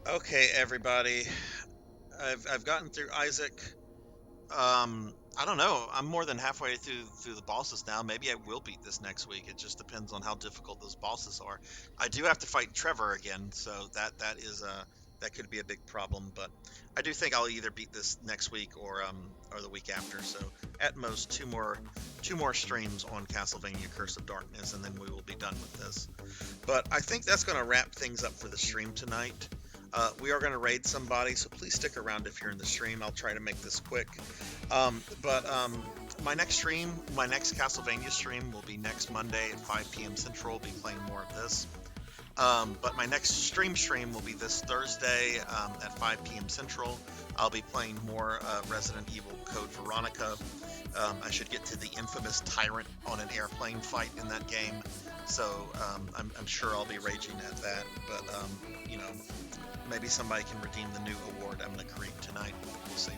Okay, everybody. I've gotten through Isaac. I don't know. I'm more than halfway through the bosses now. Maybe I will beat this next week. It just depends on how difficult those bosses are. I do have to fight Trevor again, so that could be a big problem. But I do think I'll either beat this next week or the week after. So at most two more streams on Castlevania Curse of Darkness, and then we will be done with this. But I think that's going to wrap things up for the stream tonight. We are going to raid somebody, so please stick around if you're in the stream. I'll try to make this quick. But my next Castlevania stream will be next Monday at 5 p.m. Central. I'll be playing more of this. But my next stream will be this Thursday at 5 p.m. Central. I'll be playing more Resident Evil Code Veronica. I should get to the infamous Tyrant on an airplane fight in that game. So I'm sure I'll be raging at that. But, you know, maybe somebody can redeem the new award I'm going to create tonight. We'll see.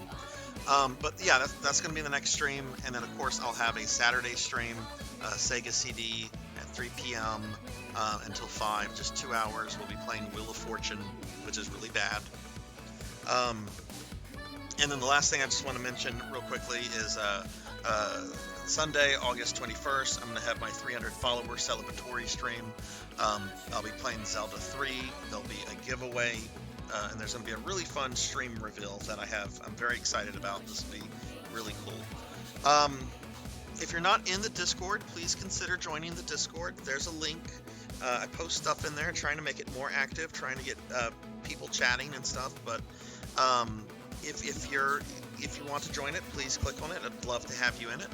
But yeah, that's going to be the next stream. And then, of course, I'll have a Saturday stream, Sega CD at 3 p.m. Until 5, just 2 hours. We'll be playing Wheel of Fortune, which is really bad. And then the last thing I just want to mention real quickly is Sunday, August 21st, I'm going to have my 300 follower celebratory stream. I'll be playing Zelda 3. There'll be a giveaway. And there's going to be a really fun stream reveal that I'm very excited about. This will be really cool. If you're not in the Discord, please consider joining the Discord. There's a link. I post stuff in there, trying to make it more active, trying to get people chatting and stuff. But if you want to join it, please click on it. I'd love to have you in it.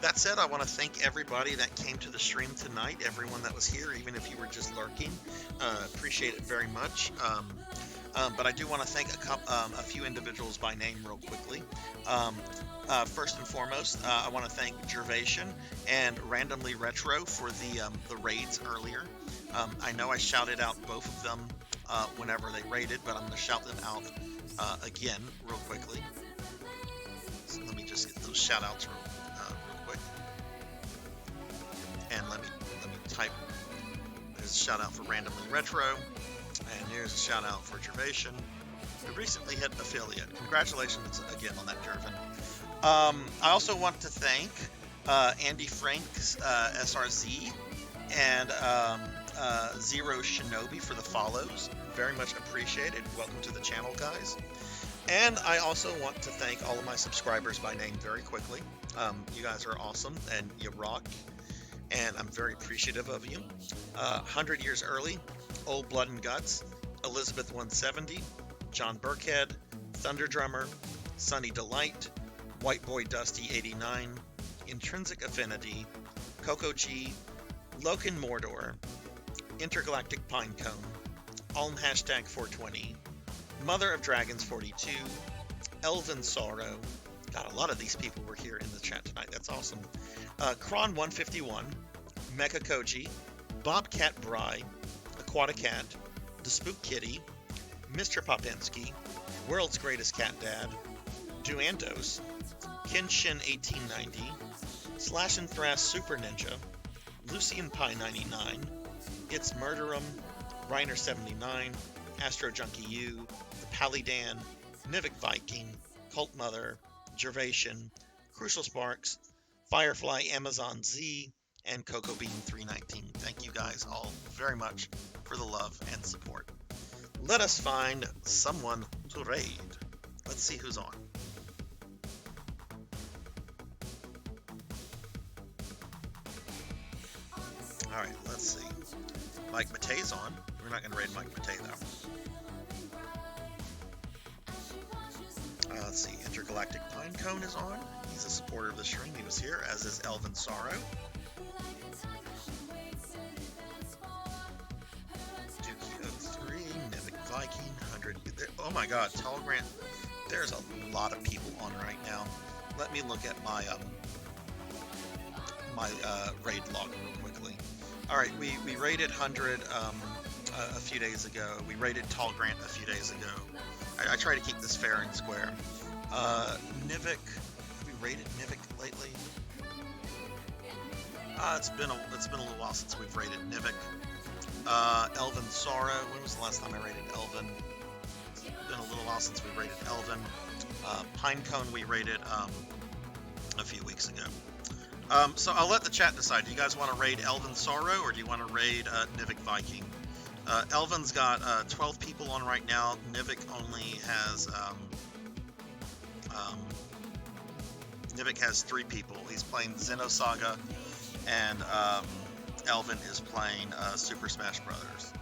That said, I want to thank everybody that came to the stream tonight, everyone that was here, even if you were just lurking. Appreciate it very much. But I do want to thank a few individuals by name real quickly. First and foremost, I want to thank Gervation and Randomly Retro for the raids earlier. I know I shouted out both of them whenever they raided, but I'm going to shout them out again real quickly. So let me just get those shout outs real quick. And let me type. There's a shout out for Randomly Retro. And here's a shout out for Gervation, who recently hit affiliate. Congratulations again on that, Jervin. I also want to thank Andy Frank's SRZ and Zero Shinobi for the follows. Very much appreciated. Welcome to the channel, guys. And I also want to thank all of my subscribers by name very quickly. You guys are awesome and you rock. And I'm very appreciative of you. 100 Years Early, Old Blood and Guts, Elizabeth 170, John Burkhead, Thunder Drummer, Sunny Delight, White Boy Dusty 89, Intrinsic Affinity, Coco G, Loken Mordor, Intergalactic Pinecone, Alm Hashtag 420, Mother of Dragons 42, Elven Sorrow. God, a lot of these people were here in the chat tonight. That's awesome. Kron 151, Mecha Koji, Bobcat Bry, Aquaticat, The Spook Kitty, Mr. Popinski, World's Greatest Cat Dad, Duandos, Kenshin 1890, Slash and Thrash Super Ninja, Lucian Pie 99, It's Murderum, Reiner 79, Astro Junkie U, The Palidan, Nivik Viking, Cult Mother, Gervation, Crucial Sparks, Firefly Amazon Z, and Coco Bean 319. Thank you guys all very much for the love and support. Let us find someone to raid. Let's see who's on. Alright, let's see. Mike Matei's on. We're not going to raid Mike Matei, though. Let's see. Intergalactic Pinecone is on. He's a supporter of the stream. He was here, as is Elven Sorrow. Dukio 3, Nivik Viking, 100. Oh my god, Tall Grant. There's a lot of people on right now. Let me look at my raid log real quickly. Alright, we raided 100 a few days ago. We raided Tall Grant a few days ago. I try to keep this fair and square. Nivik, have we raided Nivik lately? It's been a little while since we've raided Nivik. Elven Sorrow, when was the last time I raided Elven? It's been a little while since we raided Elven. Pinecone we raided a few weeks ago. So I'll let the chat decide. Do you guys want to raid Elven Sorrow or do you want to raid Nivik Viking? Elven's got 12 people on right now. Nivik only has Nivik has 3 people. He's playing Xenosaga, and Elven is playing Super Smash Brothers.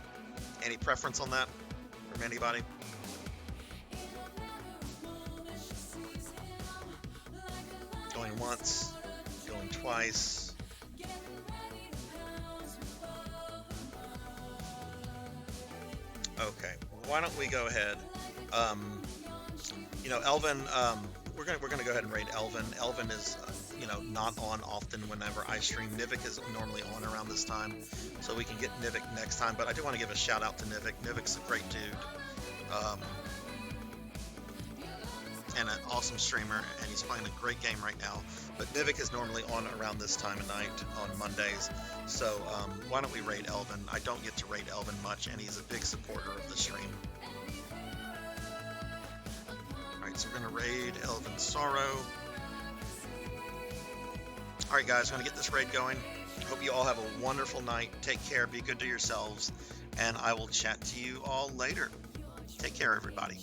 Any preference on that? from anybody? Going once, going twice. Okay, why don't we go ahead? Elvin. We're gonna go ahead and raid Elvin. Elvin is not on often whenever I stream. Nivik is normally on around this time, so we can get Nivik next time. But I do want to give a shout out to Nivik. Nivik's a great dude, and an awesome streamer, and he's playing a great game right now. But Nivik is normally on around this time of night on Mondays, so why don't we raid Elvin? I don't get to raid Elvin much, and he's a big supporter of the stream. Alright, so we're going to raid Elvin Sorrow. Alright guys, I'm going to get this raid going. Hope you all have a wonderful night. Take care, be good to yourselves, and I will chat to you all later. Take care, everybody.